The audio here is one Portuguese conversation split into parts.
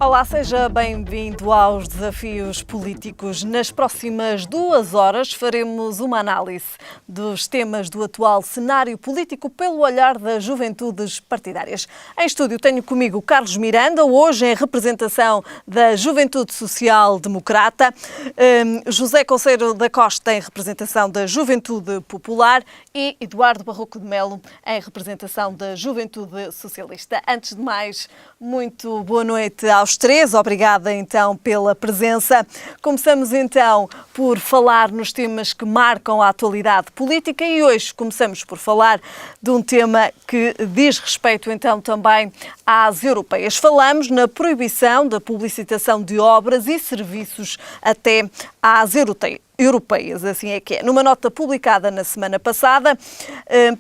Olá, seja bem-vindo aos Desafios Políticos. Nas próximas 2 horas faremos uma análise dos temas do atual cenário político pelo olhar das juventudes partidárias. Em estúdio tenho comigo Carlos Miranda, hoje em representação da Juventude Social Democrata, José Conceiro da Costa em representação da Juventude Popular e Eduardo Barroco de Melo em representação da Juventude Socialista. Antes de mais, muito boa noite aos três. Obrigada então pela presença. Começamos então por falar nos temas que marcam a atualidade política e hoje começamos por falar de um tema que diz respeito então também às europeias. Falamos na proibição da publicitação de obras e serviços até às europeias, assim é que é. Numa nota publicada na semana passada,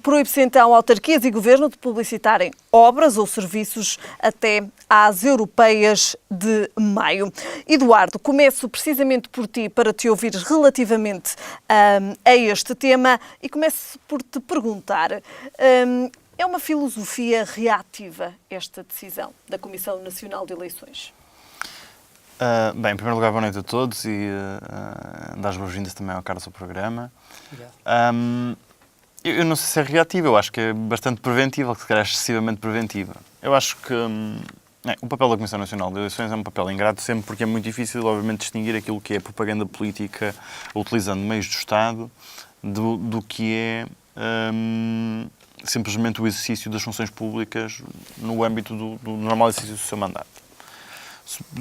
proíbe-se então autarquias e governo de publicitarem obras ou serviços até às europeias de maio. Eduardo, começo precisamente por ti para te ouvir relativamente a este tema e começo por te perguntar, é uma filosofia reativa esta decisão da Comissão Nacional de Eleições? Bem, em primeiro lugar, boa noite a todos e dar as boas-vindas também ao Carlos ao programa. Eu não sei se é reativa, eu acho que é bastante preventiva, que se calhar é excessivamente preventiva. Eu acho que o papel da Comissão Nacional de Eleições é um papel ingrato sempre porque é muito difícil, obviamente, distinguir aquilo que é propaganda política utilizando meios do Estado do que é simplesmente o exercício das funções públicas no âmbito do normal exercício do seu mandato.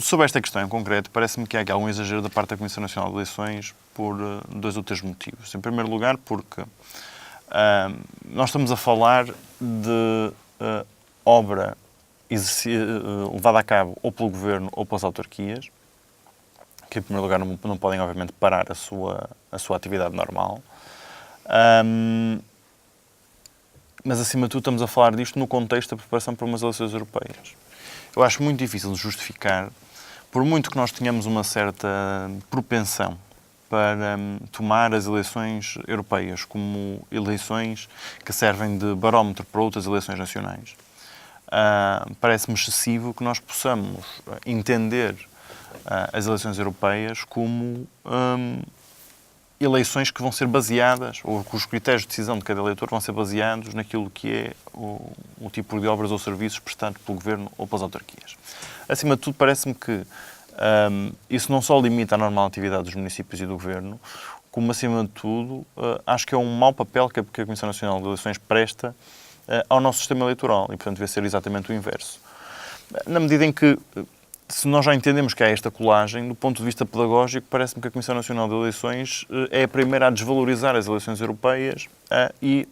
Sobre esta questão em concreto, parece-me que há aqui algum exagero da parte da Comissão Nacional de Eleições por 2 ou 3 motivos. Em primeiro lugar, porque nós estamos a falar de obra levada a cabo ou pelo Governo ou pelas autarquias, que em primeiro lugar não podem, obviamente, parar a sua atividade normal. Mas, acima de tudo, estamos a falar disto no contexto da preparação para umas eleições europeias. Eu acho muito difícil de justificar, por muito que nós tenhamos uma certa propensão para tomar as eleições europeias como eleições que servem de barómetro para outras eleições nacionais. Parece-me excessivo que nós possamos entender as eleições europeias como eleições que vão ser baseadas, ou que os critérios de decisão de cada eleitor vão ser baseados naquilo que é o tipo de obras ou serviços prestados pelo Governo ou pelas autarquias. Acima de tudo, parece-me que isso não só limita a normal atividade dos municípios e do Governo, como, acima de tudo, acho que é um mau papel que a Comissão Nacional de Eleições presta ao nosso sistema eleitoral e, portanto, deve ser exatamente o inverso. Na medida em que, se nós já entendemos que há esta colagem, do ponto de vista pedagógico, parece-me que a Comissão Nacional de Eleições é a primeira a desvalorizar as eleições europeias e,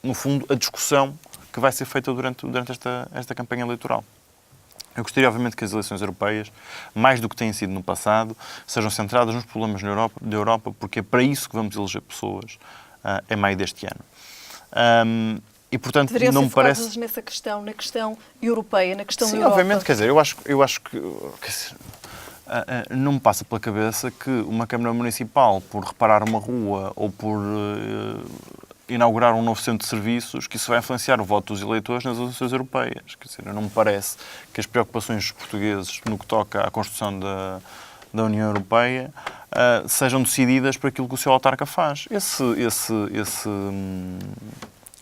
no fundo, a discussão que vai ser feita durante esta campanha eleitoral. Eu gostaria, obviamente, que as eleições europeias, mais do que têm sido no passado, sejam centradas nos problemas da Europa, porque é para isso que vamos eleger pessoas em maio deste ano. E, portanto, deveriam não me parece focados nessa questão, na questão europeia, na questão Sim, Europa. obviamente, quer dizer, eu acho que não me passa pela cabeça que uma Câmara Municipal, por reparar uma rua ou por inaugurar um novo centro de serviços, que isso vai influenciar o voto dos eleitores nas eleições europeias. Quer dizer, não me parece que as preocupações dos portugueses no que toca à construção da União Europeia sejam decididas por aquilo que o seu autarca faz.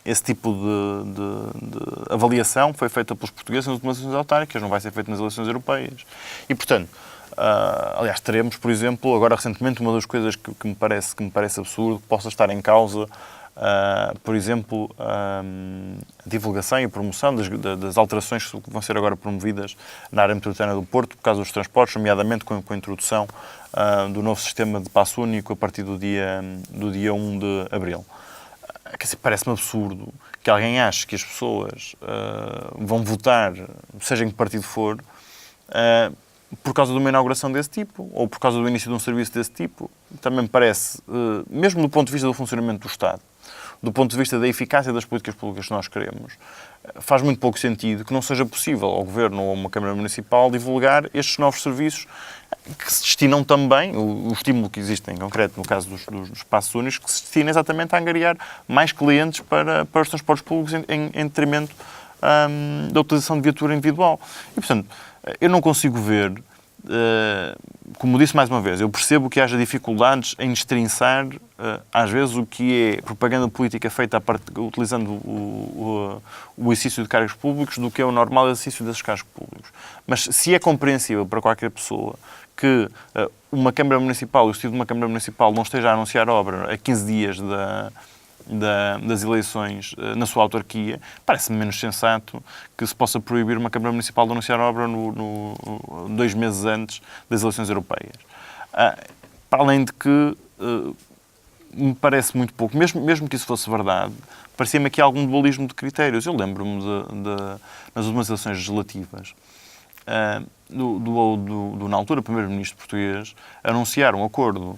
Esse tipo de avaliação foi feita pelos portugueses nas últimas eleições autárquicas, não vai ser feita nas eleições europeias. E, portanto, aliás, teremos, por exemplo, agora recentemente, uma das coisas que me parece absurdo, que possa estar em causa, por exemplo, a divulgação e a promoção das alterações que vão ser agora promovidas na área metropolitana do Porto, por causa dos transportes, nomeadamente com a introdução do novo sistema de passo único a partir do dia 1 de abril. Quer dizer, parece-me absurdo que alguém ache que as pessoas vão votar, seja em que partido for, por causa de uma inauguração desse tipo, ou por causa do início de um serviço desse tipo. Também me parece, mesmo do ponto de vista do funcionamento do Estado, do ponto de vista da eficácia das políticas públicas que nós queremos, faz muito pouco sentido que não seja possível ao Governo ou a uma Câmara Municipal divulgar estes novos serviços que se destinam também, o estímulo que existe em concreto no caso dos espaços únicos, que se destina exatamente a angariar mais clientes para os transportes públicos em detrimento da utilização de viatura individual. E, portanto, eu não consigo ver, como disse mais uma vez, eu percebo que haja dificuldades em destrinçar, às vezes, o que é propaganda política feita utilizando o exercício de cargos públicos do que é o normal exercício desses cargos públicos. Mas se é compreensível para qualquer pessoa que uma Câmara Municipal, o Estado de uma Câmara Municipal não esteja a anunciar obra a 15 dias das eleições na sua autarquia, parece-me menos sensato que se possa proibir uma Câmara Municipal de anunciar obra 2 meses antes das eleições europeias. Para além de que me parece muito pouco, mesmo que isso fosse verdade, parecia-me aqui algum dualismo de critérios. Eu lembro-me nas últimas eleições legislativas, na altura, primeiro-ministro português anunciar um acordo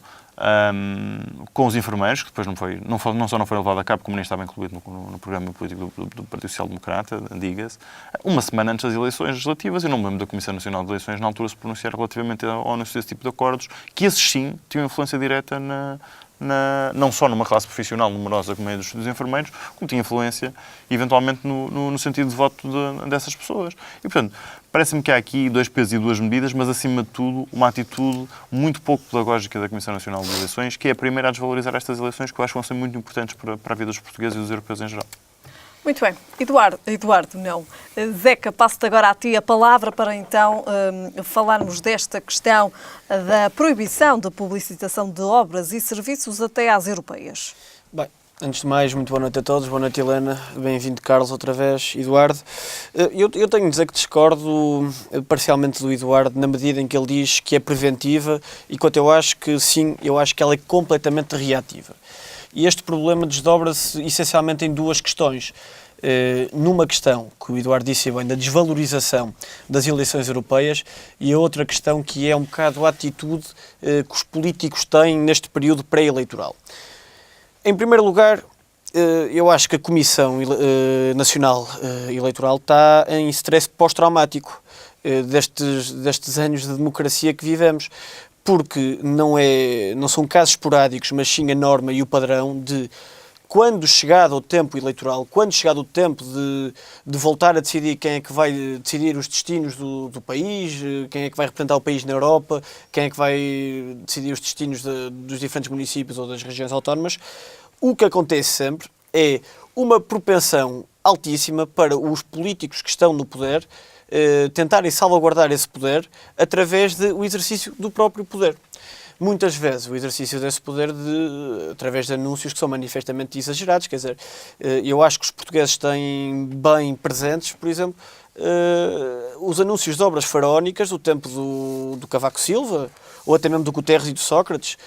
com os enfermeiros, que depois não só não foi levado a cabo, como nem estava incluído no programa político do Partido Social Democrata, diga-se, uma semana antes das eleições legislativas. Eu não me lembro da Comissão Nacional de Eleições na altura se pronunciar relativamente ao anúncio desse tipo de acordos, que esses sim tinham influência direta não só numa classe profissional numerosa como é dos enfermeiros, como tinha influência, eventualmente, no sentido de voto dessas pessoas. E, portanto, parece-me que há aqui 2 pesos e 2 medidas, mas, acima de tudo, uma atitude muito pouco pedagógica da Comissão Nacional de Eleições, que é a primeira a desvalorizar estas eleições, que eu acho que vão ser muito importantes para a vida dos portugueses e dos europeus em geral. Muito bem. Eduardo, não. Zeca, passo-te agora a ti a palavra para então falarmos desta questão da proibição da publicitação de obras e serviços até às europeias. Bem, antes de mais, muito boa noite a todos. Boa noite, Helena. Bem-vindo, Carlos, outra vez. Eduardo. Eu tenho de dizer que discordo parcialmente do Eduardo na medida em que ele diz que é preventiva, e quanto eu acho que sim, eu acho que ela é completamente reativa. E este problema desdobra-se essencialmente em 2 questões. Numa questão, que o Eduardo disse bem, da desvalorização das eleições europeias, e a outra questão que é um bocado a atitude que os políticos têm neste período pré-eleitoral. Em primeiro lugar, eu acho que a Comissão Nacional Eleitoral está em stress pós-traumático destes anos de democracia que vivemos. Porque não são casos esporádicos, mas sim a norma e o padrão de, quando chegado o tempo eleitoral, quando chegado o tempo de voltar a decidir quem é que vai decidir os destinos do país, quem é que vai representar o país na Europa, quem é que vai decidir os destinos dos diferentes municípios ou das regiões autónomas, o que acontece sempre é uma propensão altíssima para os políticos que estão no poder tentarem salvaguardar esse poder através do exercício do próprio poder. Muitas vezes o exercício desse poder através de anúncios que são manifestamente exagerados. Quer dizer, eu acho que os portugueses têm bem presentes, por exemplo, os anúncios de obras faraónicas do tempo do Cavaco Silva, ou até mesmo do Guterres e do Sócrates.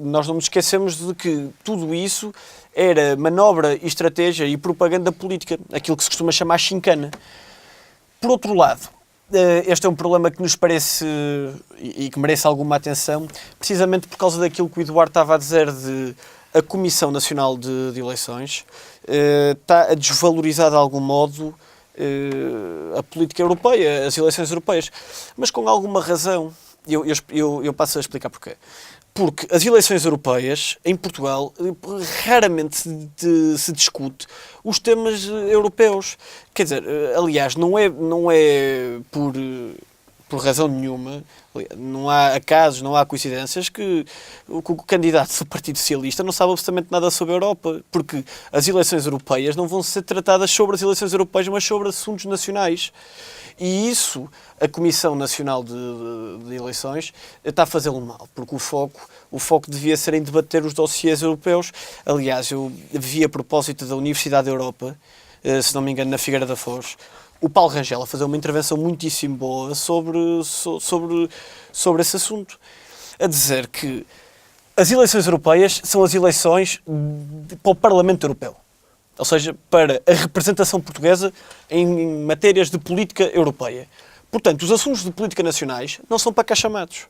Nós não nos esquecemos de que tudo isso era manobra, estratégia e propaganda política, aquilo que se costuma chamar chincana. Por outro lado, este é um problema que nos parece e que merece alguma atenção, precisamente por causa daquilo que o Eduardo estava a dizer de a Comissão Nacional de Eleições está a desvalorizar de algum modo a política europeia, as eleições europeias, mas com alguma razão. Eu passo a explicar porquê. Porque as eleições europeias, em Portugal, raramente se discute os temas europeus. Quer dizer, aliás, não é por razão nenhuma, não há acasos, não há coincidências que o candidato do Partido Socialista não sabe absolutamente nada sobre a Europa, porque as eleições europeias não vão ser tratadas sobre as eleições europeias, mas sobre assuntos nacionais. E isso, a Comissão Nacional de Eleições está a fazê-lo mal, porque o foco devia ser em debater os dossiês europeus. Aliás, eu vi a propósito da Universidade da Europa, se não me engano, na Figueira da Foz, o Paulo Rangel a fazer uma intervenção muitíssimo boa sobre esse assunto, a dizer que as eleições europeias são as eleições para o Parlamento Europeu. Ou seja, para a representação portuguesa em matérias de política europeia. Portanto, os assuntos de política nacionais não são para cá chamados.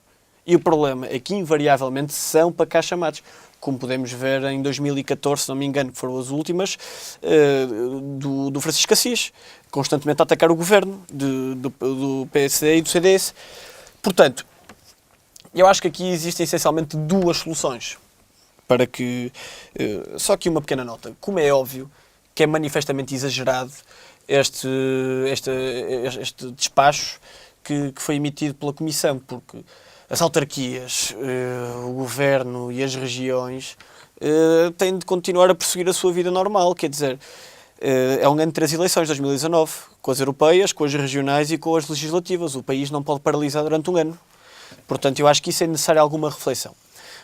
E o problema é que, invariavelmente, são para cá chamados. Como podemos ver em 2014, se não me engano, que foram as últimas, do Francisco Assis, constantemente a atacar o governo do PSD e do CDS. Portanto, eu acho que aqui existem essencialmente 2 soluções. Para que... Só aqui uma pequena nota. Como é óbvio que é manifestamente exagerado este despacho que foi emitido pela Comissão, porque as autarquias, o governo e as regiões têm de continuar a prosseguir a sua vida normal, quer dizer, é um ano de 3 eleições, 2019, com as europeias, com as regionais e com as legislativas. O país não pode paralisar durante um ano. Portanto, eu acho que isso é necessário alguma reflexão.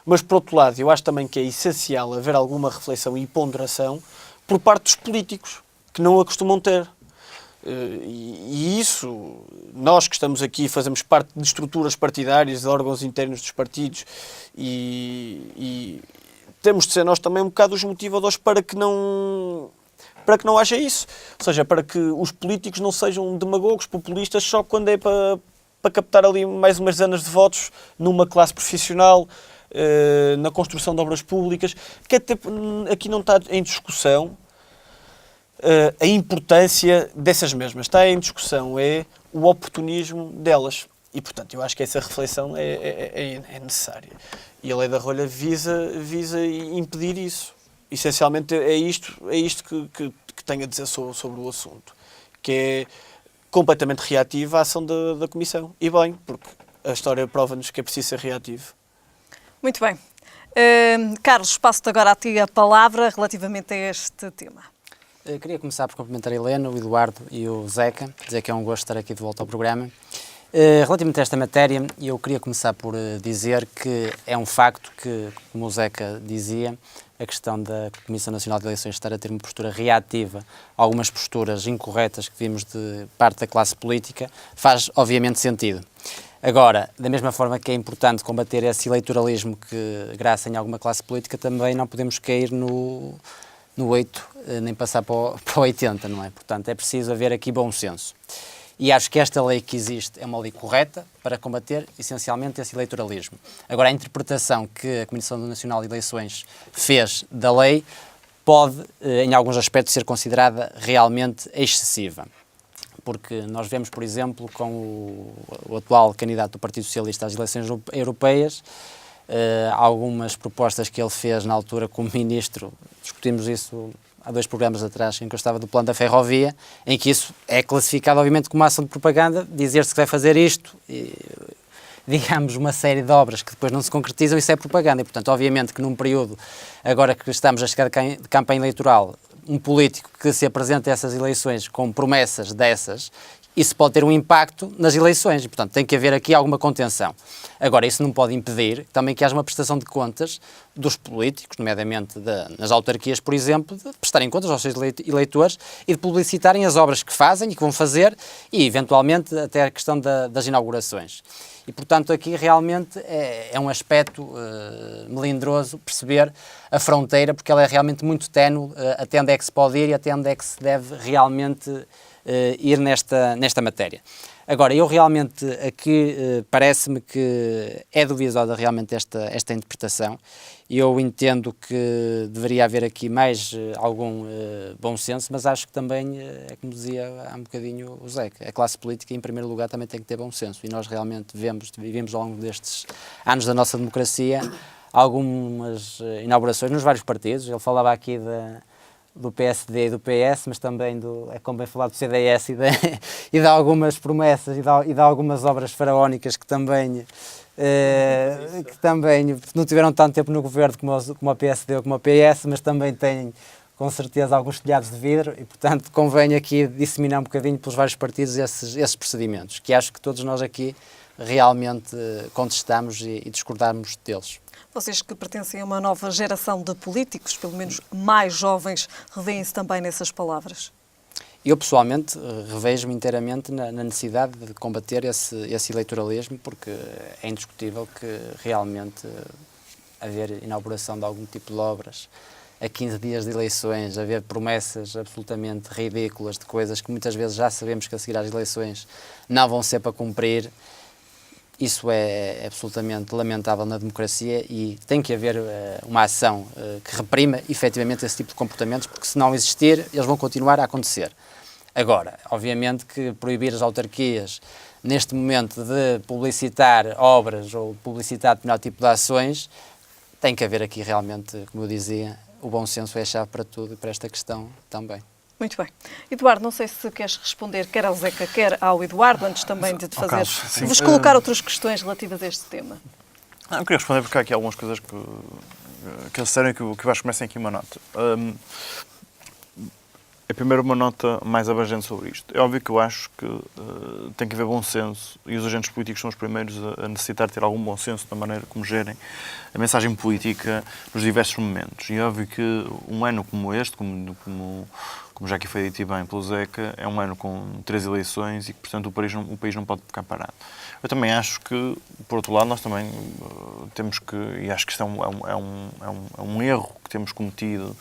Mas, por outro lado, eu acho também que é essencial haver alguma reflexão e ponderação por parte dos políticos, que não a costumam ter. E isso, nós que estamos aqui, fazemos parte de estruturas partidárias, de órgãos internos dos partidos, e temos de ser nós também um bocado os motivadores para que não haja isso. Ou seja, para que os políticos não sejam demagogos, populistas, só quando é para captar ali mais umas dezenas de votos numa classe profissional, na construção de obras públicas, que até aqui não está em discussão a importância dessas mesmas. Está em discussão o oportunismo delas. E, portanto, eu acho que essa reflexão é necessária. E a Lei da Rolha visa impedir isso. Essencialmente é isto que tenho a dizer sobre o assunto, que é completamente reativa a ação da Comissão. E bem, porque a história prova-nos que é preciso ser reativo. Muito bem. Carlos, passo-te agora a ti a palavra relativamente a este tema. Queria começar por cumprimentar a Helena, o Eduardo e o Zeca, dizer que é um gosto estar aqui de volta ao programa. Relativamente a esta matéria, eu queria começar por dizer que é um facto que, como o Zeca dizia, a questão da Comissão Nacional de Eleições estar a ter uma postura reativa a algumas posturas incorretas que vimos de parte da classe política, faz obviamente sentido. Agora, da mesma forma que é importante combater esse eleitoralismo que graça em alguma classe política, também não podemos cair no 8, nem passar para o 80, não é? Portanto, é preciso haver aqui bom senso. E acho que esta lei que existe é uma lei correta para combater, essencialmente, esse eleitoralismo. Agora, a interpretação que a Comissão Nacional de Eleições fez da lei pode, em alguns aspectos, ser considerada realmente excessiva. Porque nós vemos, por exemplo, com o atual candidato do Partido Socialista às eleições europeias, algumas propostas que ele fez na altura como ministro, discutimos isso há 2 programas atrás, em que eu estava do plano da ferrovia, em que isso é classificado, obviamente, como uma ação de propaganda, dizer-se que vai fazer isto, e, digamos, uma série de obras que depois não se concretizam, isso é propaganda. E, portanto, obviamente que num período, agora que estamos a chegar de campanha eleitoral, um político que se apresenta a essas eleições com promessas dessas, isso pode ter um impacto nas eleições e, portanto, tem que haver aqui alguma contenção. Agora, isso não pode impedir também que haja uma prestação de contas dos políticos, nomeadamente nas autarquias, por exemplo, de prestarem contas aos seus eleitores e de publicitarem as obras que fazem e que vão fazer e, eventualmente, até a questão das inaugurações. E, portanto, aqui realmente é um aspecto melindroso perceber a fronteira, porque ela é realmente muito ténue, até onde é que se pode ir e até onde é que se deve realmente ir nesta matéria. Agora, eu realmente aqui parece-me que é duvidosa realmente esta interpretação e eu entendo que deveria haver aqui mais algum bom senso, mas acho que também, é como dizia há um bocadinho o Zeca, a classe política em primeiro lugar também tem que ter bom senso e nós realmente vivemos ao longo destes anos da nossa democracia algumas inaugurações nos vários partidos. Ele falava aqui do PSD e do PS, mas também é como bem falar do CDS e de algumas promessas e de algumas obras faraónicas que também não tiveram tanto tempo no governo como a PSD ou como a PS, mas também têm com certeza alguns telhados de vidro e, portanto, convém aqui disseminar um bocadinho pelos vários partidos esses procedimentos, que acho que todos nós aqui realmente contestamos e discordamos deles. Vocês que pertencem a uma nova geração de políticos, pelo menos mais jovens, revêem-se também nessas palavras? Eu, pessoalmente, revejo-me inteiramente na necessidade de combater esse eleitoralismo, porque é indiscutível que realmente haver inauguração de algum tipo de obras a 15 dias de eleições, haver promessas absolutamente ridículas de coisas que muitas vezes já sabemos que a seguir às eleições não vão ser para cumprir. Isso é absolutamente lamentável na democracia e tem que haver uma ação que reprima efetivamente esse tipo de comportamentos, porque se não existir, eles vão continuar a acontecer. Agora, obviamente que proibir as autarquias neste momento de publicitar obras ou publicitar determinado tipo de ações, tem que haver aqui realmente, como eu dizia, o bom senso é a chave para tudo e para esta questão também. Muito bem. Eduardo, não sei se queres responder quer ao Zeca, quer ao Eduardo, antes também de fazer, Carlos, sim. vos colocar outras questões relativas a este tema. Eu queria responder porque há aqui algumas coisas que eles disseram que eu acho que comecem aqui uma nota. É primeiro uma nota mais abrangente sobre isto. É óbvio que eu acho que tem que haver bom senso e os agentes políticos são os primeiros a necessitar ter algum bom senso na maneira como gerem a mensagem política nos diversos momentos. E é óbvio que um ano como este, como já aqui foi dito bem pelo Zeca, é um ano com 3 eleições e que, portanto, o país não pode ficar parado. Eu também acho que, por outro lado, nós também temos que, e acho que isto é um erro que temos cometido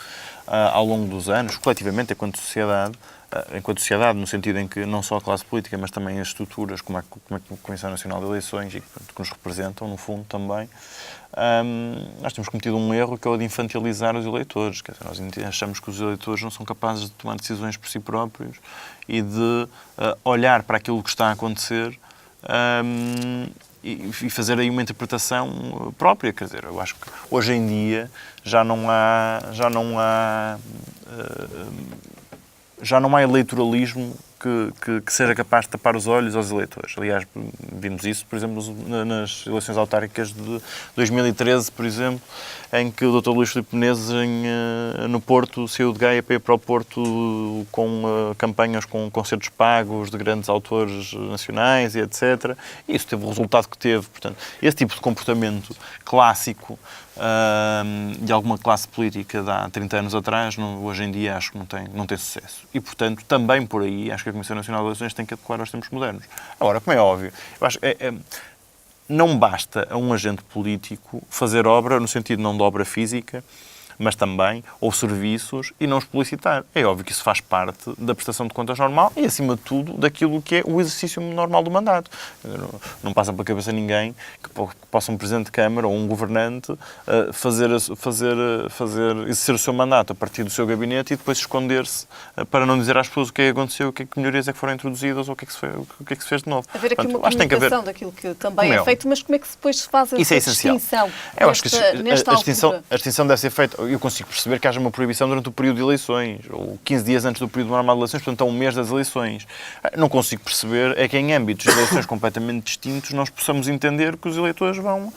ao longo dos anos, coletivamente, enquanto sociedade, no sentido em que não só a classe política, mas também as estruturas, como a Comissão Nacional de Eleições, e que nos representam, no fundo, também, nós temos cometido um erro que é o de infantilizar os eleitores. Quer dizer, nós achamos que os eleitores não são capazes de tomar decisões por si próprios e de olhar para aquilo que está a acontecer e fazer aí uma interpretação própria. Quer dizer, eu acho que hoje em dia já não há eleitoralismo que seja capaz de tapar os olhos aos eleitores. Aliás, vimos isso, por exemplo, nas eleições autárquicas de 2013, por exemplo, em que o Dr. Luís Filipe Menezes, no Porto, saiu de Gaia para ir para o Porto com campanhas com concertos pagos de grandes autores nacionais e etc. E isso teve o resultado que teve. Portanto, esse tipo de comportamento clássico de alguma classe política de há 30 anos atrás, hoje em dia acho que não tem sucesso. E, portanto, também por aí, acho que a Comissão Nacional de Eleições tem que adequar aos tempos modernos. Agora, como é óbvio, eu acho não basta a um agente político fazer obra, no sentido não de obra física, mas também, ou serviços, e não os publicitar. É óbvio que isso faz parte da prestação de contas normal e, acima de tudo, daquilo que é o exercício normal do mandato. Não passa pela cabeça ninguém que possa um Presidente de Câmara ou um governante exercer o seu mandato a partir do seu gabinete e depois esconder-se para não dizer às pessoas o que é que aconteceu, o que melhorias é que foram introduzidas ou o que é que se fez de novo. Haver aqui uma comunicação daquilo que também é feito, mas como é que depois se faz essa distinção? Eu acho que a distinção deve ser feita. Eu consigo perceber que haja uma proibição durante o período de eleições, ou 15 dias antes do período normal de eleições, portanto, a um mês das eleições. Não consigo perceber é que em âmbitos de eleições completamente distintos nós possamos entender que os eleitores vão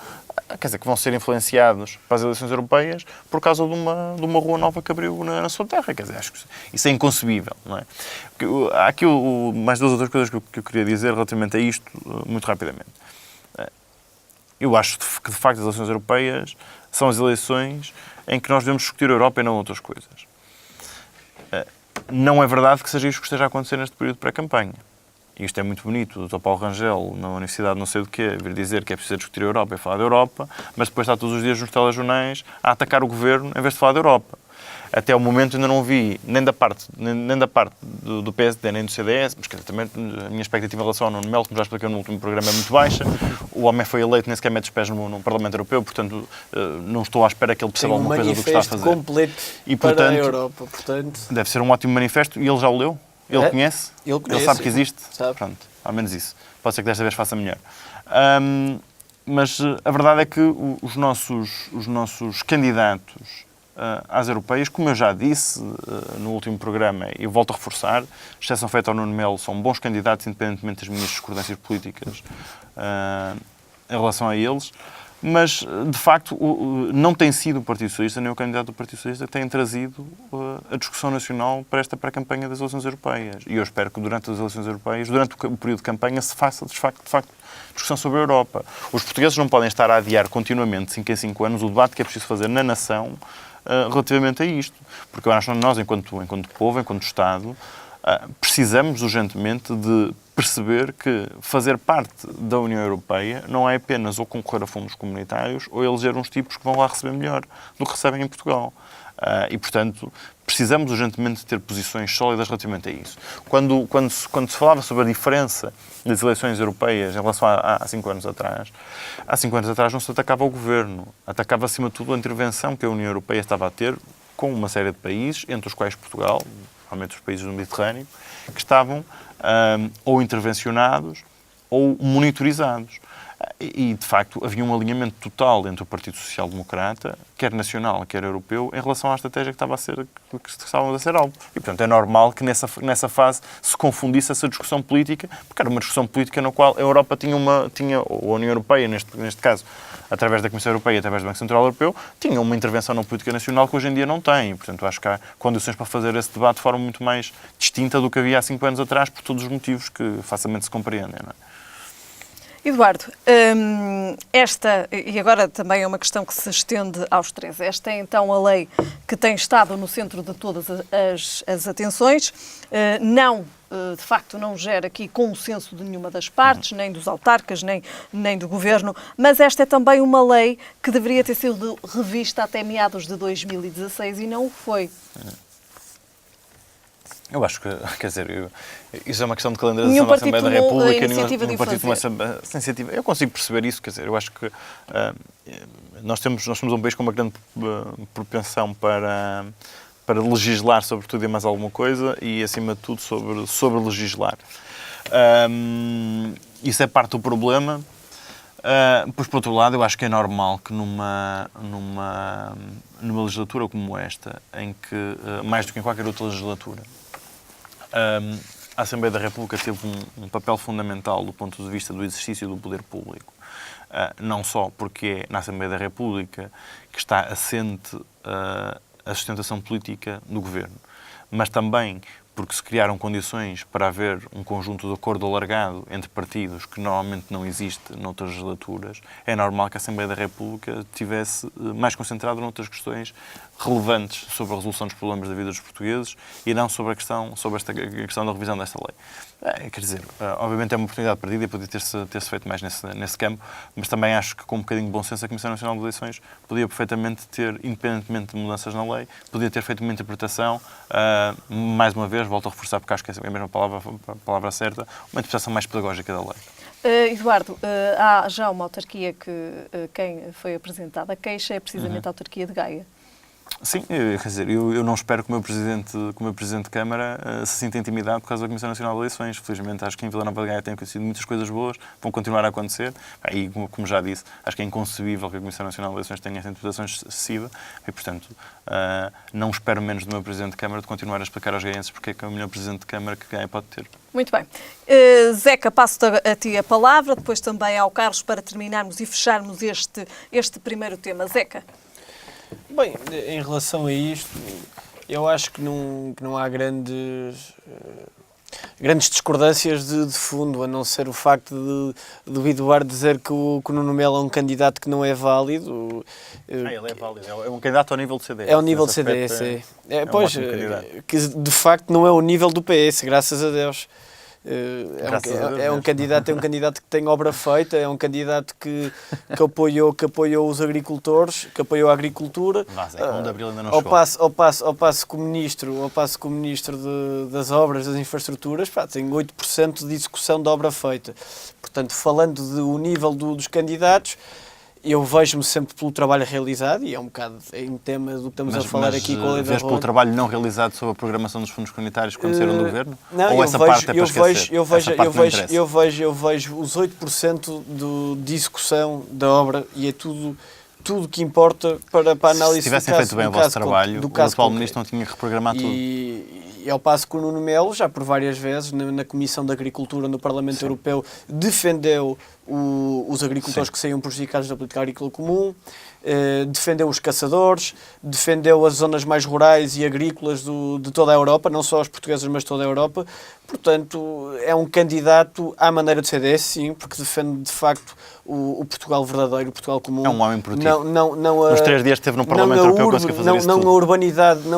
ser influenciados para as eleições europeias por causa de uma rua nova que abriu na sua terra. Quer dizer, acho que isso é inconcebível, não é? Há aqui mais duas outras coisas que eu queria dizer relativamente a isto, muito rapidamente. Eu acho que, de facto, as eleições europeias são as eleições em que nós devemos discutir a Europa e não outras coisas. Não é verdade que seja isto que esteja a acontecer neste período de pré-campanha. E isto é muito bonito. O Dr. Paulo Rangel, na Universidade não sei do quê, vir dizer que é preciso discutir a Europa e falar da Europa, mas depois está todos os dias nos telejornais a atacar o governo em vez de falar da Europa. Até o momento ainda não vi, nem da parte do PSD, nem do CDS, mas também a minha expectativa em relação ao Nuno Melo, como já expliquei no último programa, é muito baixa. O homem foi eleito, nem sequer mete os pés no Parlamento Europeu, portanto, não estou à espera que ele perceba alguma coisa do que está a fazer. Completo e, portanto, para a Europa, portanto... Deve ser um ótimo manifesto e ele já o leu? Ele conhece? Ele conhece, sabe que existe? Sabe. Pronto, ao menos isso. Pode ser que desta vez faça melhor. Mas a verdade é que os nossos candidatos às europeias, como eu já disse no último programa, e volto a reforçar, exceção feita ao Nuno Melo, são bons candidatos, independentemente das minhas discordâncias políticas em relação a eles, mas, de facto, não tem sido o Partido Socialista, nem o candidato do Partido Socialista, que tem trazido a discussão nacional para esta pré-campanha das eleições europeias. E eu espero que durante as eleições europeias, durante o período de campanha, se faça, de facto, discussão sobre a Europa. Os portugueses não podem estar a adiar continuamente, de 5 em 5 anos, o debate que é preciso fazer na nação relativamente a isto. Porque eu acho que nós, enquanto povo, enquanto Estado, precisamos urgentemente de perceber que fazer parte da União Europeia não é apenas ou concorrer a fundos comunitários ou eleger uns tipos que vão lá receber melhor do que recebem em Portugal. E, portanto, precisamos urgentemente de ter posições sólidas relativamente a isso. Quando se falava sobre a diferença das eleições europeias em relação a 5 anos atrás, há 5 anos atrás não se atacava o governo, atacava acima de tudo a intervenção que a União Europeia estava a ter com uma série de países, entre os quais Portugal, normalmente os países do Mediterrâneo, que estavam ou intervencionados ou monitorizados. E, de facto, havia um alinhamento total entre o Partido Social Democrata, quer nacional, quer europeu, em relação à estratégia que estávamos a ser alvo. E, portanto, é normal que nessa fase se confundisse essa discussão política, porque era uma discussão política na qual a Europa ou a União Europeia, neste caso, através da Comissão Europeia e através do Banco Central Europeu, tinha uma intervenção na política nacional que hoje em dia não tem. Portanto, acho que há condições para fazer esse debate de forma muito mais distinta do que havia há 5 anos atrás, por todos os motivos que facilmente se compreendem, não é? Eduardo, e agora também é uma questão que se estende aos três, esta é então a lei que tem estado no centro de todas as atenções, de facto não gera aqui consenso de nenhuma das partes, nem dos autarcas, nem do Governo, mas esta é também uma lei que deveria ter sido revista até meados de 2016 e não o foi. Eu acho que, quer dizer, isso é uma questão de calendarização da Assembleia da República, nenhum partido tomou essa iniciativa. Eu consigo perceber isso, quer dizer, eu acho que nós somos um país com uma grande propensão para legislar sobre tudo e mais alguma coisa e, acima de tudo, sobre legislar. Isso é parte do problema. Pois, por outro lado, eu acho que é normal que numa legislatura como esta, em que, mais do que em qualquer outra legislatura, a Assembleia da República teve um papel fundamental do ponto de vista do exercício do poder público. Não só porque é na Assembleia da República que está assente a sustentação política do Governo, mas também porque se criaram condições para haver um conjunto de acordo alargado entre partidos que normalmente não existe noutras legislaturas, é normal que a Assembleia da República estivesse mais concentrada noutras questões relevantes sobre a resolução dos problemas da vida dos portugueses e não sobre a questão da revisão desta lei. Quer dizer, obviamente é uma oportunidade perdida e podia ter-se feito mais nesse campo, mas também acho que com um bocadinho de bom senso a Comissão Nacional de Eleições podia perfeitamente ter, independentemente de mudanças na lei, podia ter feito uma interpretação, mais uma vez, volto a reforçar porque acho que é a mesma palavra certa, uma interpretação mais pedagógica da lei. Eduardo, há já uma autarquia que quem foi apresentada a queixa é precisamente a autarquia de Gaia. Sim, quer dizer, eu não espero que o meu Presidente de Câmara se sinta intimidado por causa da Comissão Nacional de Eleições. Felizmente, acho que em Vila Nova de Gaia têm acontecido muitas coisas boas, vão continuar a acontecer. E, como já disse, acho que é inconcebível que a Comissão Nacional de Eleições tenha essa interpretação excessiva e, portanto, não espero menos do meu Presidente de Câmara de continuar a explicar aos gaenses porque é que é o melhor Presidente de Câmara que Gaia pode ter. Muito bem. Zeca, passo-te a ti a palavra, depois também ao Carlos para terminarmos e fecharmos este primeiro tema. Zeca. Bem, em relação a isto, eu acho que não há grandes discordâncias de fundo, a não ser o facto do Eduardo dizer que o Nuno Melo é um candidato que não é válido. Ele é válido, é um candidato ao nível do CDS. É ao nível do CDS, pois, que de facto não é o nível do PS, graças a Deus. É um candidato que tem obra feita, é um candidato que apoiou os agricultores, que apoiou a agricultura. De Abril ainda não ao passo que o ministro das obras, das infraestruturas, tem 8% de execução de obra feita. Portanto, falando do nível dos candidatos, eu vejo-me sempre pelo trabalho realizado e é um bocado em tema do que estamos a falar aqui com a lei da vês pelo trabalho não realizado sobre a programação dos fundos comunitários que saíram do Governo? Não, ou essa parte é para esquecer? Eu vejo os 8% de execução da obra e é tudo que importa para a análise. Se tivessem feito bem o vosso trabalho, o atual Ministro não tinha que reprogramar tudo. E ao passo que o Nuno Melo, já por várias vezes, na Comissão de Agricultura no Parlamento Europeu, defendeu os agricultores que saíam prejudicados da política agrícola comum, defendeu os caçadores, defendeu as zonas mais rurais e agrícolas de toda a Europa, não só os portugueses, mas toda a Europa. Portanto, é um candidato à maneira do CDS, sim, porque defende, de facto, o Portugal verdadeiro, o Portugal comum. É um homem produtivo. Nos 3 dias que esteve no Parlamento Europeu conseguiu fazer isso tudo. Não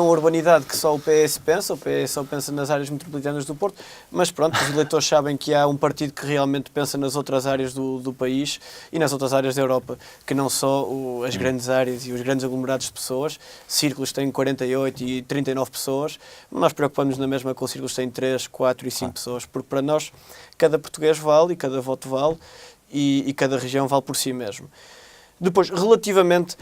a urbanidade que só o PS pensa, o PS só pensa nas áreas metropolitanas do Porto, mas pronto, os eleitores sabem que há um partido que realmente pensa nas outras áreas do país e nas outras áreas da Europa, que não só as grandes áreas e os grandes aglomerados de pessoas. Círculos têm 48 e 39 pessoas, nós preocupamos na mesma com círculos que têm 3, 4 e 5 pessoas, porque para nós cada português vale e cada voto vale e cada região vale por si mesmo. Depois, relativamente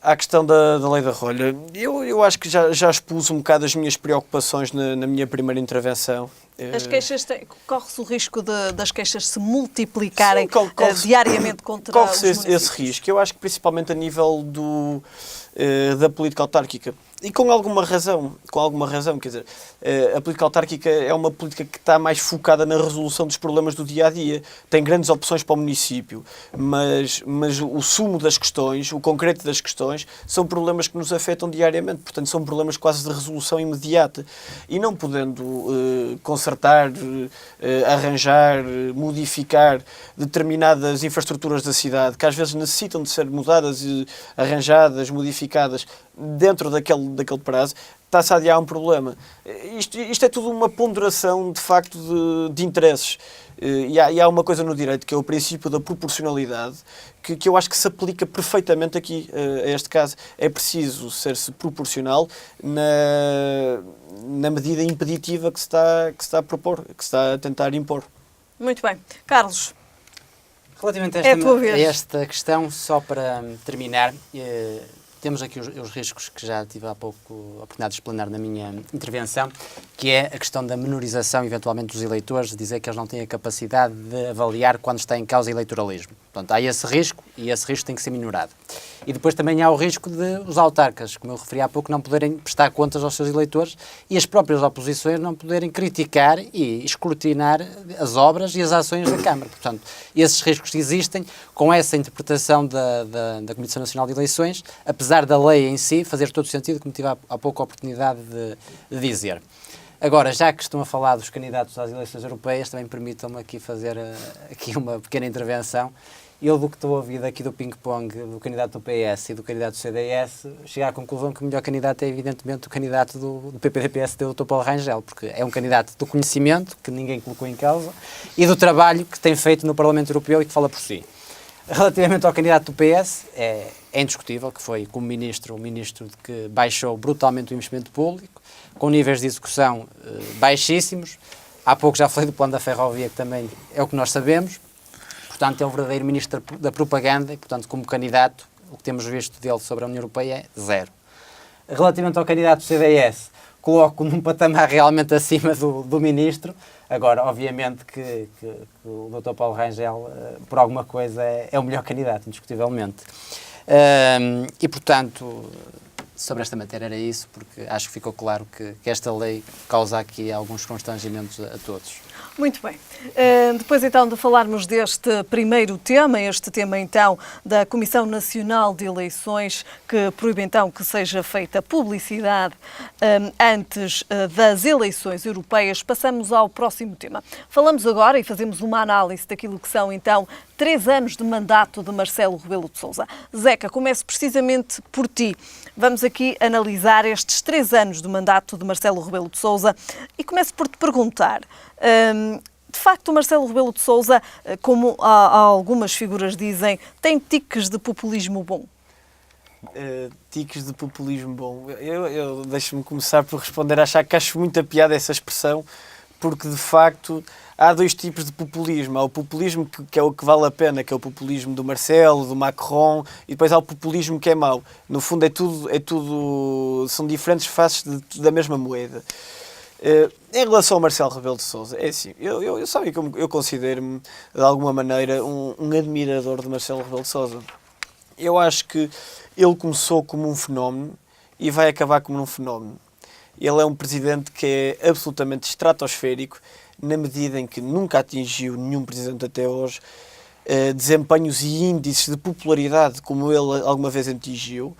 À questão da lei da rolha, eu acho que já expus um bocado as minhas preocupações na minha primeira intervenção. As queixas, corre-se o risco das queixas se multiplicarem Sim, diariamente contra os municípios? esse risco. Eu acho que principalmente a nível da política autárquica. E com alguma razão, quer dizer, a política autárquica é uma política que está mais focada na resolução dos problemas do dia-a-dia. Tem grandes opções para o município, mas o sumo das questões, o concreto das questões, são problemas que nos afetam diariamente. Portanto, são problemas quase de resolução imediata. E não podendo consertar, arranjar, modificar determinadas infraestruturas da cidade, que às vezes necessitam de ser mudadas, arranjadas, modificadas, dentro daquele prazo, está-se a adiar um problema. Isto é tudo uma ponderação, de facto, de interesses. E há uma coisa no direito, que é o princípio da proporcionalidade, que eu acho que se aplica perfeitamente aqui, a este caso. É preciso ser-se proporcional na medida impeditiva que se está a propor, que se está a tentar impor. Muito bem. Carlos. Relativamente a esta questão, só para terminar, temos aqui os riscos que já tive há pouco a oportunidade de explanar na minha intervenção, que é a questão da menorização, eventualmente, dos eleitores, de dizer que eles não têm a capacidade de avaliar quando está em causa eleitoralismo. Portanto, há esse risco e esse risco tem que ser minorado. E depois também há o risco de os autarcas, como eu referi há pouco, não poderem prestar contas aos seus eleitores e as próprias oposições não poderem criticar e escrutinar as obras e as ações da Câmara. Portanto, esses riscos existem com essa interpretação da Comissão Nacional de Eleições, apesar da lei em si fazer todo o sentido, como tive há pouco a oportunidade de dizer. Agora, já que estão a falar dos candidatos às eleições europeias, também permitam-me aqui fazer aqui uma pequena intervenção. Eu, do que estou a ouvir daqui do ping-pong do candidato do PS e do candidato do CDS, chegar à conclusão que o melhor candidato é, evidentemente, o candidato do PPD-PSD, o Dr. Paulo Rangel, porque é um candidato do conhecimento, que ninguém colocou em causa, e do trabalho que tem feito no Parlamento Europeu e que fala por si. Relativamente ao candidato do PS, é indiscutível que foi, como ministro, um ministro que baixou brutalmente o investimento público, com níveis de execução baixíssimos. Há pouco já falei do plano da ferrovia, que também é o que nós sabemos. Portanto, é o verdadeiro ministro da propaganda e, portanto, como candidato, o que temos visto dele sobre a União Europeia é zero. Relativamente ao candidato do CDS, coloco num patamar realmente acima do ministro. Agora, obviamente que o Dr. Paulo Rangel, por alguma coisa, é o melhor candidato, indiscutivelmente. E, portanto, sobre esta matéria era isso, porque acho que ficou claro que esta lei causa aqui alguns constrangimentos a todos. Muito bem. Depois então de falarmos deste primeiro tema, este tema então da Comissão Nacional de Eleições, que proíbe então que seja feita publicidade antes das eleições europeias, passamos ao próximo tema. Falamos agora e fazemos uma análise daquilo que são então 3 anos de mandato de Marcelo Rebelo de Sousa. Zeca, começo precisamente por ti. Vamos aqui analisar estes 3 anos de mandato de Marcelo Rebelo de Sousa e começo por te perguntar, de facto, Marcelo Rebelo de Sousa, como algumas figuras dizem, tem tiques de populismo bom? Tiques de populismo bom. Eu deixo-me começar por responder a achar que acho muita piada essa expressão, porque de facto há 2 tipos de populismo. Há o populismo que é o que vale a pena, que é o populismo do Marcelo, do Macron, e depois há o populismo que é mau. No fundo é tudo são diferentes faces da mesma moeda. Em relação ao Marcelo Rebelo de Sousa, é assim, eu considero-me de alguma maneira um admirador de Marcelo Rebelo de Sousa. Eu acho que ele começou como um fenómeno e vai acabar como um fenómeno. Ele é um presidente que é absolutamente estratosférico, na medida em que nunca atingiu nenhum presidente até hoje desempenhos e índices de popularidade como ele alguma vez atingiu.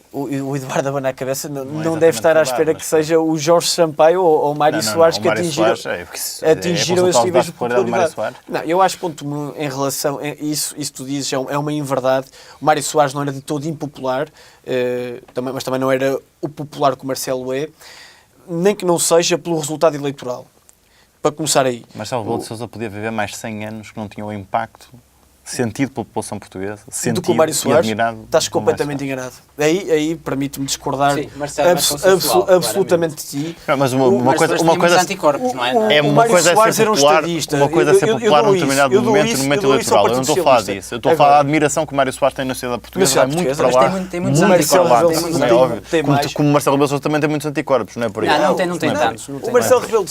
O Eduardo abana a cabeça, não deve estar à espera que seja o Jorge Sampaio ou o Mário Soares que atingiram esses níveis de popularidade. Não, eu acho, ponto em relação a isso tu dizes, é uma inverdade. O Mário Soares não era de todo impopular, mas também não era o popular que o Marcelo é, nem que não seja pelo resultado eleitoral. Para começar aí. Marcelo Rebelo de Sousa podia viver mais 100 anos que não tinha o impacto sentido pela população portuguesa, do sentido que o Mário e Soares, admirado. estás pelo Mário completamente enganado. Aí permite-me discordar Sim, Marcelo é mais consensual, absolutamente de ti. Não, mas Mas uma depois coisa, tínhamos anticorpos, não é? é o uma Mário coisa Soares é ser era um popular, estadista. uma coisa é ser Eu popular dou num isso, determinado eu dou momento, isso, no momento eu dou isso ao eleitoral. Eu não Partido estou a falar Socialista. disso. Eu estou a falar da admiração que o Mário Soares tem na sociedade portuguesa. Vai muito para Mas lá. tem muitos muito Marcelo para lá. Rebelo de Como Sousa é tem- óbvio. tem mais. Como o Marcelo Rebelo de Sousa também tem muitos anticorpos, não é por aí? Não tem Não é por aí. tantos. Não tem. O Marcelo Rebelo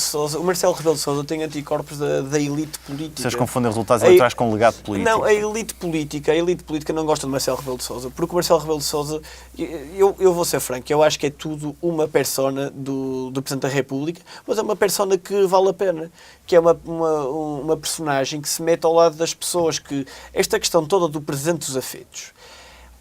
de Sousa tem anticorpos da elite política. Vocês confundem resultados eleitorais com legado político. Não, a elite política não gosta de Marcelo Rebelo de Sousa, porque o Marcelo Rebelo de Sousa, eu vou ser franco, eu acho que é tudo uma persona do Presidente da República, mas é uma persona que vale a pena, que é uma personagem que se mete ao lado das pessoas, que esta questão toda do presente dos afetos.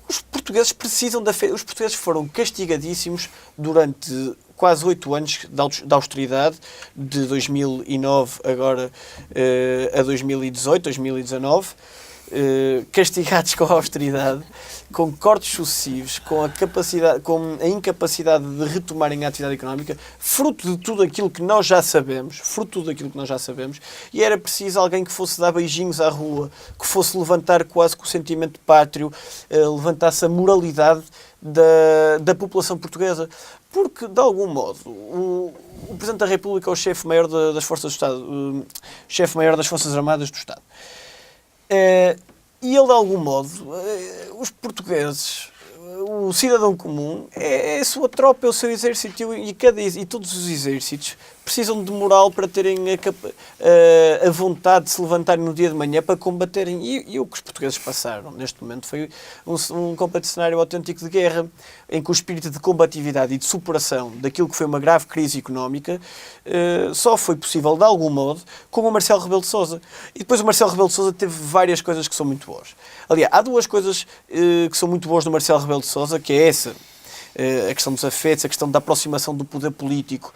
Os portugueses precisam de afetos. Os portugueses foram castigadíssimos durante quase 8 anos de austeridade, de 2009 agora a 2018, 2019, castigados com a austeridade, com cortes sucessivos, com a incapacidade de retomarem a atividade económica, fruto de tudo aquilo que nós já sabemos, e era preciso alguém que fosse dar beijinhos à rua, que fosse levantar quase com o sentimento pátrio, levantasse a moralidade da população portuguesa. Porque, de algum modo, o Presidente da República é o chefe-maior das Forças do Estado, chefe-maior das Forças Armadas do Estado. E ele, de algum modo, os portugueses, o cidadão comum, é a sua tropa, é o seu exército, e todos os exércitos precisam de moral para terem a vontade de se levantarem no dia de manhã para combaterem. E o que os portugueses passaram neste momento foi um completo cenário autêntico de guerra, em que o espírito de combatividade e de superação daquilo que foi uma grave crise económica só foi possível, de algum modo, com o Marcelo Rebelo de Sousa. E depois o Marcelo Rebelo de Sousa teve várias coisas que são muito boas. Aliás, há duas coisas que são muito boas no Marcelo Rebelo de Sousa, que é essa, a questão dos afetos, a questão da aproximação do poder político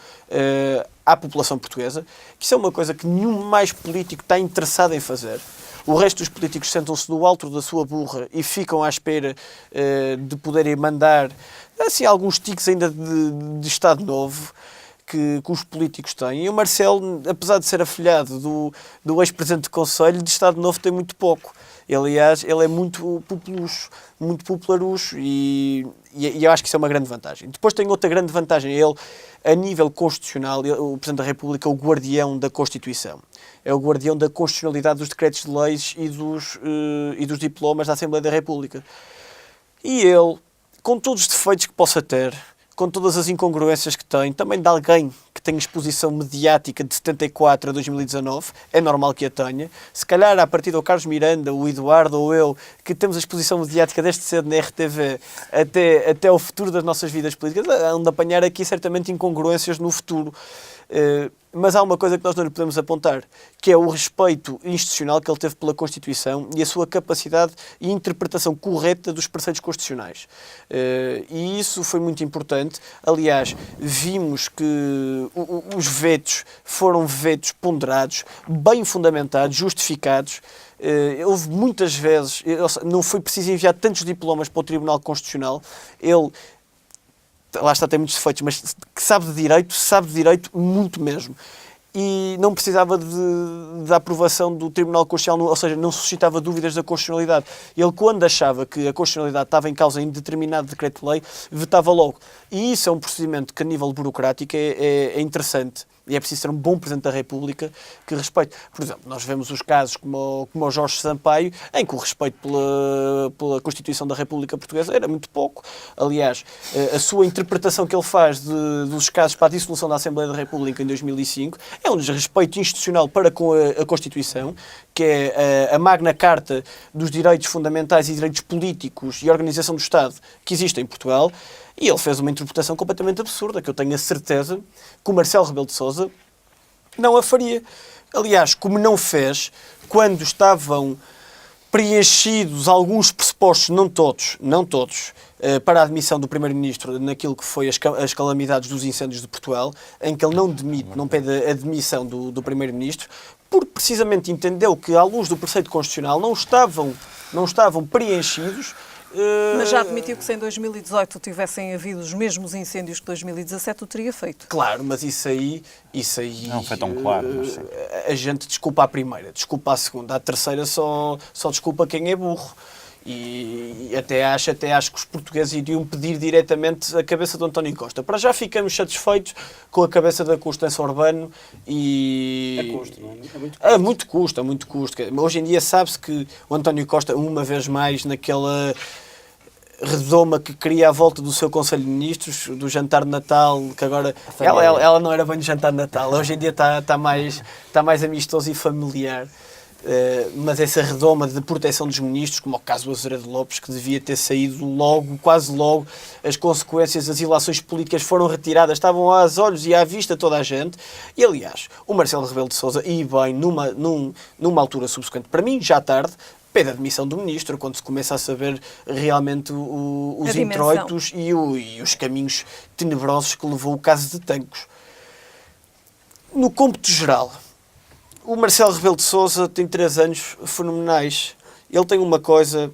à população portuguesa, que isso é uma coisa que nenhum mais político está interessado em fazer. O resto dos políticos sentam-se no alto da sua burra e ficam à espera de poderem mandar assim, alguns tiques ainda de Estado Novo que os políticos têm. E o Marcelo, apesar de ser afilhado do ex-presidente do Conselho, de Estado Novo tem muito pouco. Aliás, ele é muito popularucho e eu acho que isso é uma grande vantagem. Depois tem outra grande vantagem. Ele, a nível constitucional, o Presidente da República é o guardião da Constituição. É o guardião da constitucionalidade dos decretos de leis e dos diplomas da Assembleia da República. E ele, com todos os defeitos que possa ter, com todas as incongruências que tem, também de alguém que tem exposição mediática de 74 a 2019, é normal que a tenha. Se calhar, a partir do Carlos Miranda, o Eduardo ou eu, que temos a exposição mediática desde cedo na RTV até o futuro das nossas vidas políticas, hão de apanhar aqui certamente incongruências no futuro. Mas há uma coisa que nós não lhe podemos apontar, que é o respeito institucional que ele teve pela Constituição e a sua capacidade e interpretação correta dos preceitos constitucionais. E isso foi muito importante. Aliás, vimos que os vetos foram vetos ponderados, bem fundamentados, justificados. Houve muitas vezes, não foi preciso enviar tantos diplomas para o Tribunal Constitucional. Ele, lá está, tem muitos defeitos, mas que sabe de direito muito mesmo. E não precisava da aprovação do Tribunal Constitucional, ou seja, não suscitava dúvidas da constitucionalidade. Ele, quando achava que a constitucionalidade estava em causa em determinado decreto-lei, vetava logo. E isso é um procedimento que, a nível burocrático, é interessante. E é preciso ser um bom Presidente da República que respeite. Por exemplo, nós vemos os casos como o Jorge Sampaio, em que o respeito pela Constituição da República Portuguesa era muito pouco. Aliás, a sua interpretação que ele faz dos casos para a dissolução da Assembleia da República em 2005 é um desrespeito institucional para com a Constituição, que é a Magna Carta dos direitos fundamentais e direitos políticos e organização do Estado que existe em Portugal. E ele fez uma interpretação completamente absurda, que eu tenho a certeza que o Marcelo Rebelo de Sousa não a faria. Aliás, como não fez, quando estavam preenchidos alguns pressupostos, não todos, para a admissão do Primeiro-Ministro naquilo que foi as calamidades dos incêndios de Portugal, em que ele não pede a admissão do Primeiro-Ministro, porque precisamente entendeu que, à luz do preceito constitucional, não estavam preenchidos. Mas já admitiu que se em 2018 tivessem havido os mesmos incêndios que 2017, o teria feito. Claro, mas isso aí Não foi tão claro, mas sim. a gente desculpa a primeira, desculpa a segunda, a terceira só desculpa quem é burro. E até acho que os portugueses iriam pedir diretamente a cabeça do António Costa. Para já ficamos satisfeitos com a cabeça da Constância Urbano e... É custo, não é? É muito custo. Hoje em dia sabe-se que o António Costa, uma vez mais, naquela redoma que cria à volta do seu Conselho de Ministros, do jantar de Natal, que agora... Ela não era bem de jantar de Natal, hoje em dia está mais amistoso e familiar. Mas essa redoma de proteção dos ministros, como o caso do Azeredo Lopes, que devia ter saído logo, quase logo, as consequências das ilações políticas foram retiradas, estavam aos olhos e à vista de toda a gente. E, aliás, o Marcelo Rebelo de Sousa, e bem, numa altura subsequente, para mim, já tarde, pede a admissão do ministro, quando se começa a saber realmente os introitos e os caminhos tenebrosos que levou o caso de Tancos. No cômputo geral, o Marcelo Rebelo de Sousa tem 3 anos fenomenais. Ele tem uma coisa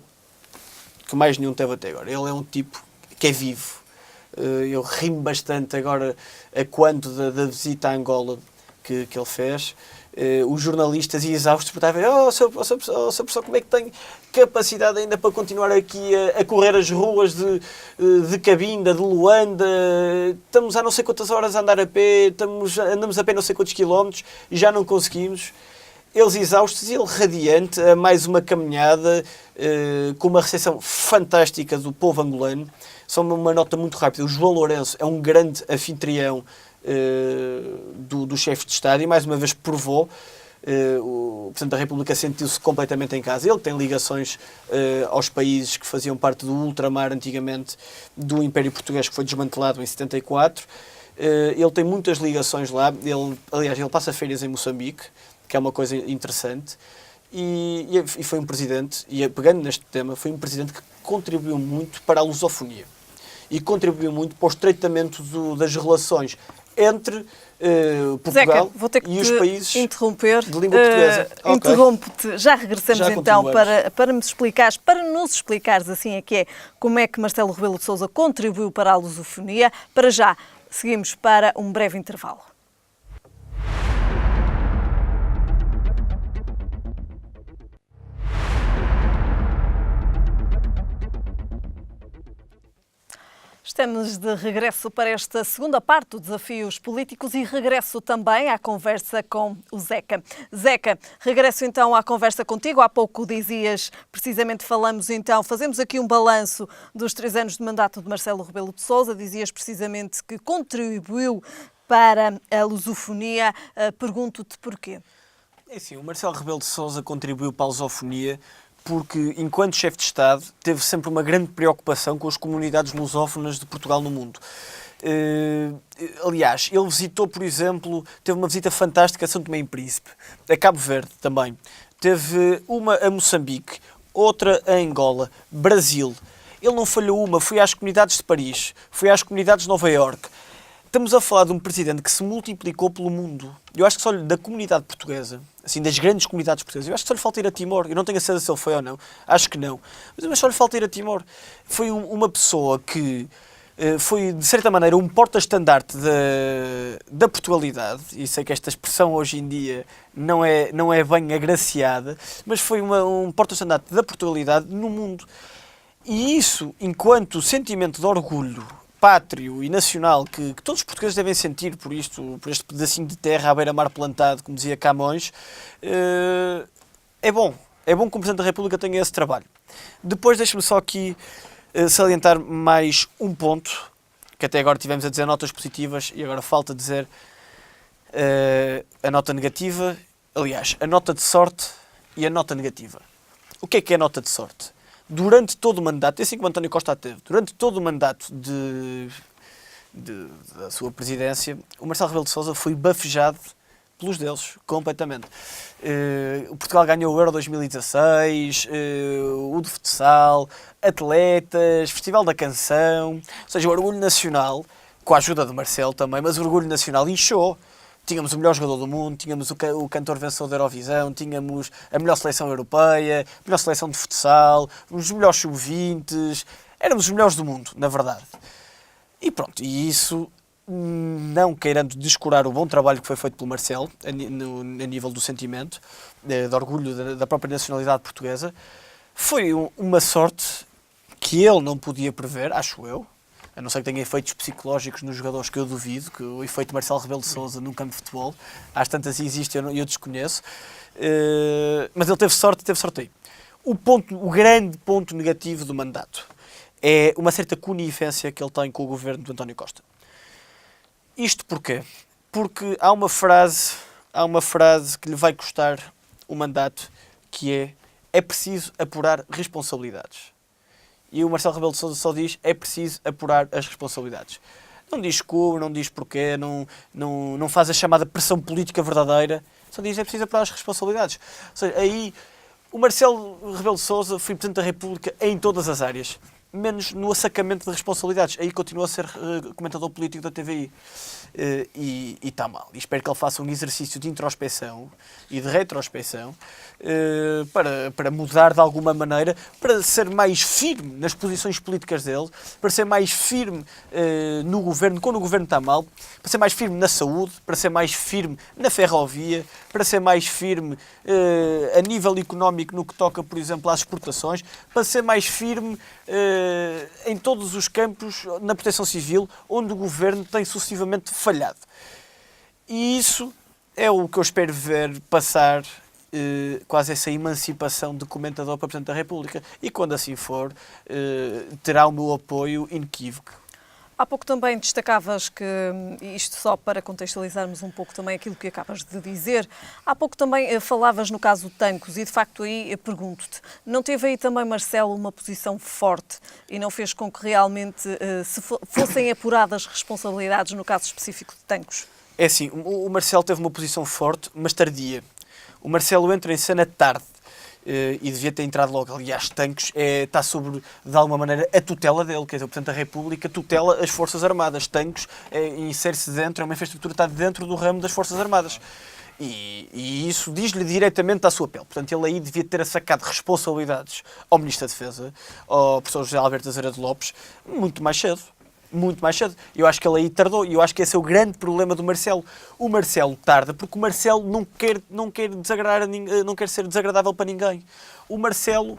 que mais nenhum teve até agora. Ele é um tipo que é vivo. Eu rimo bastante agora a quando da visita a Angola que ele fez. Os jornalistas e exaustos perguntavam: Sr. Professor, como é que tem capacidade ainda para continuar aqui a correr as ruas de Cabinda, de Luanda? Estamos há não sei quantas horas a andar a pé, andamos a pé não sei quantos quilómetros e já não conseguimos. Eles exaustos e ele radiante a mais uma caminhada, com uma recepção fantástica do povo angolano. Só uma nota muito rápida: o João Lourenço é um grande anfitrião do chefe de Estado e mais uma vez provou. O Presidente da República sentiu-se completamente em casa. Ele tem ligações aos países que faziam parte do ultramar antigamente do Império Português, que foi desmantelado em 74. Ele tem muitas ligações lá. Aliás, ele passa férias em Moçambique, que é uma coisa interessante. E foi um presidente, e pegando neste tema, foi um presidente que contribuiu muito para a lusofonia e contribuiu muito para o estreitamento das relações entre Portugal Zeca, vou ter que e os países interromper. de língua portuguesa. Okay. Interrompo-te. Já regressamos Já então para nos explicares assim como é que Marcelo Rebelo de Sousa contribuiu para a lusofonia. Para já, seguimos para um breve intervalo. Estamos de regresso para esta segunda parte do Desafios Políticos e regresso também à conversa com o Zeca. Zeca, regresso então à conversa contigo. Há pouco dizias, precisamente fazemos aqui um balanço dos 3 anos de mandato de Marcelo Rebelo de Sousa. Dizias precisamente que contribuiu para a lusofonia. Pergunto-te porquê. É assim, o Marcelo Rebelo de Sousa contribuiu para a lusofonia porque, enquanto chefe de Estado, teve sempre uma grande preocupação com as comunidades lusófonas de Portugal no mundo. Aliás, ele visitou, por exemplo, teve uma visita fantástica a São Tomé e Príncipe, a Cabo Verde também. Teve uma a Moçambique, outra a Angola, Brasil. Ele não falhou uma, foi às comunidades de Paris, foi às comunidades de Nova Iorque. Estamos a falar de um presidente que se multiplicou pelo mundo. Eu acho que só da comunidade portuguesa, assim, das grandes comunidades portuguesas, eu acho que só lhe falta ir a Timor. Eu não tenho a certeza se ele foi ou não. Acho que não. Mas só lhe falta ir a Timor. Foi uma pessoa que foi, de certa maneira, um porta-estandarte da Portugalidade. E sei que esta expressão hoje em dia não é bem agraciada, mas foi um porta-estandarte da Portugalidade no mundo. E isso, enquanto sentimento de orgulho pátrio e nacional que todos os portugueses devem sentir por este pedacinho de terra à beira-mar plantado, como dizia Camões, é bom. É bom que o Presidente da República tenha esse trabalho. Depois, deixe-me só aqui salientar mais um ponto, que até agora tivemos a dizer notas positivas e agora falta dizer a nota negativa. Aliás, a nota de sorte e a nota negativa. O que é a nota de sorte? Durante todo o mandato, assim como António Costa teve, durante todo o mandato da sua presidência, o Marcelo Rebelo de Sousa foi bafejado pelos deles, completamente. O Portugal ganhou o Euro 2016, o de futsal, atletas, Festival da Canção, ou seja, o orgulho nacional, com a ajuda de Marcelo também, mas o orgulho nacional inchou. tínhamos o melhor jogador do mundo, tínhamos o cantor vencedor da Eurovisão, tínhamos a melhor seleção europeia, a melhor seleção de futsal, os melhores sub-20, éramos os melhores do mundo, na verdade. E pronto, e isso, não queirando descurar o bom trabalho que foi feito pelo Marcelo, a nível do sentimento, de orgulho da própria nacionalidade portuguesa, foi uma sorte que ele não podia prever, acho eu, a não ser que tenha efeitos psicológicos nos jogadores, que eu duvido, que o efeito Marcelo Rebelo de Sousa num campo de futebol, às tantas existe, eu desconheço, mas ele teve sorte aí. O grande ponto negativo do mandato é uma certa conivência que ele tem com o governo de António Costa. Isto porquê? Porque há uma frase que lhe vai custar o mandato, que é preciso apurar responsabilidades. E o Marcelo Rebelo de Sousa só diz: é preciso apurar as responsabilidades. Não diz como, não diz porquê, não faz a chamada pressão política verdadeira, só diz: é preciso apurar as responsabilidades. Ou seja, aí o Marcelo Rebelo de Sousa foi Presidente da República em todas as áreas, menos no assacamento de responsabilidades. Aí continua a ser comentador político da TVI. E está mal. E espero que ele faça um exercício de introspecção e de retrospecção para mudar de alguma maneira, para ser mais firme nas posições políticas dele, para ser mais firme no governo, quando o governo está mal, para ser mais firme na saúde, para ser mais firme na ferrovia, para ser mais firme a nível económico no que toca, por exemplo, às exportações, para ser mais firme em todos os campos na proteção civil, onde o governo tem sucessivamente falhado. E isso é o que eu espero ver passar, quase essa emancipação de comentador para Presidente da República. E quando assim for, terá o meu apoio inequívoco. Há pouco também destacavas que, isto só para contextualizarmos um pouco também aquilo que acabas de dizer, há pouco também falavas no caso do Tancos, e de facto aí pergunto-te, não teve aí também, Marcelo, uma posição forte e não fez com que realmente fossem apuradas responsabilidades no caso específico de Tancos? É assim, o Marcelo teve uma posição forte, mas tardia. O Marcelo entra em cena tarde. E devia ter entrado logo. Aliás, Tancos está sobre, de alguma maneira, a tutela dele, quer dizer, o Presidente da República tutela as Forças Armadas. Tancos insere-se dentro, é uma infraestrutura que está dentro do ramo das Forças Armadas. E isso diz-lhe diretamente à sua pele. Portanto, ele aí devia ter sacado responsabilidades ao Ministro da Defesa, ao professor José Alberto Azeredo Lopes, muito mais cedo. Muito mais cedo. Eu acho que ele aí tardou e eu acho que esse é o grande problema do Marcelo. O Marcelo tarda porque o Marcelo não quer desagradar não quer ser desagradável para ninguém. O Marcelo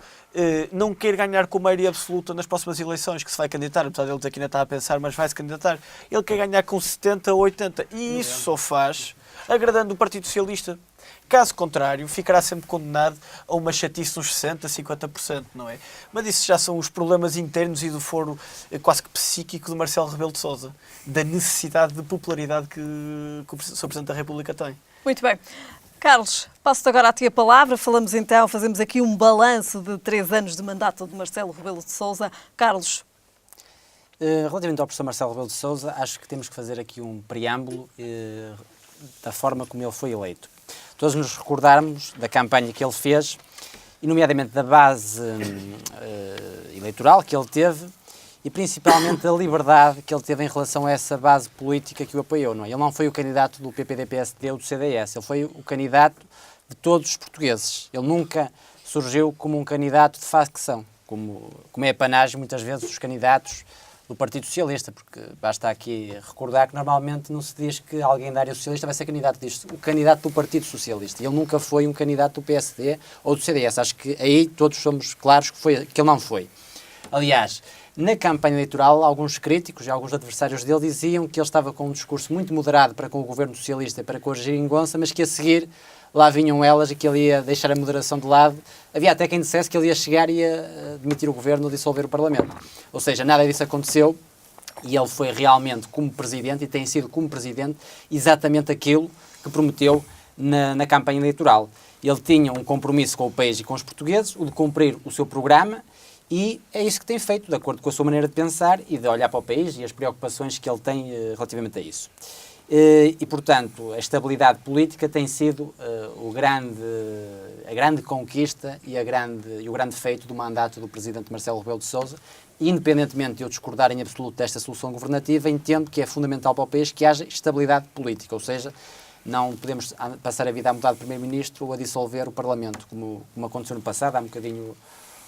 não quer ganhar com maioria absoluta nas próximas eleições, que se vai candidatar, apesar de ele dizer que ainda está a pensar, mas vai se candidatar. Ele quer ganhar com 70 ou 80 e isso só faz agradando o Partido Socialista. Caso contrário, ficará sempre condenado a uma chatice nos 60%, 50%, não é? Mas isso já são os problemas internos e do foro quase que psíquico de Marcelo Rebelo de Sousa, da necessidade de popularidade que o Sr. Presidente da República tem. Muito bem. Carlos, passo-te agora a ti a palavra. Fazemos aqui um balanço de 3 anos de mandato de Marcelo Rebelo de Sousa. Carlos. Relativamente ao professor Marcelo Rebelo de Sousa, acho que temos que fazer aqui um preâmbulo da forma como ele foi eleito. Todos nos recordarmos da campanha que ele fez, e nomeadamente da base eleitoral que ele teve, e principalmente da liberdade que ele teve em relação a essa base política que o apoiou. Não é? Ele não foi o candidato do PPD-PSD ou do CDS, ele foi o candidato de todos os portugueses. Ele nunca surgiu como um candidato de facção, como é apanagem muitas vezes dos candidatos do Partido Socialista, porque basta aqui recordar que normalmente não se diz que alguém da área socialista vai ser candidato disto, o candidato do Partido Socialista. Ele nunca foi um candidato do PSD ou do CDS. Acho que aí todos somos claros que ele não foi. Aliás, na campanha eleitoral, alguns críticos e alguns adversários dele diziam que ele estava com um discurso muito moderado para com o governo socialista e para com a geringonça, mas que a seguir lá vinham elas e que ele ia deixar a moderação de lado. Havia até quem dissesse que ele ia chegar e ia demitir o governo ou dissolver o Parlamento. Ou seja, nada disso aconteceu e ele foi realmente, como presidente, e tem sido como presidente, exatamente aquilo que prometeu na campanha eleitoral. Ele tinha um compromisso com o país e com os portugueses, o de cumprir o seu programa, e é isso que tem feito, de acordo com a sua maneira de pensar e de olhar para o país e as preocupações que ele tem relativamente a isso. E, portanto, a estabilidade política tem sido a grande conquista e o grande feito do mandato do Presidente Marcelo Rebelo de Sousa. E, independentemente de eu discordar em absoluto desta solução governativa, entendo que é fundamental para o país que haja estabilidade política, ou seja, não podemos passar a vida a mudar de Primeiro-Ministro ou a dissolver o Parlamento, como aconteceu no passado. Há um bocadinho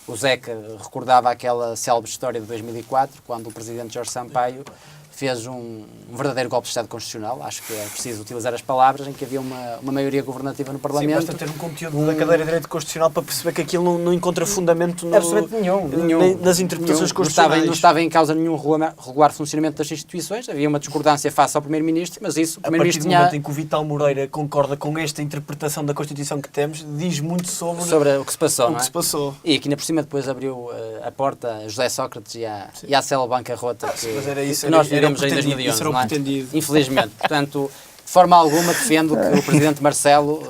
o Zeca recordava aquela célebre história de 2004, quando o Presidente Jorge Sampaio fez um verdadeiro golpe de Estado constitucional, acho que é preciso utilizar as palavras, em que havia uma maioria governativa no Parlamento. Sim, basta ter um conteúdo da cadeira de Direito Constitucional para perceber que aquilo não encontra fundamento Absolutamente nenhum. nas interpretações constitucionais. Não estava em causa nenhum regular funcionamento das instituições, havia uma discordância face ao Primeiro-Ministro, mas isso o A Primeiro-Ministro partir do momento em que o Vital Moreira concorda com esta interpretação da Constituição que temos, diz muito sobre o que se passou, o não que é? se passou. E aqui, ainda por cima, depois abriu a porta a José Sócrates e à célula bancarrota Mas era isso, que nós era o vivemos em pretendido, 2011, isso era o não é? pretendido. Infelizmente. Portanto, de forma alguma defendo que o Presidente Marcelo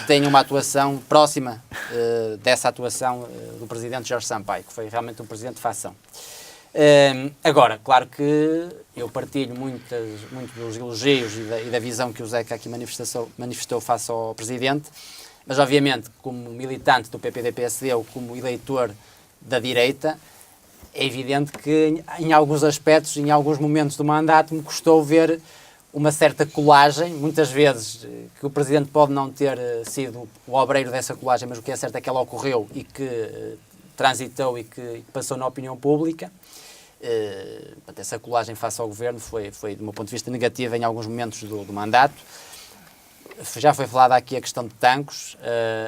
tenha uma atuação próxima dessa atuação do Presidente Jorge Sampaio, que foi realmente um Presidente de facção. Agora, claro que eu partilho muito dos elogios e da visão que o Zeca aqui manifestou face ao Presidente, mas obviamente como militante do PPD-PSD ou como eleitor da direita, é evidente que em alguns aspectos, em alguns momentos do mandato, me custou ver uma certa colagem, muitas vezes que o Presidente pode não ter sido o obreiro dessa colagem, mas o que é certo é que ela ocorreu e que transitou e que passou na opinião pública. Essa colagem face ao Governo foi, do meu ponto de vista, negativa em alguns momentos do mandato. Já foi falada aqui a questão de Tancos,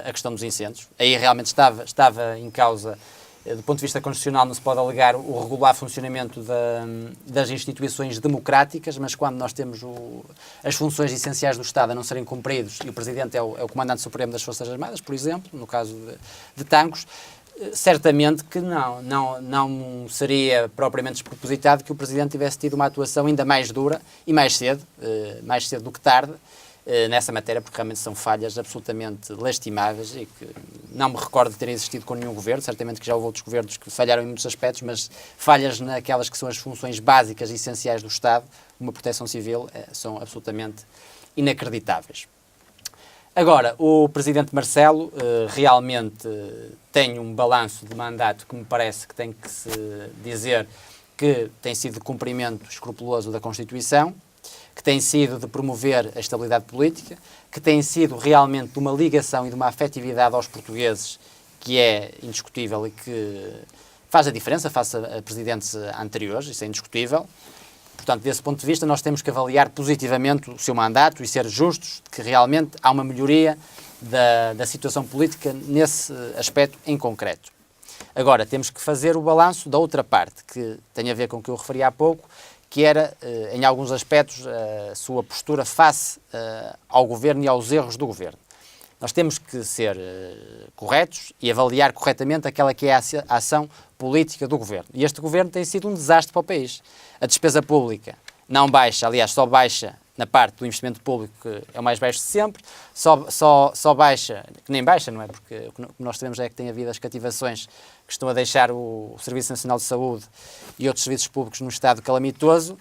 a questão dos incêndios. Aí realmente estava em causa, do ponto de vista constitucional, não se pode alegar o regular funcionamento das instituições democráticas, mas quando nós temos as funções essenciais do Estado a não serem cumpridas, e o Presidente é o Comandante Supremo das Forças Armadas, por exemplo, no caso de Tancos, certamente que não seria propriamente despropositado que o Presidente tivesse tido uma atuação ainda mais dura e mais cedo do que tarde, nessa matéria, porque realmente são falhas absolutamente lastimáveis e que não me recordo de ter existido com nenhum governo. Certamente que já houve outros governos que falharam em muitos aspectos, mas falhas naquelas que são as funções básicas e essenciais do Estado, como a proteção civil, são absolutamente inacreditáveis. Agora, o Presidente Marcelo realmente tem um balanço de mandato que me parece que tem que se dizer que tem sido de cumprimento escrupuloso da Constituição, que tem sido de promover a estabilidade política, que tem sido realmente de uma ligação e de uma afetividade aos portugueses que é indiscutível e que faz a diferença face a presidentes anteriores, isso é indiscutível. Portanto, desse ponto de vista, nós temos que avaliar positivamente o seu mandato e ser justos de que realmente há uma melhoria da situação política nesse aspecto em concreto. Agora, temos que fazer o balanço da outra parte, que tem a ver com o que eu referi há pouco, que era, em alguns aspectos, a sua postura face ao Governo e aos erros do Governo. Nós temos que ser corretos e avaliar corretamente aquela que é a ação política do Governo. E este Governo tem sido um desastre para o país. A despesa pública não baixa, aliás, só baixa na parte do investimento público, que é o mais baixo de sempre, só baixa, que nem baixa, não é? Porque o que nós sabemos é que tem havido as cativações que estão a deixar o Serviço Nacional de Saúde e outros serviços públicos num estado calamitoso.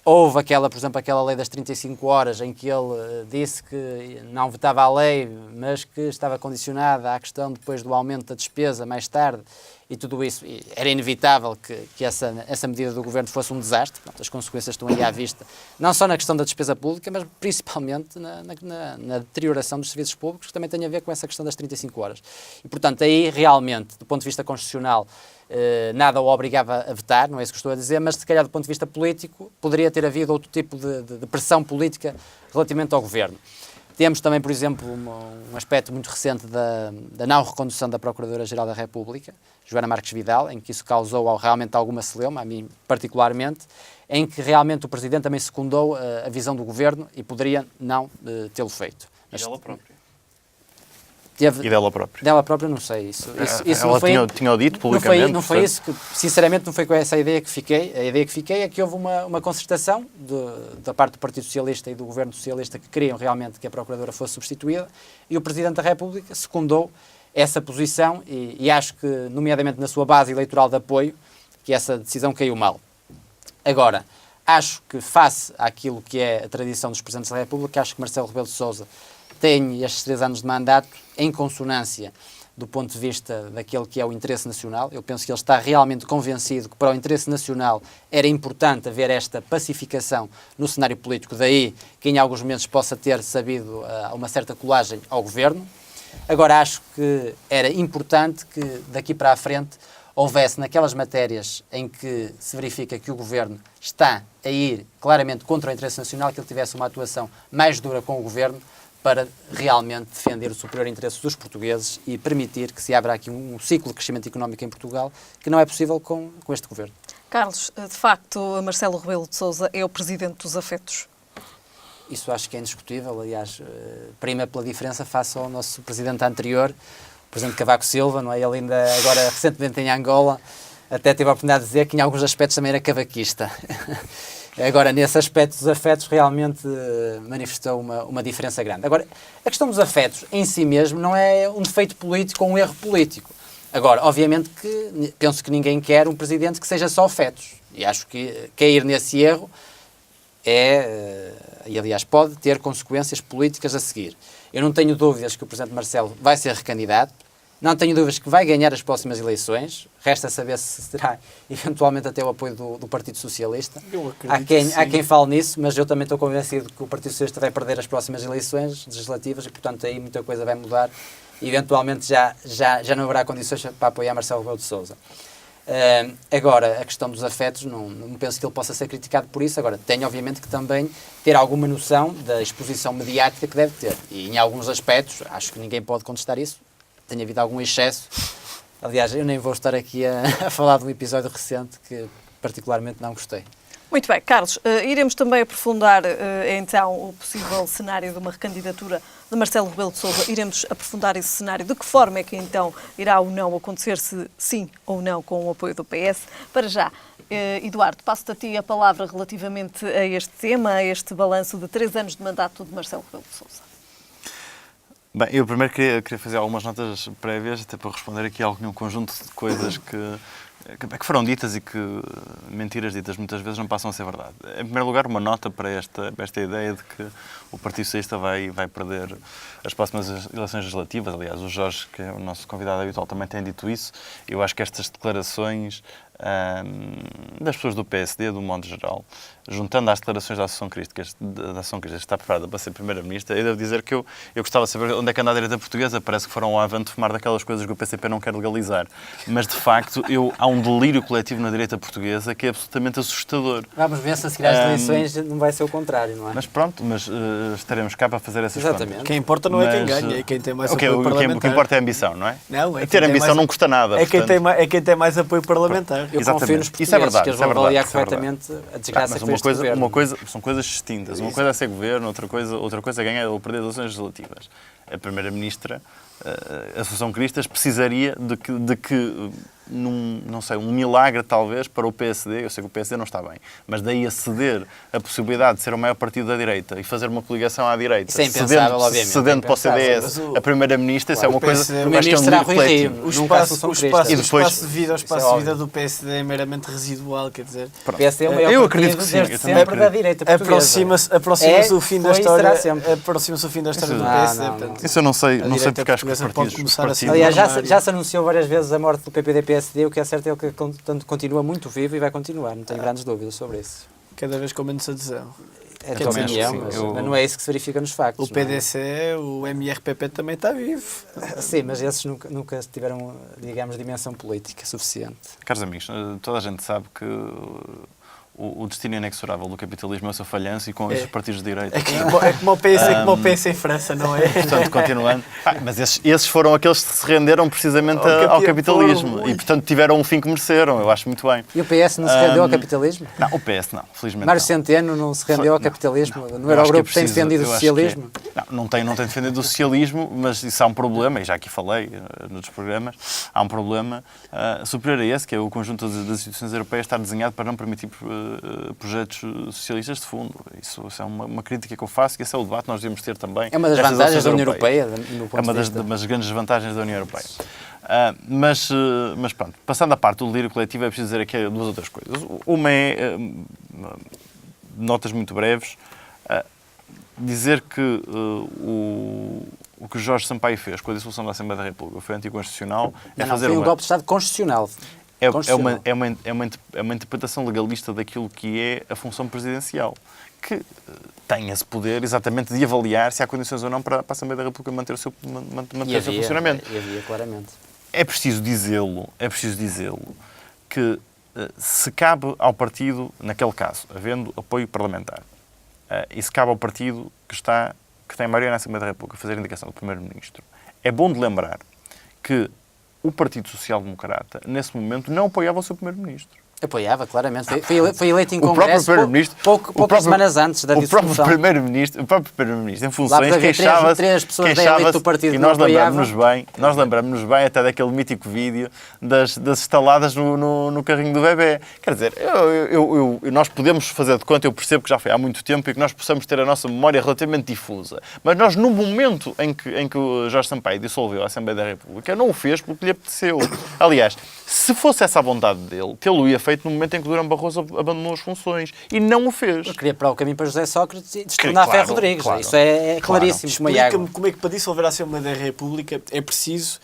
Houve por exemplo, aquela lei das 35 horas em que ele disse que não vetava a lei, mas que estava condicionada à questão depois do aumento da despesa mais tarde, e tudo isso, era inevitável que essa medida do Governo fosse um desastre. Pronto, as consequências estão aí à vista, não só na questão da despesa pública, mas principalmente na deterioração dos serviços públicos, que também tem a ver com essa questão das 35 horas. E, portanto, aí realmente, do ponto de vista constitucional, nada o obrigava a vetar, não é isso que estou a dizer, mas se calhar do ponto de vista político poderia ter havido outro tipo de pressão política relativamente ao Governo. Temos também, por exemplo, um aspecto muito recente da não recondução da Procuradora-Geral da República, Joana Marques Vidal, em que isso causou realmente alguma celeuma, a mim particularmente, em que realmente o Presidente também secundou a visão do Governo e poderia não tê-lo feito. Mas dela própria. E dela própria? Dela própria, não sei. Isso ela não foi, tinha dito publicamente. Não foi isso que, sinceramente, não foi com essa ideia que fiquei. A ideia que fiquei é que houve uma concertação da parte do Partido Socialista e do Governo Socialista que queriam realmente que a Procuradora fosse substituída, e o Presidente da República secundou essa posição e acho que, nomeadamente na sua base eleitoral de apoio, que essa decisão caiu mal. Agora, acho que face àquilo que é a tradição dos Presidentes da República, acho que Marcelo Rebelo de Sousa tem estes 3 anos de mandato em consonância do ponto de vista daquele que é o interesse nacional. Eu penso que ele está realmente convencido que para o interesse nacional era importante haver esta pacificação no cenário político, daí que em alguns momentos possa ter sabido uma certa colagem ao governo. Agora, acho que era importante que daqui para a frente houvesse naquelas matérias em que se verifica que o governo está a ir claramente contra o interesse nacional, que ele tivesse uma atuação mais dura com o governo, para realmente defender o superior interesse dos portugueses e permitir que se abra aqui um ciclo de crescimento económico em Portugal que não é possível com este governo. Carlos, de facto, Marcelo Rebelo de Sousa é o presidente dos afetos? Isso acho que é indiscutível, aliás, prima pela diferença face ao nosso presidente anterior, o presidente Cavaco Silva, não é? Ele ainda agora recentemente em Angola até teve a oportunidade de dizer que em alguns aspectos também era cavaquista. Agora, nesse aspecto dos afetos, realmente manifestou uma diferença grande. Agora, a questão dos afetos em si mesmo não é um defeito político ou um erro político. Agora, obviamente que penso que ninguém quer um presidente que seja só afetos. E acho que cair nesse erro e aliás pode ter consequências políticas a seguir. Eu não tenho dúvidas que o presidente Marcelo vai ser recandidato. Não tenho dúvidas que vai ganhar as próximas eleições. Resta saber se terá eventualmente até o apoio do Partido Socialista. Há quem fale nisso, mas eu também estou convencido que o Partido Socialista vai perder as próximas eleições legislativas e, portanto, aí muita coisa vai mudar. E, eventualmente já não haverá condições para apoiar Marcelo Rebelo de Sousa. Agora, a questão dos afetos, não penso que ele possa ser criticado por isso. Agora, tem obviamente que também ter alguma noção da exposição mediática que deve ter. E em alguns aspectos, acho que ninguém pode contestar isso, tem havido algum excesso. Aliás, eu nem vou estar aqui a falar de um episódio recente que particularmente não gostei. Muito bem, Carlos, iremos também aprofundar então o possível cenário de uma recandidatura de Marcelo Rebelo de Sousa. Iremos aprofundar esse cenário, de que forma é que então irá ou não acontecer, se sim ou não com o apoio do PS. Para já, Eduardo, passo-te a ti a palavra relativamente a este tema, a este balanço de 3 anos de mandato de Marcelo Rebelo de Sousa. Bem, eu primeiro queria fazer algumas notas prévias, até para responder aqui a algum conjunto de coisas que foram ditas e que mentiras ditas muitas vezes não passam a ser verdade. Em primeiro lugar, uma nota para esta ideia de que o Partido Socialista vai perder as próximas eleições legislativas. Aliás, o Jorge, que é o nosso convidado habitual, também tem dito isso. Eu acho que estas declarações das pessoas do PSD, do modo geral, juntando às declarações da Associação Crítica, que está preparada para ser Primeira-Ministra, eu devo dizer que eu gostava de saber onde é que anda a direita portuguesa. Parece que foram ao avante fumar daquelas coisas que o PCP não quer legalizar. Mas, de facto, há um delírio coletivo na direita portuguesa que é absolutamente assustador. Vamos ver se a seguir às eleições não vai ser o contrário, não é? Mas pronto, estaremos cá para fazer essas contas. Exatamente. Quem importa não é quem ganha, é quem tem mais apoio parlamentar. O que importa é a ambição, não é? Não, é ter ambição não custa nada. É quem tem mais apoio parlamentar. Eu confio nos portugueses, que eles vão avaliar corretamente a desgraça que foi este governo. São coisas distintas. Uma coisa é ser governo, outra coisa é ganhar ou perder eleições legislativas. A Primeira-Ministra, a Associação Cristas, precisaria de que não sei, um milagre talvez para o PSD, eu sei que o PSD não está bem, mas daí a ceder a possibilidade de ser o maior partido da direita e fazer uma coligação à direita, isso é impensável, obviamente, cedendo para o CDS a Primeira-Ministra, isso é uma coisa que vai ter um delírio coletivo. O espaço de vida do PSD é meramente residual, quer dizer... O PSD é o maior partido desde sempre da direita portuguesa. Aproxima-se o fim da história do PSD. Isso eu não sei porque acho que os partidos... Aliás, já se anunciou várias vezes a morte do PPD-PSD, o que é certo é que continua muito vivo e vai continuar, não tenho grandes dúvidas sobre isso. Cada vez com menos adesão. É a tua opinião, mas não é isso que se verifica nos factos. O PDC, o MRPP também está vivo. Sim, mas esses nunca tiveram, digamos, dimensão política suficiente. Caros amigos, toda a gente sabe que o destino inexorável do capitalismo é o seu falhanço e com os partidos de direita. É como o PS em França, não é? Portanto, continuando. Mas esses foram aqueles que se renderam precisamente ao capitalismo e, portanto, tiveram um fim que mereceram. Eu acho muito bem. E o PS não se rendeu ao capitalismo? Não, o PS não, felizmente Mário Centeno não se rendeu ao capitalismo? Não era o grupo que tem defendido o socialismo? Não tem defendido o socialismo, mas isso há um problema, e já aqui falei noutros programas, há um problema superior a esse, que é o conjunto das instituições europeias estar desenhado para não permitir projetos socialistas de fundo. Isso é uma crítica que eu faço e esse é o debate que nós devemos ter também. É uma das vantagens da União Europeia. É uma das grandes vantagens da União Europeia. Mas pronto, passando à parte do delírio coletivo, é preciso dizer aqui 2 outras coisas. Uma é, notas muito breves, dizer que o que Jorge Sampaio fez com a dissolução da Assembleia da República foi anticonstitucional, Foi um golpe de Estado constitucional. é Constitucional. uma interpretação legalista daquilo que é a função presidencial, que tem esse poder exatamente de avaliar se há condições ou não para a Assembleia da República manter o seu funcionamento. E havia, claramente. É preciso dizê-lo que se cabe ao partido, naquele caso, havendo apoio parlamentar, e se cabe ao partido que tem maioria na Assembleia da República fazer a indicação do Primeiro-Ministro, é bom de lembrar que o Partido Social Democrata, nesse momento, não apoiava o seu Primeiro-Ministro. Apoiava, claramente. Foi eleito em O próprio Congresso Primeiro-Ministro, poucas semanas antes da dissolução. O próprio Primeiro-Ministro, em Lá funções, para ver queixava-se. três pessoas da elite do partido E que nós não apoiavam. lembramos-nos bem até daquele mítico vídeo das estaladas no carrinho do bebê. Quer dizer, nós podemos fazer de conta, eu percebo que já foi há muito tempo e que nós possamos ter a nossa memória relativamente difusa, mas nós, no momento em que o Jorge Sampaio dissolveu a Assembleia da República, não o fez porque lhe apeteceu. Aliás, se fosse essa a vontade dele, tê-lo-ia feito no momento em que Durão Barroso abandonou as funções. E não o fez. Eu queria parar o caminho para José Sócrates e destornar Ferro Rodrigues. Claro. Isso é claríssimo. Como a água. Explica-me como é que para dissolver a Assembleia da República é preciso...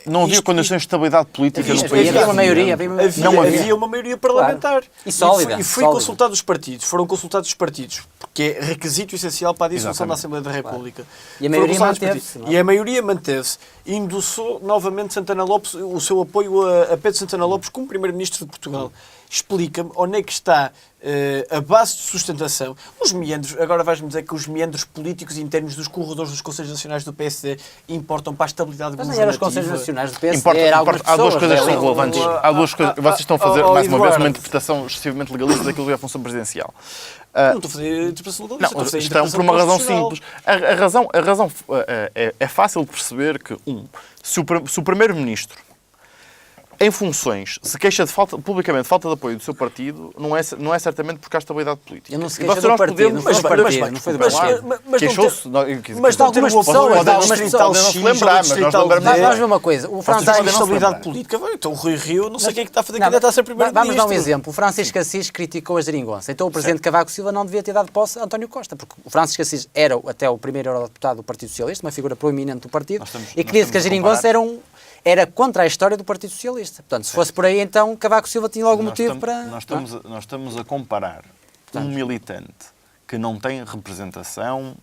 Não havia condições de estabilidade política no país. Havia uma maioria. Havia uma maioria parlamentar. Claro. E sólida. E foi consultado os partidos. Foram consultados os partidos. Porque é requisito essencial para a dissolução da Assembleia da República. Claro. E a maioria manteve-se. E a maioria manteve-se. E endossou novamente Santana Lopes, o seu apoio a Pedro Santana Lopes como Primeiro-Ministro de Portugal. Explica-me onde é que está a base de sustentação. Os meandros, agora vais-me dizer que os meandros políticos internos dos corredores dos Conselhos Nacionais do PSD importam para a estabilidade Mas governativa. não eram os Conselhos Nacionais do PSD, era algumas pessoas. Há duas coisas que são da elite. relevantes. Há duas coisas. Vocês estão a fazer, mais uma vez, Eduardo. uma interpretação excessivamente legalista daquilo que é a função presidencial. Não estou a fazer interpretação legalista, Não, estou a fazer estão por interpretação uma razão constitucional. simples. A razão é fácil de perceber que, se o Primeiro-Ministro, em funções, se queixa publicamente de falta de apoio do seu partido, não é certamente porque há estabilidade política. Ele não se E queixa nós do partido, podemos- não foi do partido, não foi do partido. Queixou-se. Mas não ter algumas uma pessoas, podem algumas distrital pessoas, X, não se lembrar, ou mas nós distrital lembramos- D. Vamos ver uma coisa. O Está Francisco em podem não se estabilidade lembrar. política. Então o Rui Rio, não sei quem é que está a fazer Não, candidato a ser Primeiro-Ministro. Vamos dar um exemplo. O Francisco Assis criticou a geringonça. Então o Presidente Cavaco Silva não devia ter dado posse a António Costa, porque o Francisco Assis era até o primeiro eurodeputado do Partido Socialista, uma figura proeminente do partido, e que disse que a geringonça era contra a história do Partido Socialista. Portanto, se fosse por aí, então Cavaco Silva tinha logo motivo para... Nós estamos a comparar um militante que não tem representação,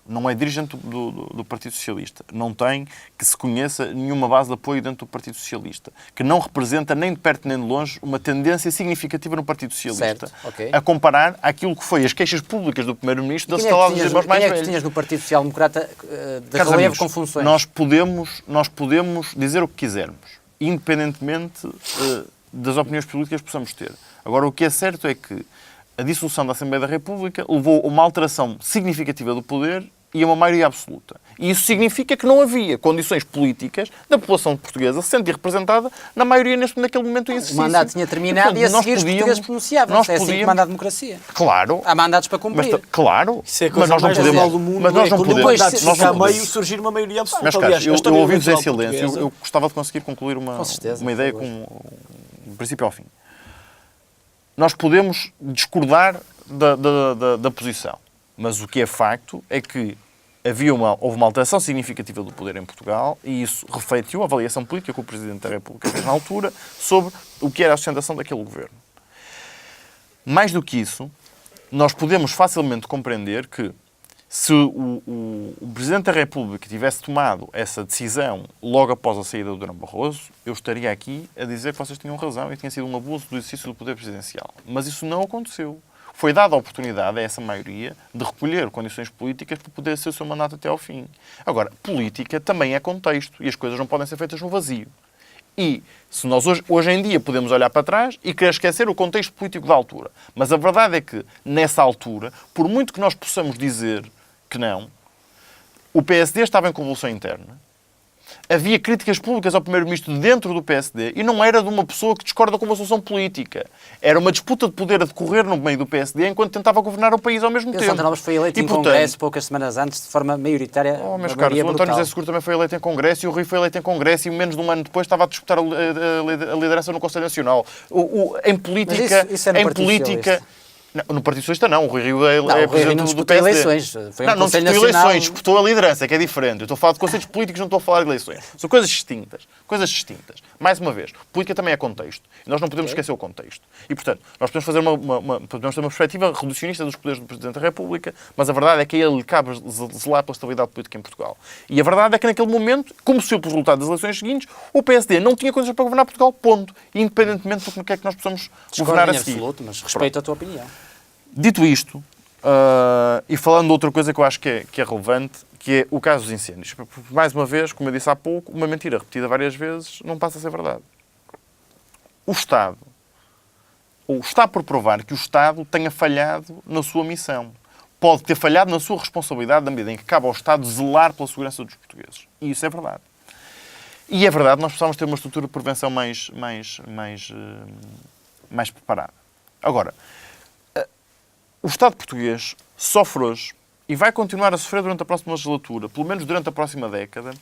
não é dirigente do Partido Socialista, não tem que se conheça nenhuma base de apoio dentro do Partido Socialista, que não representa nem de perto nem de longe uma tendência significativa no Partido Socialista, Certo, ok. a comparar aquilo que foi as queixas públicas do Primeiro-Ministro das Quem é que estaladas tinhas, dos irmãos mais quem é que velhos. tinhas no Partido Social Democrata de Caros relevo amigos, com funções? nós podemos dizer o que quisermos, independentemente das opiniões políticas que possamos ter. Agora, o que é certo é que a dissolução da Assembleia da República levou a uma alteração significativa do poder e a uma maioria absoluta. E isso significa que não havia condições políticas da população portuguesa se sentir representada na maioria naquele momento em O exercício. mandato tinha terminado e a seguir os portugueses pronunciavam-se. É assim que manda a democracia. Claro. Há mandatos para cumprir. Claro. Isso é a Mas coisa nós não mais podemos. normal do mundo. Mas nós não quando podemos. o mandato nós fica não a meio, podemos. surgir uma maioria absoluta. Meus caros, Aliás, a eu história ouvi-vos em eleitoral silêncio. portuguesa- Eu gostava de conseguir concluir Com certeza, uma ideia por favor. do princípio ao fim. Nós podemos discordar da posição, mas o que é facto é que houve uma alteração significativa do poder em Portugal e isso refletiu a avaliação política que o Presidente da República fez na altura sobre o que era a sustentação daquele governo. Mais do que isso, nós podemos facilmente compreender que se o Presidente da República tivesse tomado essa decisão logo após a saída do Durão Barroso, eu estaria aqui a dizer que vocês tinham razão e tinha sido um abuso do exercício do poder presidencial. Mas isso não aconteceu. Foi dada a oportunidade a essa maioria de recolher condições políticas para poder ser o seu mandato até ao fim. Agora, política também é contexto e as coisas não podem ser feitas no vazio. E se nós hoje em dia podemos olhar para trás e querer esquecer o contexto político da altura. Mas a verdade é que, nessa altura, por muito que nós possamos dizer que não, o PSD estava em convulsão interna. Havia críticas públicas ao Primeiro-Ministro dentro do PSD e não era de uma pessoa que discorda com uma solução política. Era uma disputa de poder a decorrer no meio do PSD enquanto tentava governar o país ao mesmo Pedro tempo. Santana Lopes foi eleito em Congresso poucas semanas antes, de forma maioritária. Meus caros, o António José Seguro também foi eleito em Congresso e o Rui foi eleito em Congresso e menos de um ano depois estava a disputar a liderança no Conselho Nacional. Em política... Mas isso é no em Partido política Socialista. Não, no Partido Socialista não, o Rui Rio é Não, o Rui Rio presidente não do disputou PSD. eleições. Foi um Não Conselho disputou Nacional. eleições, disputou a liderança, que é diferente. Eu estou a falar de conceitos políticos, não estou a falar de eleições. São coisas distintas. Coisas distintas. Mais uma vez, política também é contexto. E nós não podemos esquecer o contexto. E, portanto, nós podemos fazer podemos ter uma perspectiva reducionista dos poderes do Presidente da República, mas a verdade é que a ele lhe cabe zelar pela estabilidade política em Portugal. E a verdade é que naquele momento, como se pelo resultado das eleições seguintes, o PSD não tinha coisas para governar Portugal, ponto. Independentemente do que é que nós possamos governar Discordo a em seguir. absoluto, mas respeito a tua opinião. Dito isto, e falando de outra coisa que eu acho que é relevante, que é o caso dos incêndios. Mais uma vez, como eu disse há pouco, uma mentira repetida várias vezes não passa a ser verdade. O Estado, ou está por provar que o Estado tenha falhado na sua missão. Pode ter falhado na sua responsabilidade na medida em que cabe ao Estado zelar pela segurança dos portugueses. E isso é verdade. E é verdade, nós precisamos ter uma estrutura de prevenção mais preparada. Agora, o Estado português sofre hoje e vai continuar a sofrer durante a próxima legislatura, pelo menos durante a próxima década,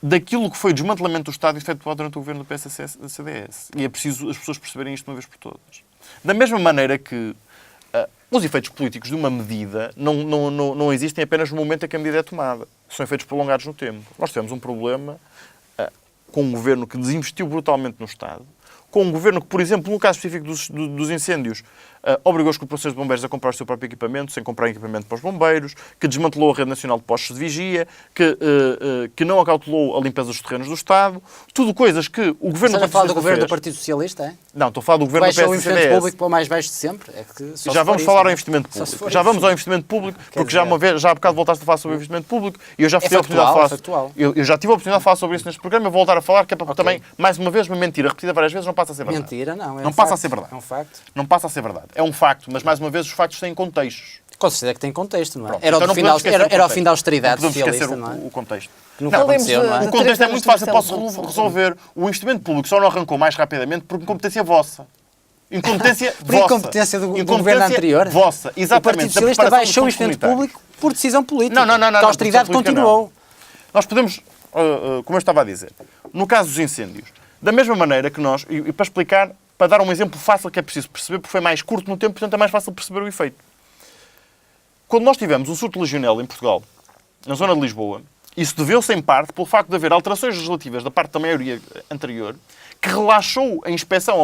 daquilo que foi o desmantelamento do Estado efetuado durante o governo do PSD-CDS. E é preciso as pessoas perceberem isto de uma vez por todas. Da mesma maneira que os efeitos políticos de uma medida não existem apenas no momento em que a medida é tomada. São efeitos prolongados no tempo. Nós tivemos um problema com um governo que desinvestiu brutalmente no Estado, com um governo que, por exemplo, no caso específico dos incêndios, obrigou as corporações de bombeiros a comprar o seu próprio equipamento, sem comprar equipamento para os bombeiros, que desmantelou a Rede Nacional de Postos de Vigia, que não acautelou a limpeza dos terrenos do Estado. Tudo coisas que o governo Estás a falar do governo do fez. Partido Socialista, é? Não, estou a falar do governo do Baixou o investimento PSD-CDS. público para o mais baixo de sempre? É que só Já se vamos for falar isso, ao investimento Só se público. for Já isso. vamos ao investimento público, porque já há bocado voltaste a falar sobre o investimento público e eu já tive a oportunidade de falar. factual. Eu já tive a oportunidade de falar sobre isso neste programa, eu vou voltar a falar, que é para também, mais uma vez, uma mentira repetida várias vezes, não passa a ser verdade. Mentira, não. É Não um passa a facto. ser verdade. É um facto. Não passa a ser verdade. É um facto, mas mais uma vez os factos têm contextos. Com certeza que tem contexto, não é? Pronto, Era, então o não fim da, podemos esquecer era o o fim da austeridade Não podemos esquecer socialista, não é? o contexto. Que nunca Falemos aconteceu, não é? O contexto é muito fácil, de posso três anos de resolver. O investimento público só não arrancou mais rapidamente por incompetência vossa. Incompetência Por vossa. incompetência do governo anterior. Vossa, O exatamente. Partido da Socialista preparação dos baixou o fundos investimento comunitários. público por decisão política. Não. A austeridade por decisão política, continuou. Nós podemos, como eu estava a dizer, no caso dos incêndios, da mesma maneira que nós, e para explicar, para dar um exemplo fácil que é preciso perceber, porque foi mais curto no tempo, portanto é mais fácil perceber o efeito. Quando nós tivemos o surto de legionela em Portugal, na zona de Lisboa, isso deveu-se em parte pelo facto de haver alterações legislativas da parte da maioria anterior, que relaxou a inspeção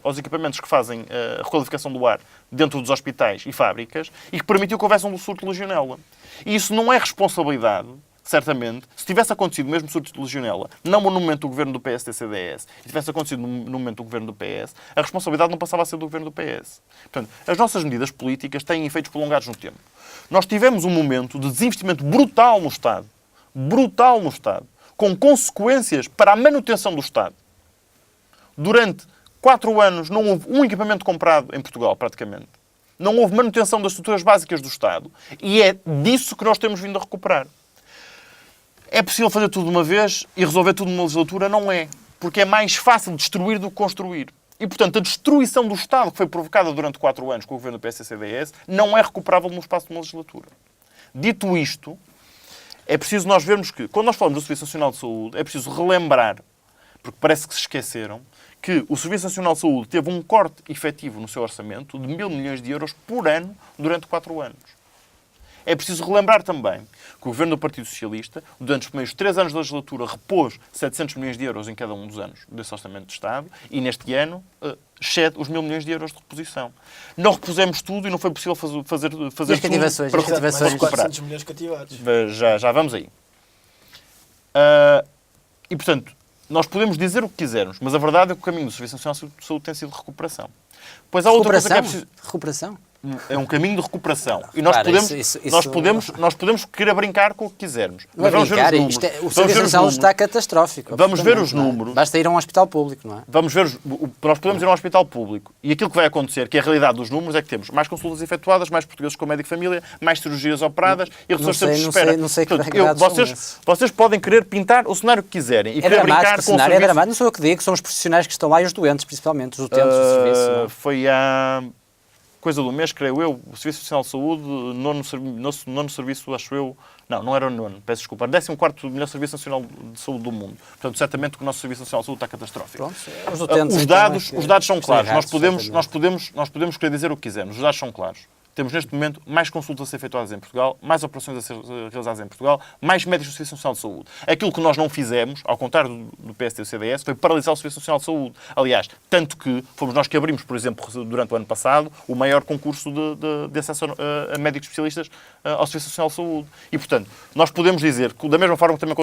aos equipamentos que fazem a requalificação do ar dentro dos hospitais e fábricas e que permitiu que houvesse um surto de legionela. E isso não é responsabilidade, certamente, se tivesse acontecido o mesmo surto de legionela, não no momento do governo do PSD-CDS, e tivesse acontecido no momento do governo do PS, a responsabilidade não passava a ser do governo do PS. Portanto, as nossas medidas políticas têm efeitos prolongados no tempo. Nós tivemos um momento de desinvestimento brutal no Estado, com consequências para a manutenção do Estado. Durante 4 anos não houve um equipamento comprado em Portugal, praticamente. Não houve manutenção das estruturas básicas do Estado. E é disso que nós temos vindo a recuperar. É possível fazer tudo de uma vez e resolver tudo numa legislatura? Não é. Porque é mais fácil destruir do que construir. E, portanto, a destruição do Estado que foi provocada durante 4 anos com o governo do PSD-CDS não é recuperável no espaço de uma legislatura. Dito isto, é preciso nós vermos que, quando nós falamos do Serviço Nacional de Saúde, é preciso relembrar, porque parece que se esqueceram, que o Serviço Nacional de Saúde teve um corte efetivo no seu orçamento de 1.000 milhões de euros por ano durante 4 anos. É preciso relembrar também que o governo do Partido Socialista, durante os primeiros 3 anos da legislatura, repôs 700 milhões de euros em cada um dos anos desse orçamento de Estado e neste ano excede os 1.000 milhões de euros de reposição. Não repusemos tudo e não foi possível fazer tudo para cativações. recuperar. 400 milhões cativados. Já vamos aí. E, portanto, nós podemos dizer o que quisermos, mas a verdade é que o caminho do Serviço Nacional de Saúde tem sido recuperação. Pois há outra coisa que é preciso... Recuperação? É um caminho de recuperação. E nós Repara, podemos, nós podemos querer brincar com o que quisermos. Não é Mas vamos ver os brincar, números. o Serviço Nacional está catastrófico. Vamos ver os absolutamente, não é? números. Basta ir a um hospital público, não é? Vamos ver, nós podemos ir a um hospital público e aquilo que vai acontecer, que é a realidade dos números, é que temos mais consultas efetuadas, mais portugueses com médico de família, mais cirurgias operadas e reduções de espera. Não sei que Portanto, vocês podem querer pintar o cenário que quiserem e É querer brincar dramático o com o cenário, serviço. é dramático. Não sou eu que digo, são os profissionais que estão lá e os doentes, principalmente, os utentes do serviço. Não é? Foi há coisa do mês, creio eu, o Serviço Nacional de Saúde, nono serviço, acho eu, não era o nono, peço desculpa, 14º melhor Serviço Nacional de Saúde do mundo. Portanto, certamente que o nosso Serviço Nacional de Saúde está catastrófico. Pronto, Os dados são claros, errados, nós podemos querer dizer o que quisermos, os dados são claros. Temos, neste momento, mais consultas a ser efetuadas em Portugal, mais operações a ser realizadas em Portugal, mais médicos do Serviço Nacional de Saúde. Aquilo que nós não fizemos, ao contrário do PSD e do CDS, foi paralisar o Serviço Nacional de Saúde. Aliás, tanto que fomos nós que abrimos, por exemplo, durante o ano passado, o maior concurso de acesso a médicos especialistas ao Serviço Nacional de Saúde. E, portanto, nós podemos dizer que, da mesma forma que também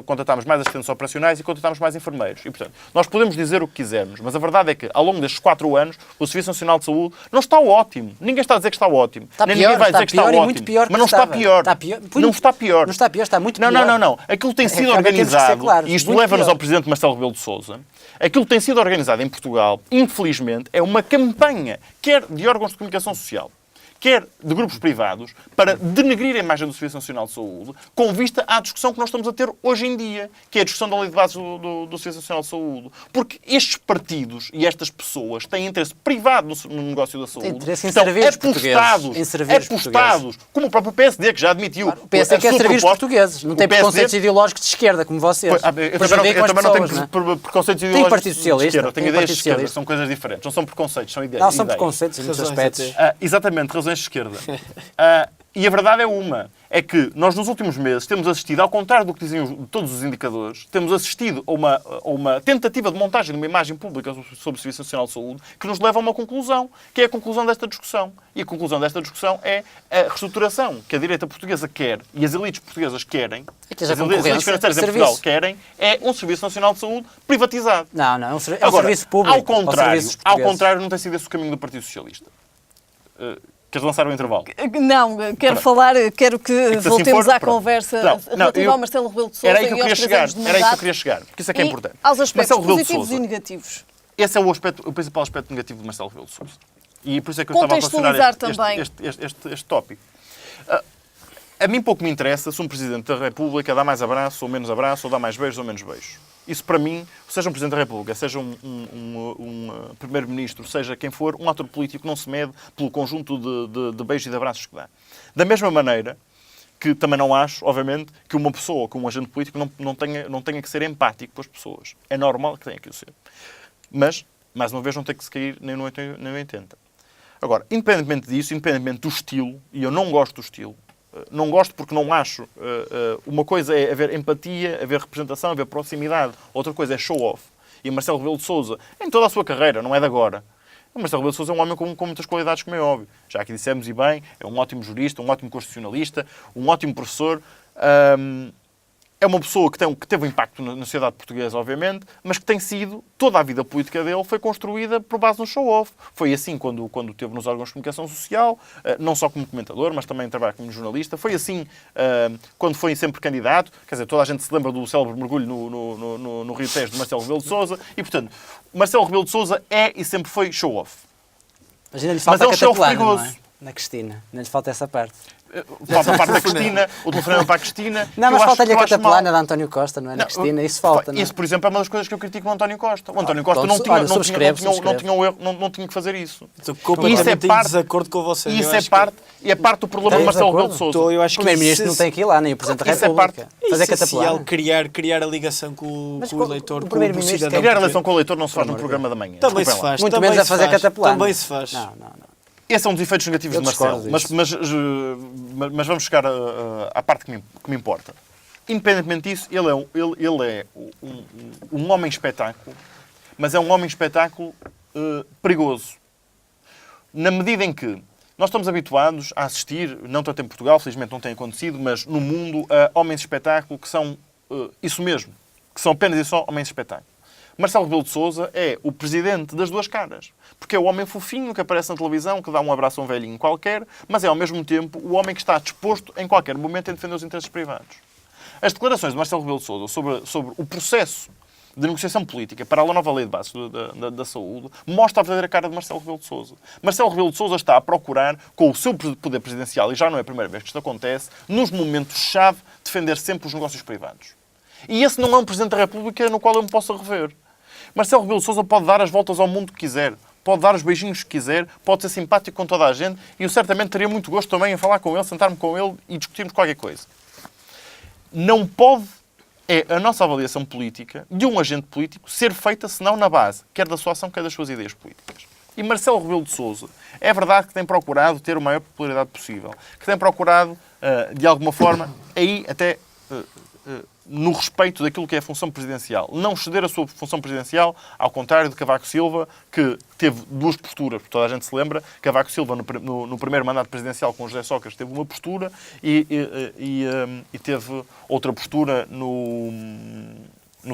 contratámos mais assistentes operacionais e contratámos mais enfermeiros. E, portanto, nós podemos dizer o que quisermos, mas a verdade é que, ao longo destes 4 anos, o Serviço Nacional de Saúde não está ótimo. Ninguém está a dizer que está ótimo. Está Nem pior, ninguém vai dizer que está ótimo. muito pior que mas não está estava. pior. Está pior. Não está pior. Não está pior, está muito pior. Não. Aquilo tem sido Agora temos que ser organizado, claros, e isto muito leva-nos pior. ao Presidente Marcelo Rebelo de Sousa, aquilo que tem sido organizado em Portugal, infelizmente, é uma campanha, quer de órgãos de comunicação social, quer de grupos privados, para denegrir a imagem do Serviço Nacional de Saúde, com vista à discussão que nós estamos a ter hoje em dia, que é a discussão da lei de bases do Serviço Nacional de Saúde. Porque estes partidos e estas pessoas têm interesse privado no negócio da saúde. Tem interesse em estão servir os portugueses. Em servir os apostados, como o próprio PSD, que já admitiu. O PSD quer servir os portugueses. Não tem preconceitos ideológicos de esquerda, como vocês. Eu também não tenho preconceitos ideológicos Partido Socialista, de esquerda. Tenho tem ideias de Partido esquerda. Socialista. São coisas diferentes. Não são preconceitos, são ideias. Não, são preconceitos em muitos aspectos. Exatamente, razões de esquerda. E a verdade é que nós nos últimos meses temos assistido, ao contrário do que diziam todos os indicadores, temos assistido a uma tentativa de montagem de uma imagem pública sobre o Serviço Nacional de Saúde que nos leva a uma conclusão, que é a conclusão desta discussão. E a conclusão desta discussão é a reestruturação que a direita portuguesa quer e as elites portuguesas querem, que as haja elites concorrência, financeiras em serviço. Portugal querem, é um Serviço Nacional de Saúde privatizado. Não, é um Agora, serviço público. Ao contrário, não tem sido esse o caminho do Partido Socialista. Queres lançar o intervalo? Não, quero falar, quero que se voltemos assim for, à pronto. conversa relativa ao Marcelo Rebelo de Sousa Era aí que eu e aos queria 3 chegar. anos de Era aí que eu mandato queria chegar. Porque isso é que é e importante. aos aspectos Marcelo Rebelo de positivos Sousa. e negativos. Esse é o principal aspecto negativo de Marcelo Rebelo de Sousa. E por isso é que eu estava a Contextualizar relacionar também. este tópico. A mim pouco me interessa se um Presidente da República dá mais abraço ou menos abraço, ou dá mais beijos ou menos beijos. Isso, para mim, seja um Presidente da República, seja um Primeiro-Ministro, seja quem for, um ator político não se mede pelo conjunto de beijos e de abraços que dá. Da mesma maneira que também não acho, obviamente, que uma pessoa, que um agente político, não tenha que ser empático com as pessoas. É normal que tenha que o ser. Mas, mais uma vez, não tem que se cair nem no 80 nem no 80. Agora, independentemente disso, independentemente do estilo, e eu não gosto do estilo, não gosto porque não acho. Uma coisa é haver empatia, haver representação, haver proximidade. Outra coisa é show-off. E Marcelo Rebelo de Sousa, em toda a sua carreira, não é de agora. O Marcelo Rebelo de Sousa é um homem com muitas qualidades, como é óbvio. Já aqui dissemos e bem, é um ótimo jurista, um ótimo constitucionalista, um ótimo professor. É uma pessoa que teve um impacto na sociedade portuguesa, obviamente, mas que tem sido, toda a vida política dele foi construída por base no show-off. Foi assim quando esteve nos órgãos de comunicação social, não só como comentador, mas também trabalha como jornalista. Foi assim quando foi sempre candidato. Quer dizer, toda a gente se lembra do célebre mergulho no Rio Tejo de Marcelo Rebelo de Sousa. E, portanto, Marcelo Rebelo de Sousa é e sempre foi show-off. Mas ainda lhe falta é um show Cataplana, não é? perigoso. Na Cristina. Ainda lhe falta essa parte. Falta a parte da Cristina, o telefonema para a Cristina. Não, mas falta-lhe a Cataplana mal. da António Costa, não é? Na Cristina, isso falta, não é? Isso, por exemplo, é uma das coisas que eu critico no António Costa. O António Costa pronto, não olha, tinha o erro, não tinha que fazer isso. Estou completamente em desacordo com você. E isso é parte do problema de Marcelo Rebelo de Sousa. O Primeiro-Ministro não tem que ir lá, nem o Presidente da República. Fazer Cataplana. Criar a ligação com o eleitor, com o cidadão. Criar a relação com o eleitor não se faz num programa da manhã. Também se faz. Muito menos a fazer Cataplana. Também se faz. Não. Esse é um dos efeitos negativos de Marcelo. Mas vamos chegar à parte que me importa. Independentemente disso, ele é um homem-espetáculo, mas é um homem-espetáculo perigoso. Na medida em que nós estamos habituados a assistir, não tanto em Portugal, felizmente não tem acontecido, mas no mundo, a homens-espetáculo que são isso mesmo, que são apenas e só homens-espetáculo. Marcelo Rebelo de Sousa é o presidente das duas caras. Porque é o homem fofinho que aparece na televisão, que dá um abraço a um velhinho qualquer, mas é ao mesmo tempo o homem que está disposto em qualquer momento a defender os interesses privados. As declarações de Marcelo Rebelo de Sousa sobre o processo de negociação política para a nova lei de bases da saúde mostra a verdadeira cara de Marcelo Rebelo de Sousa. Marcelo Rebelo de Sousa está a procurar, com o seu poder presidencial, e já não é a primeira vez que isto acontece, nos momentos-chave, defender sempre os negócios privados. E esse não é um Presidente da República no qual eu me possa rever. Marcelo Rebelo de Sousa pode dar as voltas ao mundo que quiser. pode dar os beijinhos que quiser, pode ser simpático com toda a gente e eu certamente teria muito gosto também em falar com ele, sentar-me com ele e discutirmos qualquer coisa. Não pode, a nossa avaliação política de um agente político ser feita senão na base, quer da sua ação, quer das suas ideias políticas. E Marcelo Rebelo de Sousa é verdade que tem procurado ter a maior popularidade possível, que tem procurado, de alguma forma, aí até no respeito daquilo que é a função presidencial, não ceder a sua função presidencial, ao contrário de Cavaco Silva, que teve duas posturas, porque toda a gente se lembra, Cavaco Silva no primeiro mandato presidencial com José Sócrates teve uma postura e teve outra postura no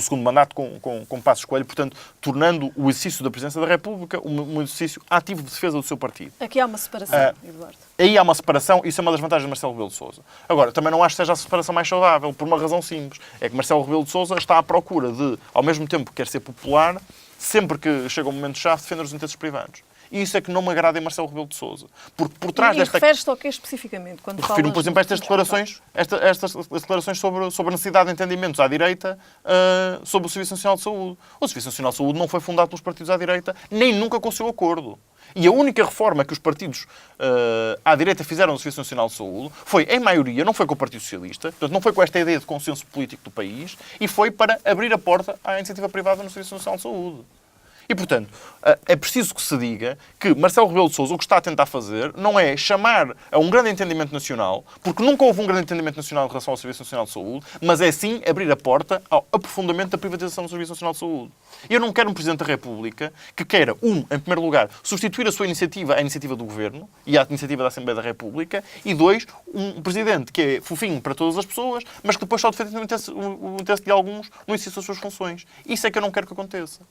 segundo mandato com Passos Coelho, portanto, tornando o exercício da presidência da República um exercício ativo de defesa do seu partido. Aqui há uma separação, Eduardo. Aí há uma separação, isso é uma das vantagens de Marcelo Rebelo de Sousa. Agora, também não acho que seja a separação mais saudável, por uma razão simples. É que Marcelo Rebelo de Sousa está à procura de, ao mesmo tempo que quer ser popular, sempre que chega um momento-chave, defender os interesses privados. E isso é que não me agrada em Marcelo Rebelo de Sousa. Porque por trás desta... referes-te ao quê especificamente? Refiro-me, por exemplo, a estas declarações sobre a necessidade de entendimentos à direita sobre o Serviço Nacional de Saúde. O Serviço Nacional de Saúde não foi fundado pelos partidos à direita, nem nunca com o seu acordo. E a única reforma que os partidos à direita fizeram no Serviço Nacional de Saúde foi, em maioria, não foi com o Partido Socialista, portanto, não foi com esta ideia de consenso político do país, e foi para abrir a porta à iniciativa privada no Serviço Nacional de Saúde. E, portanto, é preciso que se diga que Marcelo Rebelo de Sousa o que está a tentar fazer não é chamar a um grande entendimento nacional, porque nunca houve um grande entendimento nacional em relação ao Serviço Nacional de Saúde, mas é sim abrir a porta ao aprofundamento da privatização do Serviço Nacional de Saúde. Eu não quero um Presidente da República que queira, em primeiro lugar, substituir a sua iniciativa à iniciativa do Governo e à iniciativa da Assembleia da República, e dois, um Presidente que é fofinho para todas as pessoas, mas que depois só defende o interesse de alguns no exercício das suas funções. Isso é que eu não quero que aconteça.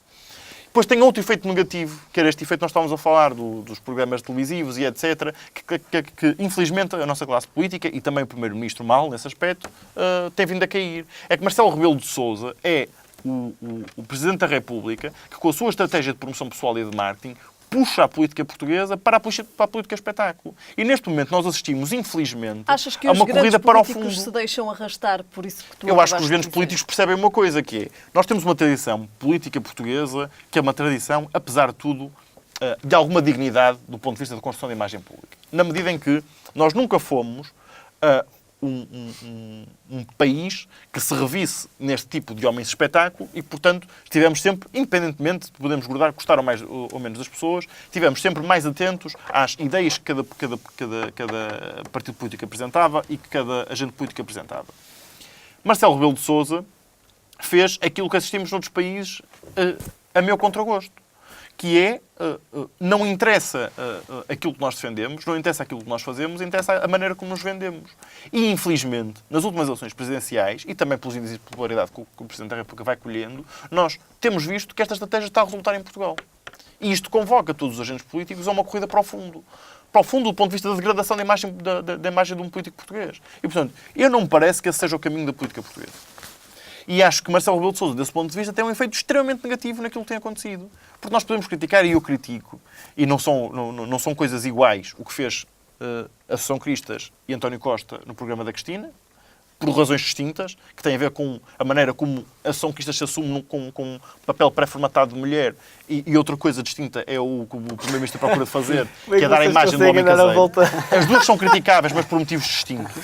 Depois tem outro efeito negativo, que era este efeito que nós estávamos a falar dos programas televisivos e etc., que infelizmente a nossa classe política e também o Primeiro-Ministro mal, nesse aspecto, tem vindo a cair. É que Marcelo Rebelo de Sousa é o Presidente da República que, com a sua estratégia de promoção pessoal e de marketing, puxa a política portuguesa para a política espetáculo. E neste momento nós assistimos, infelizmente, a uma corrida para o fundo. Achas que os grandes políticos se deixam arrastar por isso que tu Eu acho que os grandes políticos percebem uma coisa, que é, nós temos uma tradição política portuguesa que é uma tradição, apesar de tudo, de alguma dignidade do ponto de vista da construção da imagem pública. Na medida em que nós nunca fomos um país que se revisse neste tipo de homens de espetáculo e, portanto, estivemos sempre, independentemente de podermos gostar ou mais ou menos das pessoas, estivemos sempre mais atentos às ideias que cada partido político apresentava e que cada agente político apresentava. Marcelo Rebelo de Sousa fez aquilo que assistimos noutros países a meu contragosto, que é, não interessa aquilo que nós defendemos, não interessa aquilo que nós fazemos, interessa a maneira como nos vendemos. E, infelizmente, nas últimas eleições presidenciais, e também pelos índices de popularidade que o Presidente da República vai colhendo, nós temos visto que esta estratégia está a resultar em Portugal. E isto convoca todos os agentes políticos a uma corrida para o fundo. Para o fundo, do ponto de vista da degradação da imagem de um político português. E, portanto, eu não me parece que esse seja o caminho da política portuguesa. E acho que Marcelo Rebelo de Sousa, desse ponto de vista, tem um efeito extremamente negativo naquilo que tem acontecido. Porque nós podemos criticar, e eu critico, e não são coisas iguais, o que fez a Associação Cristas e António Costa no programa da Cristina, por razões distintas, que têm a ver com a maneira como a Associação Cristas se assume com um papel pré-formatado de mulher, e outra coisa distinta é o que o Primeiro-Ministro procura de fazer, que é dar a imagem do homem caseiro. As duas são criticáveis, mas por motivos distintos.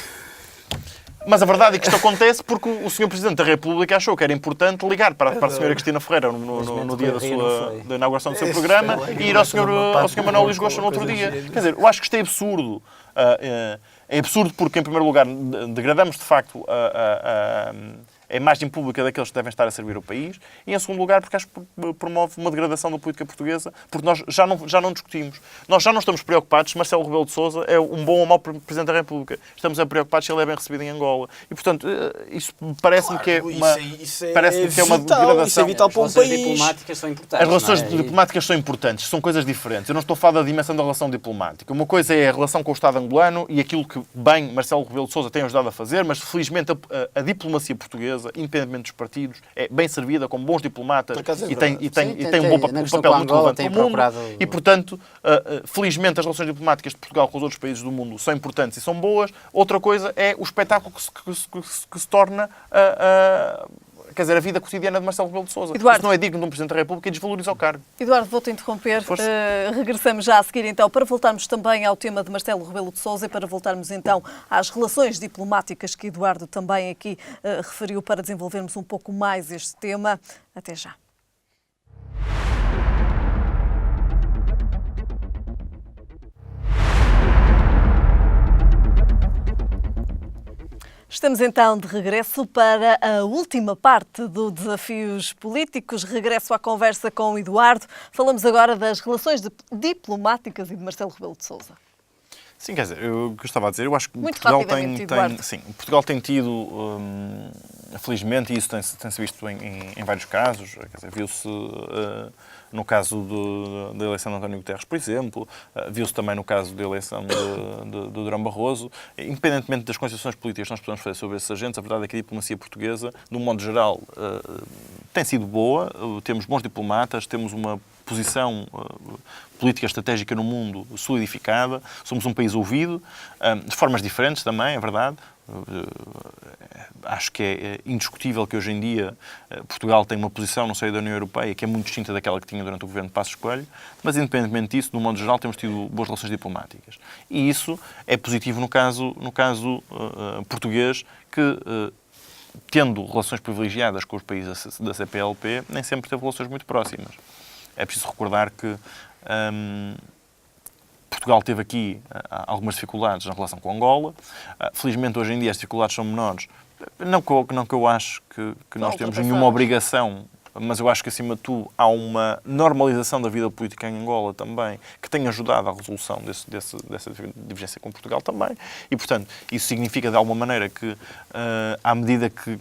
Mas a verdade é que isto acontece porque o Sr. Presidente da República achou que era importante ligar para a Sra. Cristina Ferreira no dia da inauguração do seu programa e ir ao Sr. Manuel Luís Gosta no outro dia. Quer dizer, eu acho que isto é absurdo. É absurdo porque, em primeiro lugar, degradamos de facto a imagem pública daqueles que devem estar a servir o país, e em segundo lugar porque acho que promove uma degradação da política portuguesa, porque nós já não discutimos. Nós já não estamos preocupados se Marcelo Rebelo de Sousa é um bom ou mau Presidente da República. Estamos preocupados se ele é bem recebido em Angola. E, portanto, isso parece-me que é uma degradação. Isso é vital para um país. As relações diplomáticas são importantes. As relações diplomáticas são importantes, são coisas diferentes. Eu não estou a falar da dimensão da relação diplomática. Uma coisa é a relação com o Estado angolano e aquilo que, bem, Marcelo Rebelo de Sousa tem ajudado a fazer, mas, felizmente, a diplomacia portuguesa, independentemente dos partidos, é bem servida com bons diplomatas e tem um bom papel muito relevante no mundo. E, portanto, felizmente, as relações diplomáticas de Portugal com os outros países do mundo são importantes e são boas. Outra coisa é o espetáculo que se torna quer dizer, a vida cotidiana de Marcelo Rebelo de Sousa. Eduardo. Isso não é digno de um Presidente da República e desvaloriza o cargo. Eduardo, vou-te interromper. Regressamos já a seguir, então, para voltarmos também ao tema de Marcelo Rebelo de Sousa e para voltarmos, então, às relações diplomáticas que Eduardo também aqui referiu, para desenvolvermos um pouco mais este tema. Até já. Estamos então de regresso para a última parte do Desafios Políticos. Regresso à conversa com o Eduardo. Falamos agora das relações diplomáticas e de Marcelo Rebelo de Sousa. Sim, quer dizer, eu gostava de dizer, eu acho que Muito Portugal rapidamente, Portugal tem tido, felizmente, e isso tem-se visto em vários casos, quer dizer, viu-se no caso da eleição de António Guterres, por exemplo, viu-se também no caso da eleição de Durão Barroso. Independentemente das considerações políticas que nós podemos fazer sobre esses agentes, a verdade é que a diplomacia portuguesa, de um modo geral, tem sido boa, temos bons diplomatas, temos uma posição política estratégica no mundo solidificada, somos um país ouvido, de formas diferentes também, é verdade. Acho que é indiscutível que hoje em dia Portugal tem uma posição no seio da União Europeia que é muito distinta daquela que tinha durante o governo de Passos Coelho, mas independentemente disso, no modo geral, temos tido boas relações diplomáticas. E isso é positivo no caso português, que tendo relações privilegiadas com os países da CPLP, nem sempre teve relações muito próximas. É preciso recordar que Portugal teve aqui algumas dificuldades na relação com Angola. Felizmente, hoje em dia, as dificuldades são menores. Não que eu acho que nós temos nenhuma obrigação, mas eu acho que, acima de tudo, há uma normalização da vida política em Angola também, que tem ajudado à resolução dessa divergência com Portugal também. E, portanto, isso significa, de alguma maneira, que, à medida que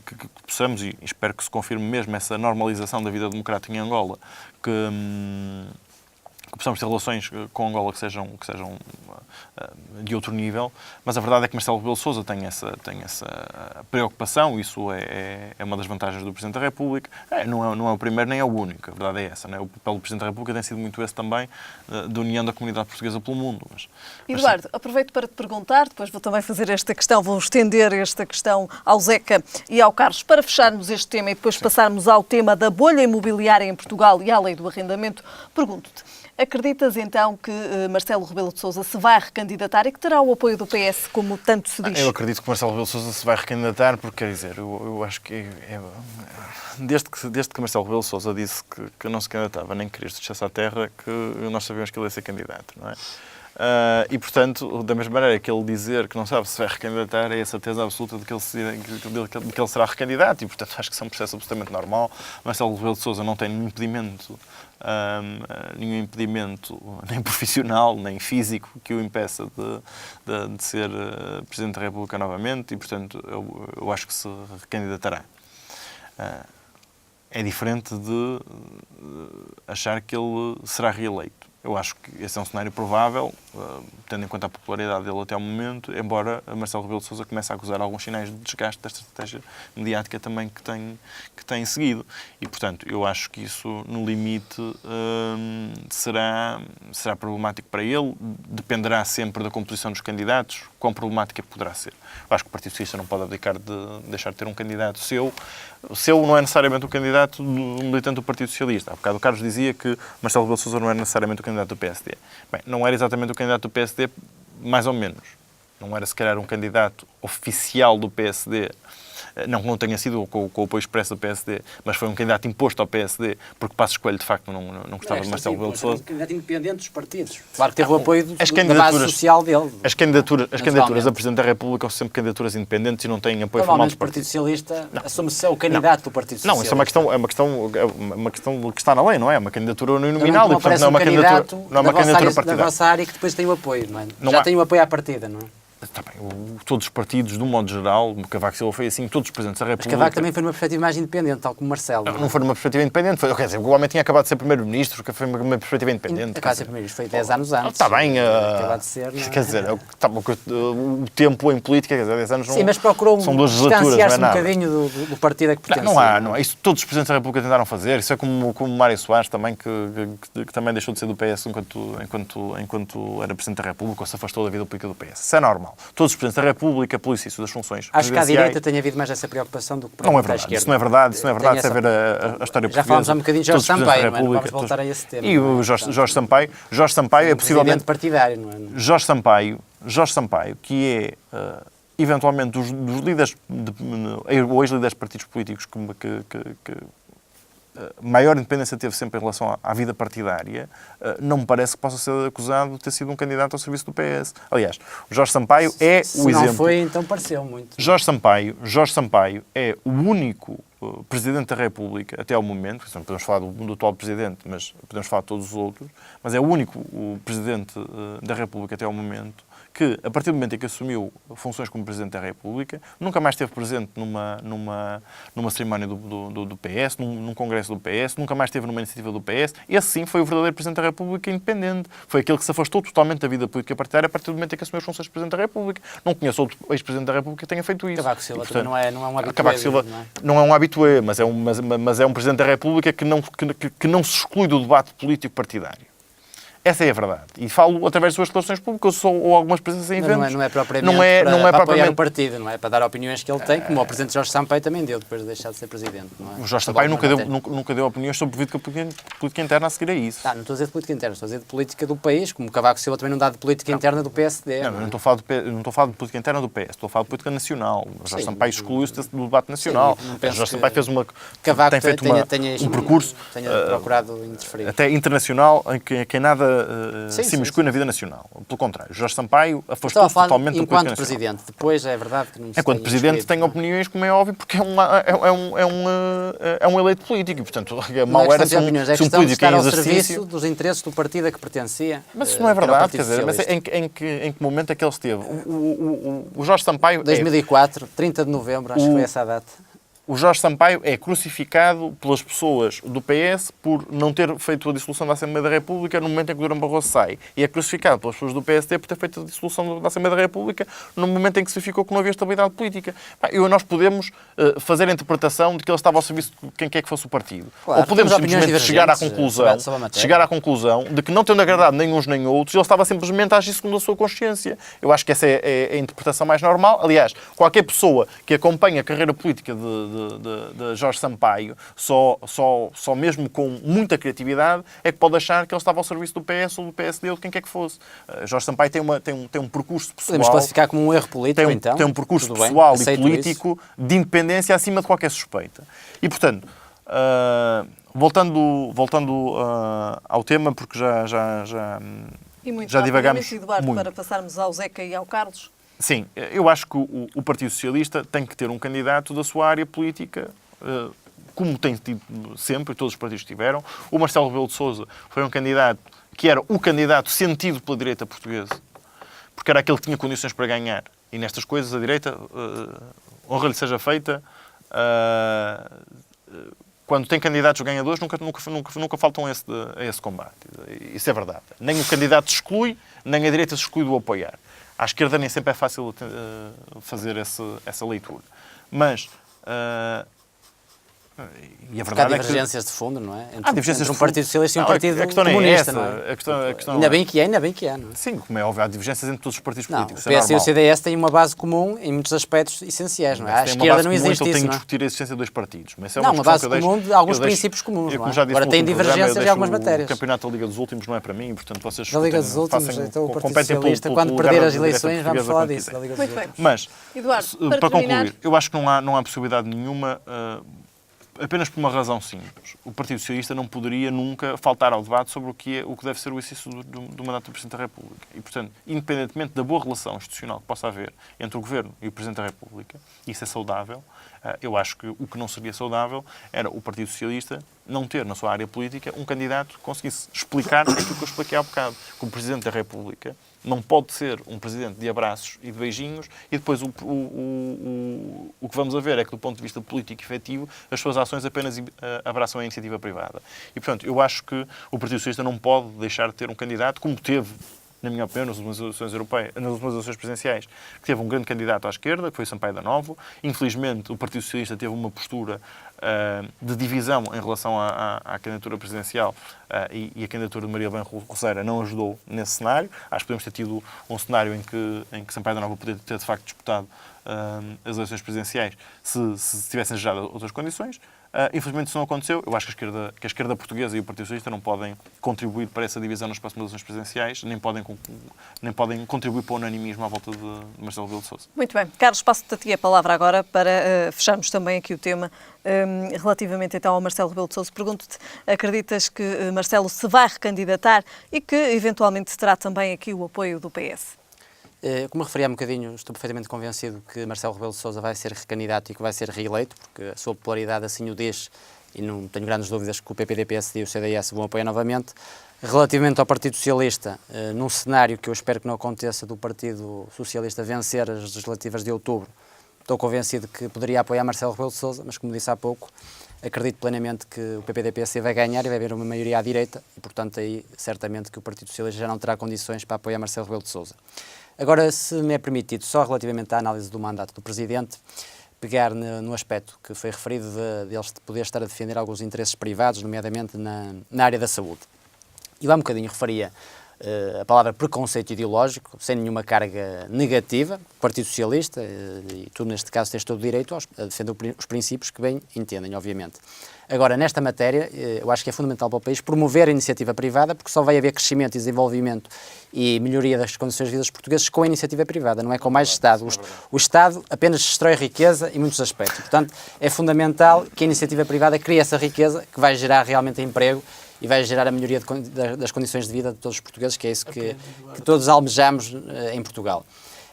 possamos, e espero que se confirme mesmo essa normalização da vida democrática em Angola, que possamos ter relações com Angola que sejam de outro nível, mas a verdade é que Marcelo Rebelo de Sousa tem essa preocupação, isso é uma das vantagens do Presidente da República. Não é o primeiro nem é o único, a verdade é essa. Não é? O papel do Presidente da República tem sido muito esse também, da união da comunidade portuguesa pelo mundo. Eduardo, aproveito para te perguntar, depois vou também fazer esta questão, vou estender esta questão ao Zeca e ao Carlos, para fecharmos este tema e depois passarmos ao tema da bolha imobiliária em Portugal e à lei do arrendamento. Pergunto-te, acreditas então que Marcelo Rebelo de Sousa se vai recandidatar e que terá o apoio do PS, como tanto se diz? Eu acredito que Marcelo Rebelo de Sousa se vai recandidatar, porque, quer dizer, eu acho que desde que Marcelo Rebelo de Sousa disse que não se candidatava nem queria estivesse à terra, que nós sabíamos que ele ia ser candidato, não é? E, portanto, da mesma maneira que ele dizer que não sabe se vai recandidatar, é a certeza absoluta de que ele será recandidato e, portanto, acho que isso é um processo absolutamente normal. Marcelo Rebelo de Sousa não tem nenhum impedimento nem profissional, nem físico que o impeça de ser Presidente da República novamente e, portanto, eu acho que se recandidatará. É diferente de achar que ele será reeleito. Eu acho que esse é um cenário provável, tendo em conta a popularidade dele até ao momento, embora Marcelo Rebelo de Sousa comece a acusar alguns sinais de desgaste desta estratégia mediática também que tem seguido. E, portanto, eu acho que isso, no limite, será problemático para ele. Dependerá sempre da composição dos candidatos, quão problemática poderá ser. Eu acho que o Partido Socialista não pode abdicar de deixar de ter um candidato seu. Seu não é necessariamente o candidato do militante do Partido Socialista. Há bocado o Carlos dizia que Marcelo Rebelo de Sousa não era necessariamente o candidato do PSD. Bem, não era exatamente o candidato do PSD, mais ou menos. Não era, se calhar, um candidato oficial do PSD, não tenha sido com o apoio expresso do PSD, mas foi um candidato imposto ao PSD, porque Passos Coelho, de facto, não gostava de Marcelo Rebelo de Sousa. Um candidato independente dos partidos. Claro que teve o apoio da base social dele. As candidaturas a Presidente da República são sempre candidaturas independentes e não têm apoio formal dos partidos. O Partido Socialista assume-se o candidato do Partido Socialista. Não, isso é uma questão que está na lei, não é? É uma candidatura nominal e, portanto, não é uma candidatura partidária. Da vossa área e que depois tem o apoio, não é? Já tem o apoio à partida, não é? Está bem, todos os partidos, de um modo geral, o Cavaco Silva foi assim, todos os presidentes da República... Mas Cavaco também foi numa perspectiva mais independente, tal como Marcelo. Não foi numa perspectiva independente, quer dizer, o homem tinha acabado de ser primeiro-ministro, que foi uma perspectiva independente. Acabado de ser primeiro-ministro, foi 10 anos antes. Está bem, acabado de ser, quer dizer, o tempo em política, quer dizer, 10 anos sim, mas procurou são duas legislaturas, não é nada. Um bocadinho do partido a que pertence. Não há, isso todos os presidentes da República tentaram fazer, isso é como Mário Soares também, que também deixou de ser do PS enquanto era presidente da República ou se afastou da vida política do PS. Isso é normal. Nacional. Todos os Presidentes da República, pelo exercício das funções Acho que à presidenciais... direita tem havido mais essa preocupação do que Não é à verdade, esquerda. isso não é verdade, isso não é verdade, se é ver a história Já portuguesa. falámos há um bocadinho de Jorge todos os Presidentes Sampaio, da não é? Vamos República, voltar a esse tema. E o Jorge Sampaio é possivelmente... partidário, não é? Jorge Sampaio, que é eventualmente dos líderes, ou ex-líderes de partidos políticos que maior independência teve sempre em relação à vida partidária, não me parece que possa ser acusado de ter sido um candidato ao serviço do PS. Aliás, o Jorge Sampaio é o exemplo... Se não foi, então pareceu muito. Jorge Sampaio é o único Presidente da República, até ao momento, não podemos falar do atual Presidente, mas podemos falar de todos os outros, mas é o único Presidente da República até ao momento que, a partir do momento em que assumiu funções como Presidente da República, nunca mais esteve presente numa cerimónia do PS, num congresso do PS, nunca mais esteve numa iniciativa do PS. Esse sim foi o verdadeiro Presidente da República independente. Foi aquele que se afastou totalmente da vida política partidária a partir do momento em que assumiu as funções de Presidente da República. Não conheço outro ex-Presidente da República que tenha feito isso. Cavaco Silva também não é um habitué. Cavaco Silva não é um habitué, mas é um Presidente da República que não se exclui do debate político partidário. Essa é a verdade. E falo através das suas declarações públicas ou algumas presenças em eventos. Não é propriamente para apoiar o partido, não é? Para dar opiniões que ele tem, como o Presidente Jorge Sampaio também deu, depois de deixar de ser Presidente. Não é? O Jorge Sampaio nunca deu opiniões sobre política interna a seguir a isso. Não estou a dizer de política interna, estou a dizer de política do país, como o Cavaco Silva também não dá de política interna do PSD. Não estou a falar de política interna do PS, estou a falar de política nacional. O Jorge Sampaio excluiu-se do debate nacional. O Jorge Sampaio fez Cavaco um percurso tenha procurado interferir. Até internacional, em que nada se imiscui na vida nacional. Pelo contrário, Jorge Sampaio afastou-se totalmente da política nacional. Enquanto Presidente, depois é verdade que não se enquanto Presidente tem opiniões, como é óbvio, porque é um eleito político e, portanto, mal era se um político estar em ao exercício... serviço dos interesses do partido a que pertencia. Mas isso não é verdade, quer dizer, mas em que momento é que ele esteve? O Jorge Sampaio... 2004, 30 de novembro, acho que foi essa a data. O Jorge Sampaio é crucificado pelas pessoas do PS por não ter feito a dissolução da Assembleia da República no momento em que Durão Barroso sai. E é crucificado pelas pessoas do PSD por ter feito a dissolução da Assembleia da República no momento em que se verificou que não havia estabilidade política. Nós podemos fazer a interpretação de que ele estava ao serviço de quem quer que fosse o partido. Claro, ou podemos simplesmente chegar à conclusão de que, não tendo agradado nem uns nem outros, ele estava simplesmente a agir segundo a sua consciência. Eu acho que essa é a interpretação mais normal. Aliás, qualquer pessoa que acompanha a carreira política de Jorge Sampaio, só mesmo com muita criatividade, é que pode achar que ele estava ao serviço do PS ou do PSD ou de quem quer que fosse. Jorge Sampaio tem um percurso pessoal... Podemos classificar como um erro político, então? Tem um percurso pessoal e político de independência acima de qualquer suspeita. E, portanto, voltando ao tema, porque já divagamos Eduardo, muito. Para passarmos ao Zeca e ao Carlos. Sim, eu acho que o Partido Socialista tem que ter um candidato da sua área política, como tem tido sempre, todos os partidos tiveram. O Marcelo Rebelo de Sousa foi um candidato que era o candidato sentido pela direita portuguesa, porque era aquele que tinha condições para ganhar. E nestas coisas a direita, honra-lhe seja feita, quando tem candidatos ganhadores, nunca faltam a esse combate. Isso é verdade. Nem o candidato se exclui, nem a direita se exclui do apoiar. À esquerda nem sempre é fácil fazer essa leitura. Mas, e a verdade há divergências de fundo, não é? Entre um Partido Socialista e um Partido Comunista, não é? Ainda bem que é, não é? Sim, como é óbvio, há divergências entre todos os partidos políticos. O PS e o CDS têm uma base comum em muitos aspectos essenciais, não é? À esquerda não existe isso, não é? Tem que discutir a existência de dois partidos. Mas uma base comum de alguns princípios comuns, não é? Agora tem divergências em algumas matérias. O campeonato da Liga dos Últimos não é para mim, portanto vocês da Liga dos Últimos, então o Partido Socialista, quando perder as eleições, vamos falar disso. Muito bem. Mas, Eduardo, para concluir, eu acho que não há possibilidade nenhuma... Apenas por uma razão simples. O Partido Socialista não poderia nunca faltar ao debate sobre o que deve ser o exercício do mandato do Presidente da República. E, portanto, independentemente da boa relação institucional que possa haver entre o Governo e o Presidente da República, isso é saudável, eu acho que o que não seria saudável era o Partido Socialista não ter na sua área política um candidato que conseguisse explicar aquilo que eu expliquei há bocado, que o Presidente da República não pode ser um presidente de abraços e de beijinhos e depois o que vamos a ver é que, do ponto de vista político e efetivo, as suas ações apenas abraçam a iniciativa privada. E, portanto, eu acho que o Partido Socialista não pode deixar de ter um candidato, como teve na minha opinião, nas últimas eleições europeias, nas últimas eleições presidenciais, que teve um grande candidato à esquerda, que foi Sampaio da Novo. Infelizmente, o Partido Socialista teve uma postura de divisão em relação à candidatura presidencial e a candidatura de Maria Leão Roceira não ajudou nesse cenário. Acho que podemos ter tido um cenário em que Sampaio da Nova poderia ter, de facto, disputado as eleições presidenciais se tivessem gerado outras condições. Infelizmente isso não aconteceu. Eu acho que a esquerda portuguesa e o Partido Socialista não podem contribuir para essa divisão nas próximas eleições presidenciais, nem podem contribuir para o unanimismo à volta de Marcelo Rebelo de Sousa. Muito bem. Carlos, passo-te a ti a palavra agora para fecharmos também aqui o tema relativamente então ao Marcelo Rebelo de Sousa. Pergunto-te, acreditas que Marcelo se vai recandidatar e que eventualmente terá também aqui o apoio do PS? Como referi há um bocadinho, estou perfeitamente convencido que Marcelo Rebelo de Sousa vai ser recandidato e que vai ser reeleito, porque a sua popularidade assim o diz, e não tenho grandes dúvidas que o PPD, PSD e o CDS vão apoiar novamente. Relativamente ao Partido Socialista, num cenário que eu espero que não aconteça do Partido Socialista vencer as legislativas de outubro, estou convencido que poderia apoiar Marcelo Rebelo de Sousa, mas como disse há pouco, acredito plenamente que o PPD-PSD vai ganhar e vai haver uma maioria à direita e, portanto, aí certamente que o Partido Socialista já não terá condições para apoiar Marcelo Rebelo de Sousa. Agora, se me é permitido, só relativamente à análise do mandato do Presidente, pegar no aspecto que foi referido de ele poder estar a defender alguns interesses privados, nomeadamente na área da saúde. Eu há um bocadinho referia a palavra preconceito ideológico, sem nenhuma carga negativa. O Partido Socialista, e tu neste caso tens todo o direito a defender os princípios que bem entendem, obviamente. Agora, nesta matéria, eu acho que é fundamental para o país promover a iniciativa privada, porque só vai haver crescimento e desenvolvimento e melhoria das condições de vida dos portugueses com a iniciativa privada, não é com mais Estado. O Estado apenas destrói riqueza em muitos aspectos. Portanto, é fundamental que a iniciativa privada crie essa riqueza que vai gerar realmente emprego e vai gerar a melhoria das condições de vida de todos os portugueses, que é isso que todos almejamos em Portugal.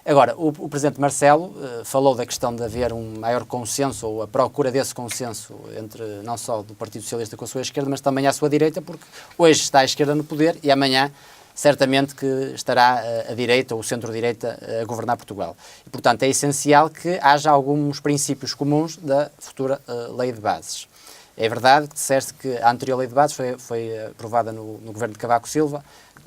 Agora, o Presidente Marcelo falou da questão de haver um maior consenso, ou a procura desse consenso, entre não só do Partido Socialista com a sua esquerda, mas também à sua direita, porque hoje está a esquerda no poder e amanhã certamente que estará a direita ou o centro-direita a governar Portugal. E, portanto, é essencial que haja alguns princípios comuns da futura lei de bases. É verdade que disseste que a anterior lei de bases foi aprovada no governo de Cavaco Silva,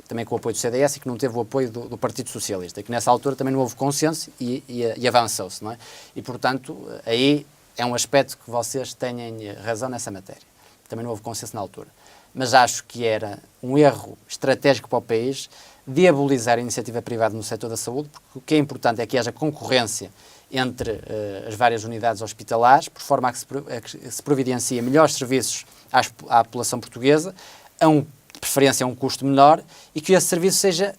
também com o apoio do CDS, e que não teve o apoio do Partido Socialista, e que nessa altura também não houve consenso e avançou-se, não é? E, portanto, aí é um aspecto que vocês têm razão nessa matéria. Também não houve consenso na altura. Mas acho que era um erro estratégico para o país diabolizar a iniciativa privada no setor da saúde, porque o que é importante é que haja concorrência entre as várias unidades hospitalares, por forma a que se providencie melhores serviços à população portuguesa, preferência a um custo menor, e que esse serviço seja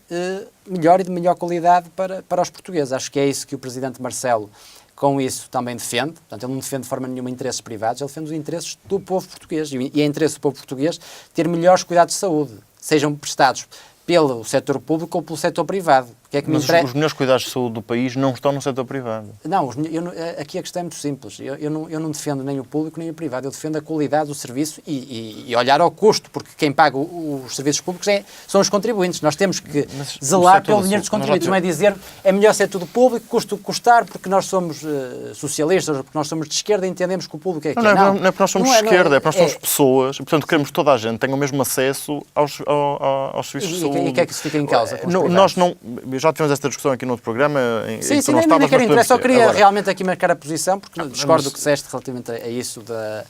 melhor e de melhor qualidade para os portugueses. Acho que é isso que o Presidente Marcelo, com isso, também defende. Portanto, ele não defende de forma nenhuma interesses privados, ele defende os interesses do povo português. E é interesse do povo português ter melhores cuidados de saúde, sejam prestados pelo setor público ou pelo setor privado. Que é que Mas os melhores cuidados de saúde do país não estão no setor privado. Não, aqui a questão é muito simples. Eu não defendo nem o público nem o privado. Eu defendo a qualidade do serviço e olhar ao custo, porque quem paga os serviços públicos são os contribuintes. Nós temos que zelar pelo dinheiro dos contribuintes. Não é dizer é melhor ser tudo público, custo custar, porque nós somos socialistas, porque nós somos de esquerda e entendemos que o público é que não é porque nós somos de esquerda, é porque nós somos pessoas e, portanto, queremos que toda a gente tenha o mesmo acesso aos serviços de saúde. E o que é que isso fica em causa? Nós não... Já tivemos esta discussão aqui no outro programa. Sim, nem quero interesse. Só queria realmente aqui marcar a posição, porque discordo do que disseste relativamente a isso.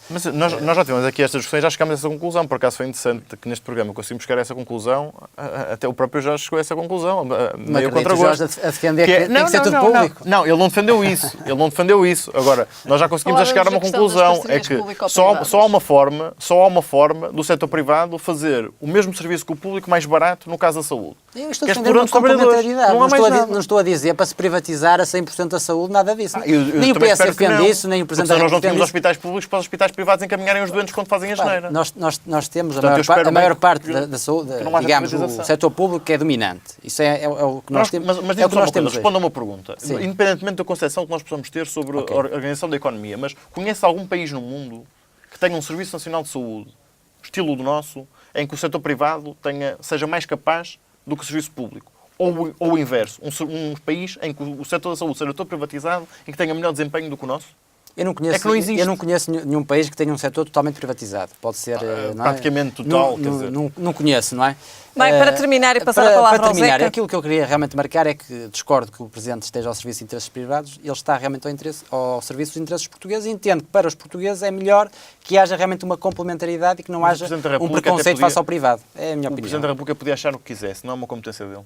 Mas nós já tivemos aqui estas discussões, já chegámos a essa conclusão. Por acaso foi interessante que neste programa conseguimos chegar a essa conclusão. Até o próprio Jorge chegou a essa conclusão. Meio contra gosto. A defender que tem que ser tudo público. Não, ele não defendeu isso. Ele não defendeu isso. Agora, nós já conseguimos chegar a uma conclusão. É que só há uma forma do setor privado fazer o mesmo serviço que o público mais barato no caso da saúde. Eu estou a defender uma complementaridade. Não estou a dizer para se privatizar a 100% a saúde, nada disso. Nem o PS defende isso, nem o Presidente da República. Nós não temos hospitais públicos para os hospitais privados encaminharem os doentes quando fazem a geneira. Nós temos a maior parte da saúde, digamos, o setor público que é dominante. Isso é o que nós temos. Mas é o que nós temos. Responda a uma pergunta. Independentemente da concepção que nós possamos ter sobre a organização da economia, mas conhece algum país no mundo que tenha um Serviço Nacional de Saúde, estilo do nosso, em que o setor privado seja mais capaz do que o serviço público? Ou o inverso, um país em que o setor da saúde seja todo privatizado e que tenha melhor desempenho do que o nosso? Eu não conheço, É que não existe. eu não conheço nenhum país que tenha um setor totalmente privatizado. Pode ser... não é? Praticamente total, quer dizer. Não conheço, não é? Bem, para terminar e passar a palavra para ao terminar, Zeca. aquilo que eu queria realmente marcar é que discordo que o Presidente esteja ao serviço de interesses privados, ele está realmente ao serviço dos interesses portugueses e entendo que para os portugueses é melhor que haja realmente uma complementariedade e que não Mas o haja Presidente da um República preconceito até podia- face ao privado. É a minha O opinião. Presidente da República podia achar o que quisesse, não é uma competência dele.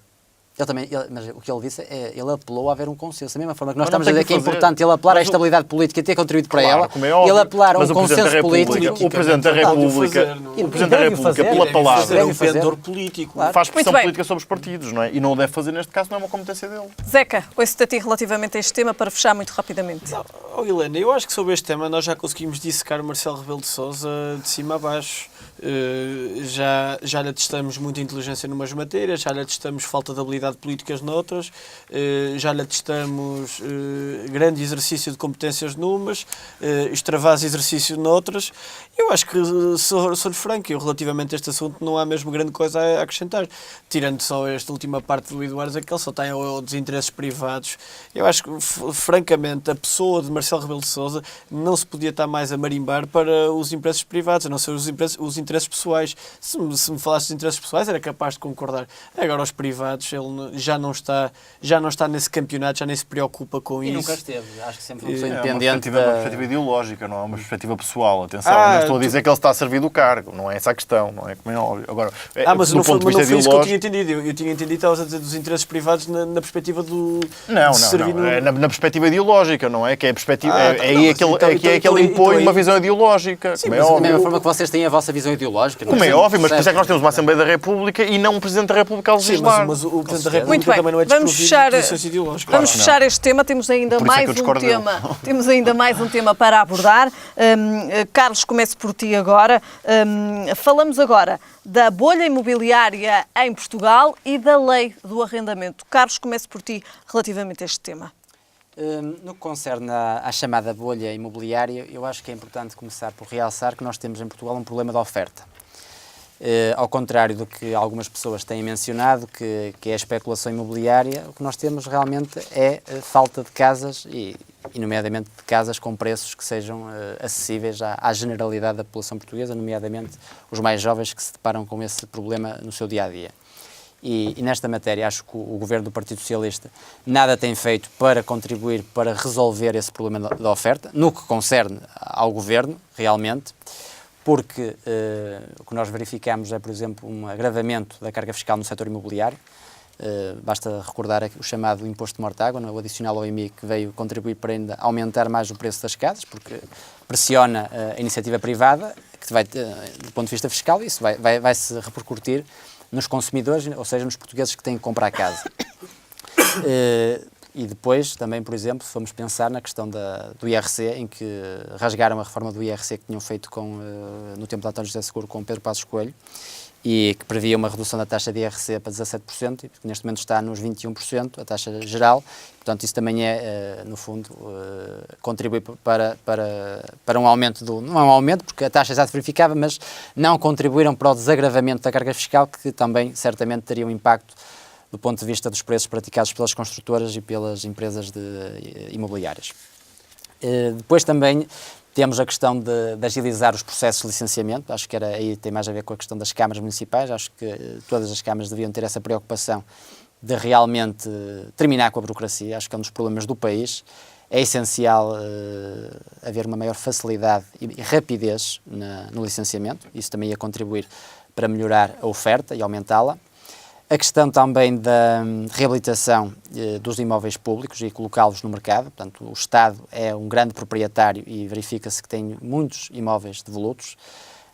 Mas o que ele disse é ele apelou a haver um consenso. Da mesma forma que nós Mas não estamos a tem dizer que que é fazer. importante ele apelar à Mas o- estabilidade política e ter contribuído para Claro, ela, como é óbvio, ele apelar a mas um o Presidente da consenso República- político. O Presidente da Não pode República, fazer, não. o Presidente da Deve República, fazer, pela deve palavra, fazer. um pendor político. Claro. faz pressão Muito bem. política sobre os partidos, não é? E não o deve fazer neste caso, não é uma competência dele. Zeca, ouço-te a ti relativamente a este tema para fechar muito rapidamente. Oh, Helena, eu acho que sobre este tema nós já conseguimos dissecar o Marcelo Rebelo de Sousa de cima a baixo. Já lhe atestamos muita inteligência numas matérias, já lhe atestamos falta de habilidade políticas noutras, já lhe atestamos grande exercício de competências numas, extravasa exercício noutras. Eu acho que, sou-lhe franco, eu relativamente a este assunto não há mesmo grande coisa a acrescentar. Tirando só esta última parte do Eduardo, é que ele só tem dos interesses privados. Eu acho que, francamente, a pessoa de Marcelo Rebelo de Sousa não se podia estar mais a marimbar para os interesses privados, a não ser os interesses pessoais. Se me falasse dos interesses pessoais, era capaz de concordar. Agora, os privados, ele já não está nesse campeonato, já nem se preocupa com E isso. nunca esteve. Acho que sempre foi uma pessoa É uma independente. perspectiva ideológica, não é uma perspectiva pessoal. Atenção, Ah, não estou a dizer que ele está a servir do cargo, não é essa a questão, não é como é óbvio. Agora, Mas do não foi, ponto de vista não foi isso que eu tinha ideológico. entendido. Eu tinha entendido que estavas a dizer dos interesses privados na perspectiva do. Não, de servir não. no- É na perspectiva ideológica, não é? Que é a perspectiva. Ah, é não, aí mas aquele, então- é que então ele impõe aí- uma visão ideológica. Como é mas Da óbvio. mesma forma que vocês têm a vossa visão ideológica. não Como é óbvio, mas por isso é que nós Percebe? temos uma Assembleia da República e não um Presidente da República a Sim, legislar. mas o Presidente da certeza. Muito República bem, também não é vamos desprovido fechar, de posições ideológicas. vamos que não. fechar este tema, temos ainda Por isso é que mais eu um discordo dele. tema. Temos ainda mais um tema para abordar. Carlos, começo por ti agora. Falamos agora da bolha imobiliária em Portugal e da lei do arrendamento. Carlos, começo por ti relativamente a este tema. No que concerne à chamada bolha imobiliária, eu acho que é importante começar por realçar que nós temos em Portugal um problema de oferta. Ao contrário do que algumas pessoas têm mencionado, que é a especulação imobiliária, o que nós temos realmente é falta de casas, e nomeadamente de casas com preços que sejam acessíveis à generalidade da população portuguesa, nomeadamente os mais jovens que se deparam com esse problema no seu dia-a-dia. E nesta matéria acho que o Governo do Partido Socialista nada tem feito para contribuir para resolver esse problema da oferta, no que concerne ao Governo, realmente, porque o que nós verificamos é, por exemplo, um agravamento da carga fiscal no setor imobiliário. Basta recordar o chamado imposto de mortágua, o adicional ao IMI, que veio contribuir para ainda aumentar mais o preço das casas, porque pressiona a iniciativa privada, que vai, do ponto de vista fiscal, isso vai se repercutir nos consumidores, ou seja, nos portugueses que têm que comprar casa. E depois, também, por exemplo, se formos pensar na questão do IRC, em que rasgaram a reforma do IRC que tinham feito no tempo de António José Seguro com Pedro Passos Coelho, e que previa uma redução da taxa de IRC para 17%, e que neste momento está nos 21%, a taxa geral. Portanto, isso também é, no fundo, contribui para um aumento não é um aumento, porque a taxa já se verificava, mas não contribuíram para o desagravamento da carga fiscal, que também, certamente, teria um impacto do ponto de vista dos preços praticados pelas construtoras e pelas empresas imobiliárias. Depois também temos a questão de agilizar os processos de licenciamento. Acho que aí tem mais a ver com a questão das câmaras municipais. Acho que todas as câmaras deviam ter essa preocupação de realmente terminar com a burocracia. Acho que é um dos problemas do país. É essencial haver uma maior facilidade e rapidez no licenciamento. Isso também ia contribuir para melhorar a oferta e aumentá-la. A questão também da reabilitação dos imóveis públicos e colocá-los no mercado. Portanto, o Estado é um grande proprietário e verifica-se que tem muitos imóveis devolutos.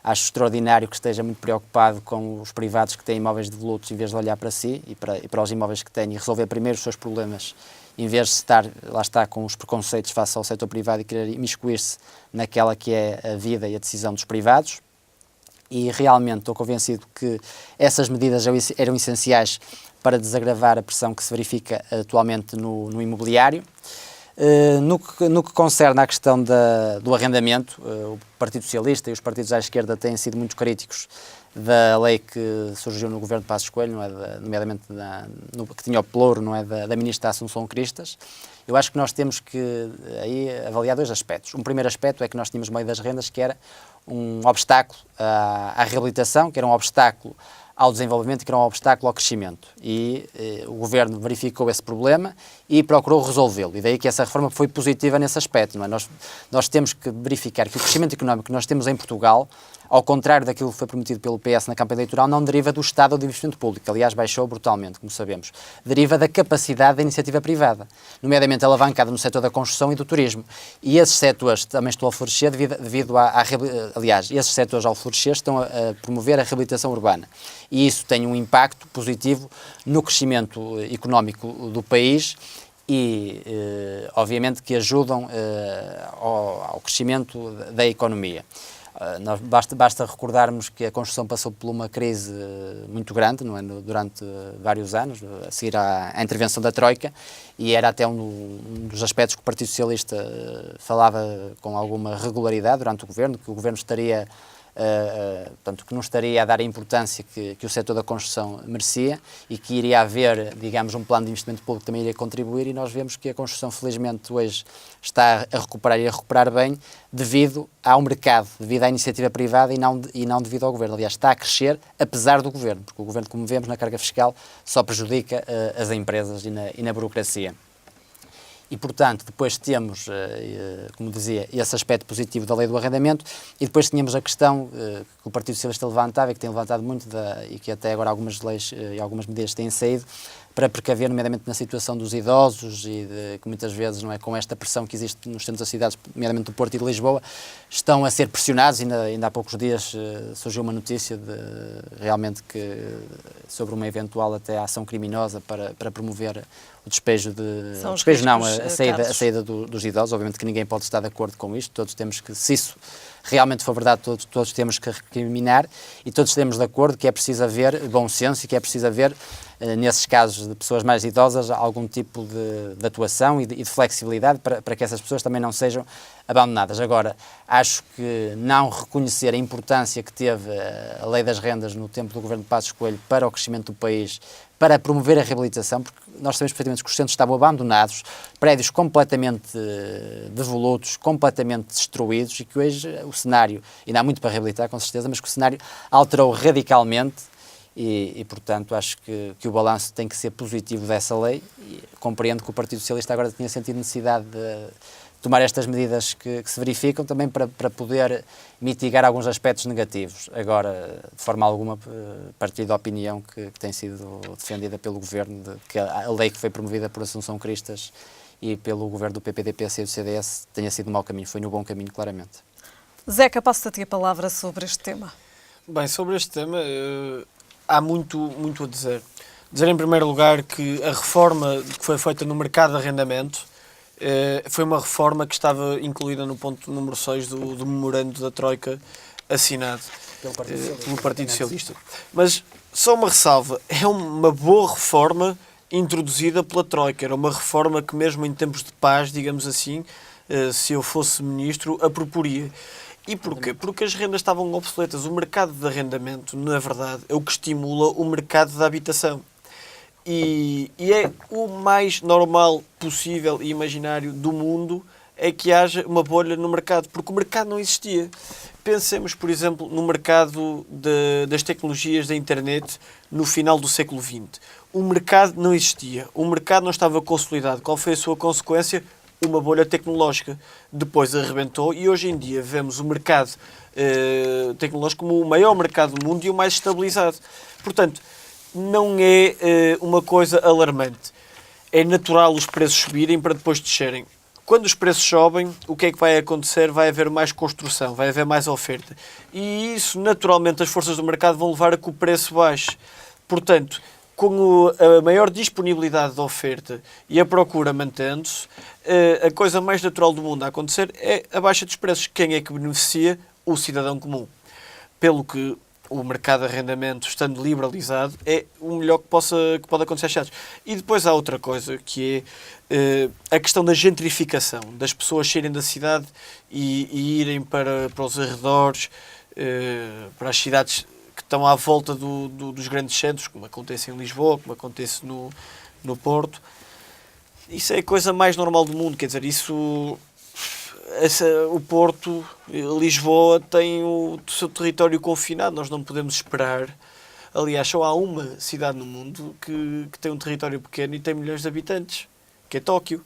Acho extraordinário que esteja muito preocupado com os privados que têm imóveis devolutos, em vez de olhar para si e para os imóveis que têm e resolver primeiro os seus problemas, em vez de estar, lá está, com os preconceitos face ao setor privado e querer imiscuir-se naquela que é a vida e a decisão dos privados. E realmente estou convencido que essas medidas eram essenciais para desagravar a pressão que se verifica atualmente no imobiliário. No que concerne à questão do arrendamento, o Partido Socialista e os partidos à esquerda têm sido muito críticos da lei que surgiu no governo de Passos Coelho, não é, nomeadamente que tinha o pelouro, não é, da ministra Assunção Cristas. Eu acho que nós temos que aí avaliar dois aspectos. Um primeiro aspecto é que nós tínhamos uma lei das rendas que era um obstáculo à reabilitação, que era um obstáculo ao desenvolvimento, que era um obstáculo ao crescimento. E o Governo verificou esse problema e procurou resolvê-lo. E daí que essa reforma foi positiva nesse aspecto. Não é? Nós temos que verificar que o crescimento económico que nós temos em Portugal, ao contrário daquilo que foi prometido pelo PS na campanha eleitoral, não deriva do Estado ou do investimento público. Aliás, baixou brutalmente, como sabemos. Deriva da capacidade da iniciativa privada, nomeadamente alavancada no setor da construção e do turismo. E esses setores também estão a florescer devido aliás, esses setores ao florescer estão a promover a reabilitação urbana. E isso tem um impacto positivo no crescimento económico do país e, obviamente, que ajudam ao crescimento da economia. Basta recordarmos que a construção passou por uma crise muito grande, não é? Durante vários anos, a seguir à intervenção da Troika, e era até um dos aspectos que o Partido Socialista falava com alguma regularidade durante o Governo, que o Governo estaria... portanto, que não estaria a dar a importância que o setor da construção merecia e que iria haver, digamos, um plano de investimento público que também iria contribuir, e nós vemos que a construção, felizmente, hoje está a recuperar e a recuperar bem devido ao mercado, devido à iniciativa privada e não devido ao Governo. Aliás, está a crescer apesar do Governo, porque o Governo, como vemos, na carga fiscal só prejudica as empresas e na burocracia. E, portanto, depois temos, como dizia, esse aspecto positivo da lei do arrendamento, e depois tínhamos a questão que o Partido Socialista levantava e que tem levantado muito, e que até agora algumas leis e algumas medidas têm saído, para precaver, nomeadamente na situação dos idosos e que muitas vezes, não é, com esta pressão que existe nos centros das cidades, nomeadamente do Porto e de Lisboa, estão a ser pressionados. Ainda há poucos dias surgiu uma notícia realmente sobre uma eventual até ação criminosa para promover o despejo a saída dos idosos. Obviamente que ninguém pode estar de acordo com isto, todos temos que, se isso realmente for verdade, todos temos que recriminar, e todos estamos de acordo que é preciso haver bom senso e que é preciso haver, nesses casos de pessoas mais idosas, algum tipo de atuação e de flexibilidade para que essas pessoas também não sejam abandonadas. Agora, acho que não reconhecer a importância que teve a lei das rendas no tempo do governo de Passos Coelho para o crescimento do país, para promover a reabilitação, porque nós sabemos perfeitamente que os centros estavam abandonados, prédios completamente devolutos, completamente destruídos, e que hoje o cenário, ainda há muito para reabilitar, com certeza, mas que o cenário alterou radicalmente. E portanto, acho que o balanço tem que ser positivo dessa lei, e compreendo que o Partido Socialista agora tinha sentido necessidade de tomar estas medidas que se verificam também para poder mitigar alguns aspectos negativos. Agora, de forma alguma, partilho da opinião que tem sido defendida pelo Governo, de que a lei que foi promovida por Assunção Cristas e pelo Governo do PPD, PS e do CDS tenha sido um mau caminho. Foi no bom caminho, claramente. Zeca, passo-te a ti a palavra sobre este tema. Bem, sobre este tema há muito a dizer. Dizer em primeiro lugar que a reforma que foi feita no mercado de arrendamento foi uma reforma que estava incluída no ponto número 6 do memorando da Troika assinado pelo Partido Socialista. Mas só uma ressalva, é uma boa reforma introduzida pela Troika, era uma reforma que mesmo em tempos de paz, digamos assim, se eu fosse ministro, a proporia. E porquê? Porque as rendas estavam obsoletas. O mercado de arrendamento, na verdade, é o que estimula o mercado da habitação. E é o mais normal possível e imaginário do mundo é que haja uma bolha no mercado, porque o mercado não existia. Pensemos, por exemplo, no mercado das tecnologias da internet no final do século XX. O mercado não existia, o mercado não estava consolidado. Qual foi a sua consequência? Uma bolha tecnológica. Depois arrebentou e hoje em dia vemos o mercado tecnológico como o maior mercado do mundo e o mais estabilizado. Portanto, não é uma coisa alarmante. É natural os preços subirem para depois descerem. Quando os preços sobem, o que é que vai acontecer? Vai haver mais construção, vai haver mais oferta. E isso, naturalmente, as forças do mercado vão levar a que o preço baixe. Portanto, com a maior disponibilidade de oferta e a procura mantendo-se, a coisa mais natural do mundo a acontecer é a baixa dos preços. Quem é que beneficia? O cidadão comum. Pelo que o mercado de arrendamento, estando liberalizado, é o melhor que pode acontecer às cidades. E depois há outra coisa, que é a questão da gentrificação, das pessoas saírem da cidade e irem para os arredores, para as cidades que estão à volta dos grandes centros, como acontece em Lisboa, como acontece no Porto. Isso é a coisa mais normal do mundo, quer dizer, o Porto, Lisboa, tem o seu território confinado, nós não podemos esperar. Aliás, só há uma cidade no mundo que tem um território pequeno e tem milhões de habitantes, que é Tóquio.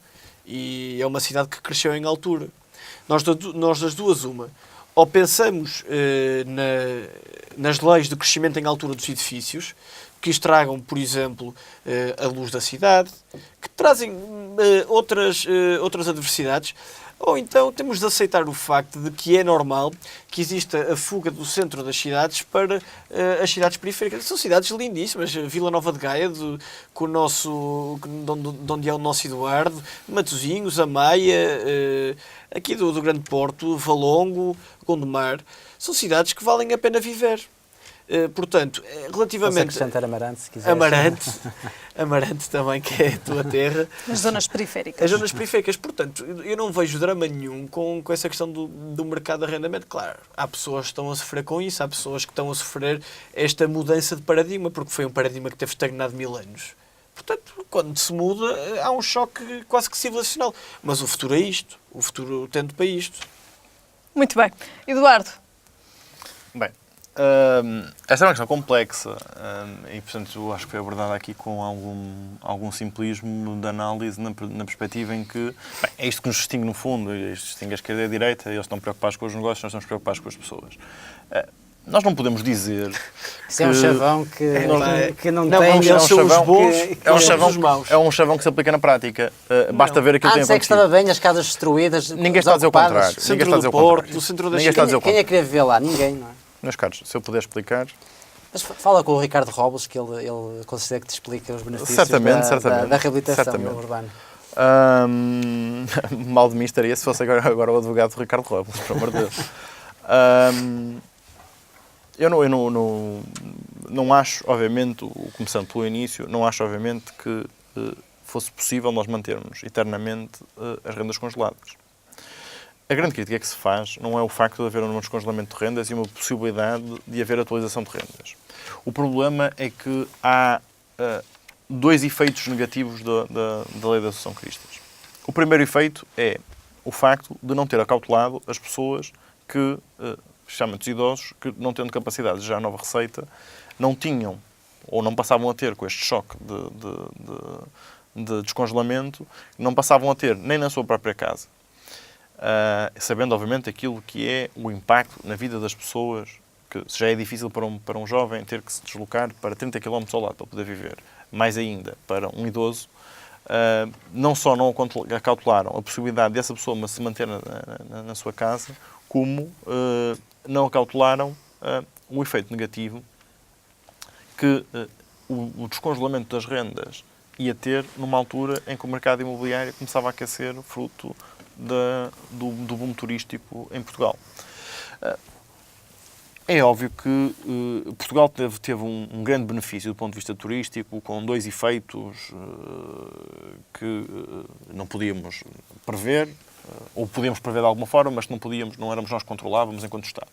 E é uma cidade que cresceu em altura. Nós das duas, uma. Ou pensamos nas leis de crescimento em altura dos edifícios, que estragam, por exemplo, a luz da cidade, que trazem outras adversidades, ou então temos de aceitar o facto de que é normal que exista a fuga do centro das cidades para as cidades periféricas. São cidades lindíssimas, Vila Nova de Gaia, de onde é o nosso Eduardo, Matosinhos, Amaia, aqui do Grande Porto, Valongo, Gondomar. São cidades que valem a pena viver. Portanto, relativamente... Posso acrescentar Amarante, se quiser. Amarante também, que é a tua terra. As zonas periféricas. As zonas periféricas. Portanto, eu não vejo drama nenhum com essa questão do mercado de arrendamento. Claro, há pessoas que estão a sofrer com isso, há pessoas que estão a sofrer esta mudança de paradigma, porque foi um paradigma que teve estagnado 1000 anos. Portanto, quando se muda, há um choque quase que civilizacional. Mas o futuro é isto. O futuro tende para isto. Muito bem. Eduardo. Bem, esta é uma questão complexa e, portanto, eu acho que foi abordada aqui com algum simplismo de análise na perspectiva em que é isto que nos distingue no fundo, isto distingue a esquerda e a direita, eles estão preocupados com os negócios, nós estamos preocupados com as pessoas. Nós não podemos dizer isso é um chavão que não tem... Eles são os bons, os maus. É um chavão que se aplica na prática. Basta ver aquilo que tem acontecido. Antes é que estava bem, as casas destruídas, ninguém está a dizer o contrário. Centro do Porto, o centro da cidade. Quem é que queria viver lá? Ninguém, não é? Meus caros, se eu puder explicar... Mas fala com o Ricardo Robles, que ele considera que te explica os benefícios da reabilitação urbana. Mal de mim estaria se fosse agora o advogado do Ricardo Robles, pelo amor de Deus. Eu não acho, obviamente, começando pelo início, não acho, obviamente, que fosse possível nós mantermos eternamente as rendas congeladas. A grande crítica que se faz não é o facto de haver um descongelamento de rendas e uma possibilidade de haver atualização de rendas. O problema é que há dois efeitos negativos da lei da sucessão cristas. O primeiro efeito é o facto de não ter acautelado as pessoas que, chamam-se idosos, que não tendo capacidade de gerar nova receita, não tinham ou não passavam a ter com este choque de descongelamento, não passavam a ter nem na sua própria casa. Sabendo, obviamente, aquilo que é o impacto na vida das pessoas, que já é difícil para um jovem ter que se deslocar para 30 km ao lado para poder viver, mais ainda para um idoso, não só não acautelaram a possibilidade dessa pessoa se manter na sua casa, como não acautelaram o efeito negativo que o descongelamento das rendas ia ter numa altura em que o mercado imobiliário começava a aquecer fruto do boom turístico em Portugal. É óbvio que Portugal teve um grande benefício do ponto de vista turístico, com dois efeitos que não podíamos prever, ou podíamos prever de alguma forma, mas que não éramos nós que controlávamos enquanto Estado.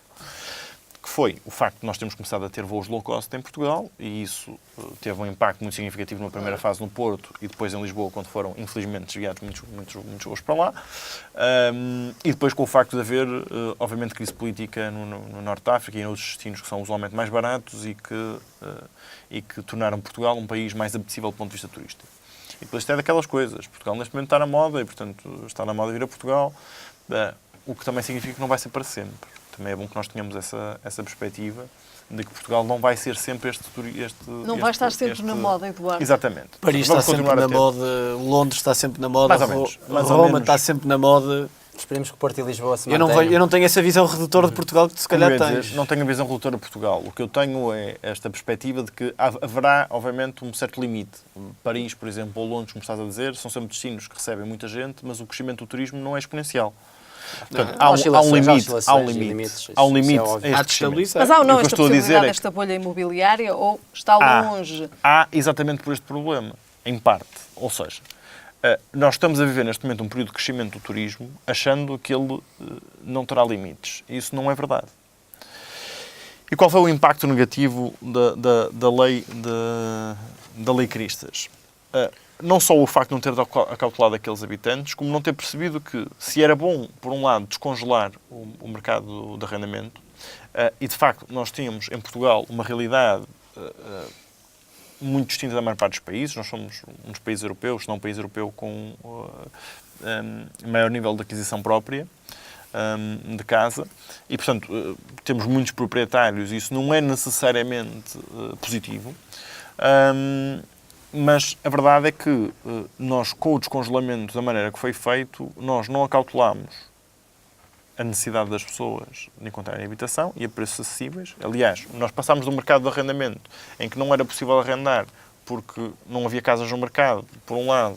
Que foi o facto de nós termos começado a ter voos low cost em Portugal, e isso teve um impacto muito significativo na primeira fase no Porto e depois em Lisboa, quando foram, infelizmente, desviados muitos voos para lá. E depois com o facto de haver, obviamente, crise política no Norte de África e em outros destinos que são usualmente mais baratos e que tornaram Portugal um país mais apetecível do ponto de vista turístico. E depois até daquelas coisas. Portugal neste momento está na moda e, portanto, está na moda vir a Portugal, o que também significa que não vai ser para sempre. Também é bom que nós tenhamos essa perspectiva de que Portugal não vai ser sempre este... Não vai estar sempre na moda, Eduardo. Exatamente. Paris está sempre na moda, Londres está sempre na moda, Roma está sempre na moda. Esperemos que o Porto e Lisboa se mantenham. Eu não tenho essa visão redutora de Portugal que tu se calhar tens. Não tenho a visão redutora de Portugal. O que eu tenho é esta perspectiva de que haverá, obviamente, um certo limite. Paris, por exemplo, ou Londres, como estás a dizer, são sempre destinos que recebem muita gente, mas o crescimento do turismo não é exponencial. Portanto, há um limite a este crescimento. Mas há ou não esta possibilidade desta bolha imobiliária ou está longe? Há exatamente por este problema, em parte. Ou seja, nós estamos a viver neste momento um período de crescimento do turismo achando que ele não terá limites. Isso não é verdade. E qual foi o impacto negativo da lei Cristas? Não só o facto de não ter acautelado aqueles habitantes, como não ter percebido que, se era bom, por um lado, descongelar o mercado de arrendamento, e de facto nós tínhamos em Portugal uma realidade muito distinta da maior parte dos países. Nós somos um dos países europeus, se não um país europeu com maior nível de aquisição própria de casa, e portanto temos muitos proprietários, e isso não é necessariamente positivo. Mas a verdade é que nós, com o descongelamento da maneira que foi feito, nós não acautelámos a necessidade das pessoas de encontrarem habitação e a preços acessíveis. Aliás, nós passámos de um mercado de arrendamento em que não era possível arrendar porque não havia casas no mercado, por um lado,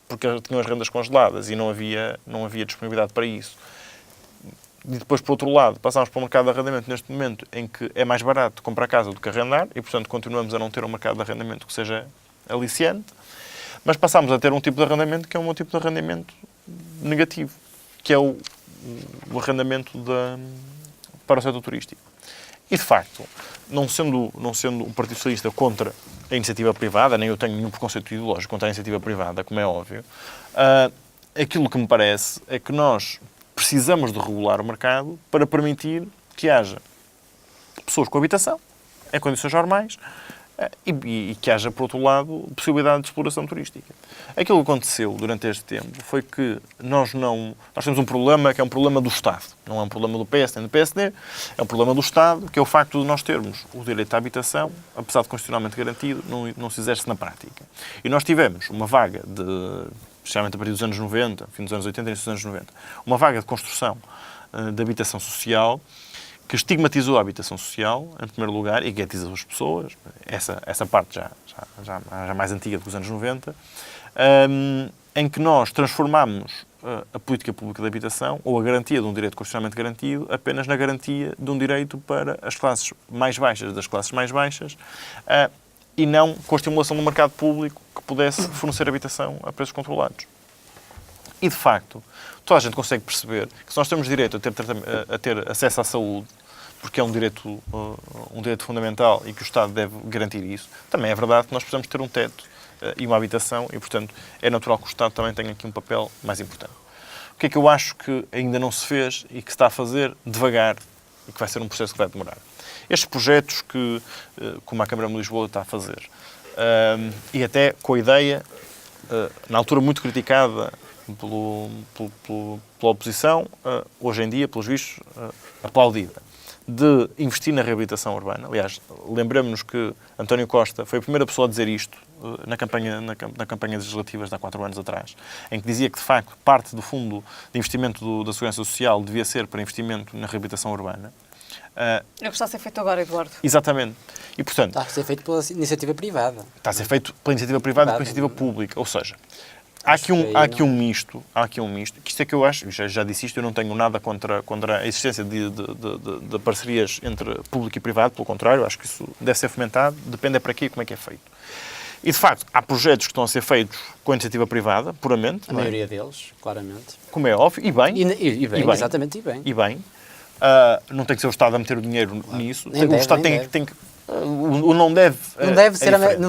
porque tinham as rendas congeladas e não havia disponibilidade para isso. E depois, por outro lado, passámos para o mercado de arrendamento neste momento em que é mais barato comprar casa do que arrendar e, portanto, continuamos a não ter um mercado de arrendamento que seja aliciante, mas passámos a ter um tipo de arrendamento que é um tipo de arrendamento negativo, que é o arrendamento para o setor turístico. E, de facto, não sendo o Partido Socialista contra a iniciativa privada, nem eu tenho nenhum preconceito ideológico contra a iniciativa privada, como é óbvio, aquilo que me parece é que nós precisamos de regular o mercado para permitir que haja pessoas com habitação, em condições normais, e que haja, por outro lado, possibilidade de exploração turística. Aquilo que aconteceu durante este tempo foi que nós temos um problema que é um problema do Estado. Não é um problema do PS nem do PSD, é um problema do Estado, que é o facto de nós termos o direito à habitação, apesar de constitucionalmente garantido, não se exerce na prática. E nós tivemos uma vaga especialmente a partir dos anos 90, fim dos anos 80 e início dos anos 90, uma vaga de construção de habitação social que estigmatizou a habitação social, em primeiro lugar, e guetizou as pessoas, essa parte já mais antiga dos anos 90, em que nós transformámos a política pública de habitação, ou a garantia de um direito constitucionalmente garantido, apenas na garantia de um direito para as classes mais baixas das classes mais baixas, e não com a estimulação do mercado público que pudesse fornecer habitação a preços controlados. E, de facto, toda a gente consegue perceber que se nós temos direito a ter acesso à saúde, porque é um direito fundamental e que o Estado deve garantir isso, também é verdade que nós precisamos ter um teto e uma habitação e, portanto, é natural que o Estado também tenha aqui um papel mais importante. O que é que eu acho que ainda não se fez e que se está a fazer devagar e que vai ser um processo que vai demorar? Estes projetos como a Câmara de Lisboa está a fazer, e até com a ideia, na altura muito criticada pela oposição, hoje em dia, pelos vistos, aplaudida, de investir na reabilitação urbana. Aliás, lembremos-nos que António Costa foi a primeira pessoa a dizer isto na campanha legislativas de há 4 anos atrás, em que dizia que, de facto, parte do fundo de investimento da Segurança Social devia ser para investimento na reabilitação urbana. É o que está a ser feito agora, Eduardo. Exatamente. E, portanto, Está a ser feito pela iniciativa privada. Está a ser feito pela iniciativa privada e pela iniciativa pública. Ou seja, há aqui um misto, que isto é que eu acho, já disse isto, eu não tenho nada contra a existência de parcerias entre público e privado, pelo contrário, acho que isso deve ser fomentado, depende para quê e como é que é feito. E, de facto, há projetos que estão a ser feitos com a iniciativa privada, puramente. A maioria deles, claramente. Como é óbvio, e bem. E bem, exatamente, e bem. E bem. Não tem que ser o Estado a meter o dinheiro nisso. Nem o Estado tem que... O não deve... Não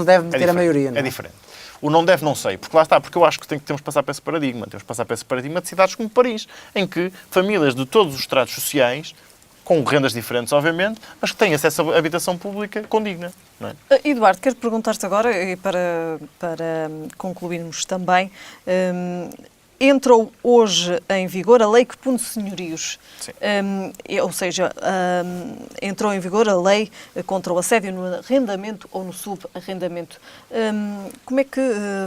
deve meter a maioria. É diferente. O não deve, não sei. Porque lá está, porque eu acho que temos que passar para esse paradigma. Temos que passar para esse paradigma de cidades como Paris, em que famílias de todos os estratos sociais, com rendas diferentes, obviamente, mas que têm acesso à habitação pública condigna. Não é? Eduardo, quero perguntar-te agora, e para concluirmos também, entrou hoje em vigor a lei que pune senhorios. Ou seja, entrou em vigor a lei contra o assédio no arrendamento ou no subarrendamento. Como é que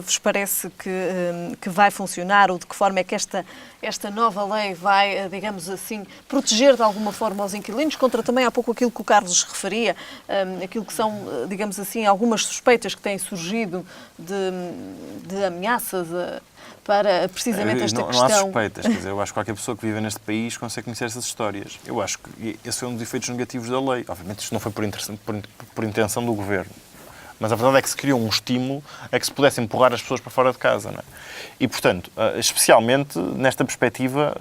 vos parece que vai funcionar, ou de que forma é que esta nova lei vai, digamos assim, proteger de alguma forma os inquilinos contra também há pouco aquilo que o Carlos referia, aquilo que são, digamos assim, algumas suspeitas que têm surgido de ameaças para precisamente esta não questão. Não há suspeitas, quer dizer, eu acho que qualquer pessoa que vive neste país consegue conhecer essas histórias. Eu acho que esse foi um dos efeitos negativos da lei. Obviamente isto não foi por intenção do Governo. Mas a verdade é que se criou um estímulo a que se pudesse empurrar as pessoas para fora de casa. Não é? E, portanto, especialmente nesta perspectiva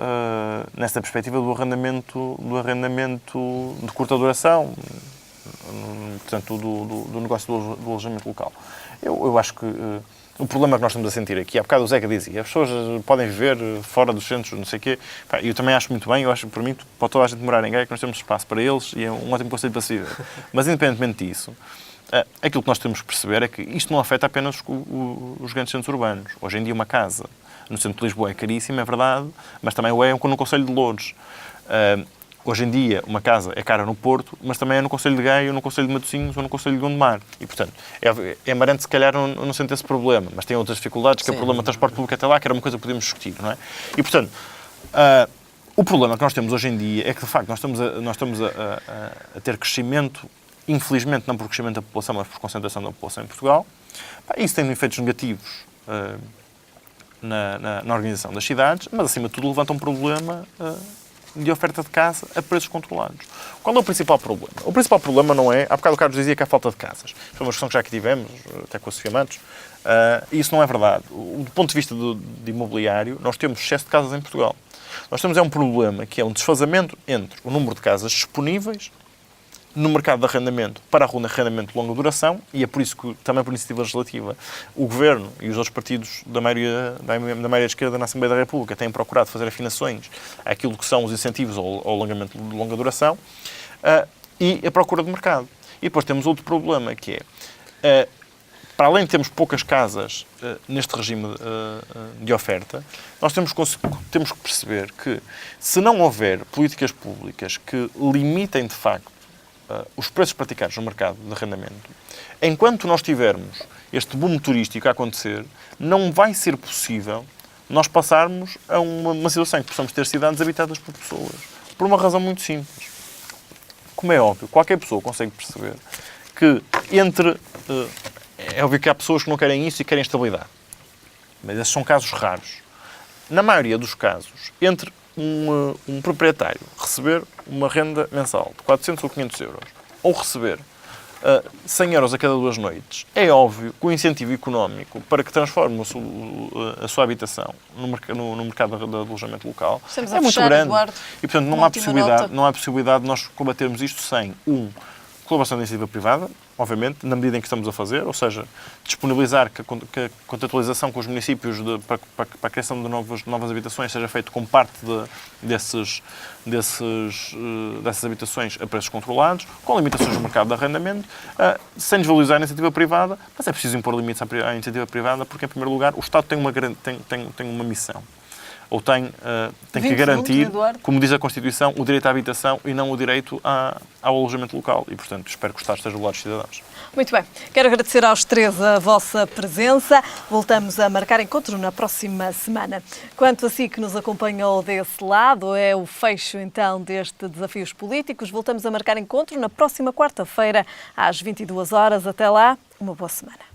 do arrendamento de curta duração, portanto, do negócio do alojamento local. Eu acho que o problema que nós estamos a sentir aqui, há bocado o Zeca dizia, as pessoas podem viver fora dos centros, não sei o quê. Eu também acho muito bem, eu acho que, para mim, pode toda a gente morar em Gaia, que nós temos espaço para eles e é um ótimo conselho para se viver. Mas, independentemente disso, aquilo que nós temos que perceber é que isto não afeta apenas os grandes centros urbanos. Hoje em dia, uma casa no centro de Lisboa é caríssima, é verdade, mas também o é no Concelho de Loures. Hoje em dia, uma casa é cara no Porto, mas também é no Concelho de Gaia, ou no Concelho de Matosinhos, ou no Concelho de Gondomar. E, portanto, é Marante, se calhar, não sente esse problema, mas tem outras dificuldades, que é o problema do transporte público até lá, que era uma coisa que podíamos discutir, não é? E, portanto, o problema que nós temos hoje em dia é que, de facto, nós estamos a ter crescimento, infelizmente, não por crescimento da população, mas por concentração da população em Portugal. Isso tem efeitos negativos na organização das cidades, mas, acima de tudo, levanta um problema de oferta de casa a preços controlados. Qual é o principal problema? O principal problema não é... Há bocado o Carlos dizia que há falta de casas. Foi uma discussão que já aqui tivemos, até com a Sofia Matos. Isso não é verdade. Do ponto de vista de imobiliário, nós temos excesso de casas em Portugal. Nós temos um problema que é um desfazamento entre o número de casas disponíveis no mercado de arrendamento para arrendamento de longa duração, e é por isso que, também por iniciativa legislativa, o Governo e os outros partidos da maioria de esquerda na Assembleia da República têm procurado fazer afinações àquilo que são os incentivos ao alongamento de longa duração e a procura de mercado. E depois temos outro problema, que é, para além de termos poucas casas neste regime de oferta, nós temos que perceber que, se não houver políticas públicas que limitem, de facto, os preços praticados no mercado de arrendamento, enquanto nós tivermos este boom turístico a acontecer, não vai ser possível nós passarmos a uma situação em que possamos ter cidades habitadas por pessoas. Por uma razão muito simples. Como é óbvio, qualquer pessoa consegue perceber que é óbvio que há pessoas que não querem isso e querem estabilidade. Mas esses são casos raros. Na maioria dos casos, entre um proprietário receber uma renda mensal de 400 ou 500 euros ou receber 100 euros a cada 2 noites, é óbvio que o incentivo económico para que transforme a sua habitação no mercado de alojamento local é muito grande. Eduardo, e, portanto, não há possibilidade de nós combatermos isto sem colaboração da iniciativa privada, obviamente, na medida em que estamos a fazer, ou seja, disponibilizar que a contratualização com os municípios para a criação de novas habitações seja feito com parte dessas habitações a preços controlados, com limitações no mercado de arrendamento, sem desvalorizar a iniciativa privada, mas é preciso impor limites à iniciativa privada, porque, em primeiro lugar, o Estado tem uma missão. Ou tem que garantir, como diz a Constituição, o direito à habitação e não o direito ao alojamento local. E, portanto, espero que o Estado esteja do lado dos cidadãos. Muito bem. Quero agradecer aos três a vossa presença. Voltamos a marcar encontro na próxima semana. Quanto a si que nos acompanhou desse lado, é o fecho, então, deste Desafios Políticos. Voltamos a marcar encontro na próxima quarta-feira, às 22 horas. Até lá, uma boa semana.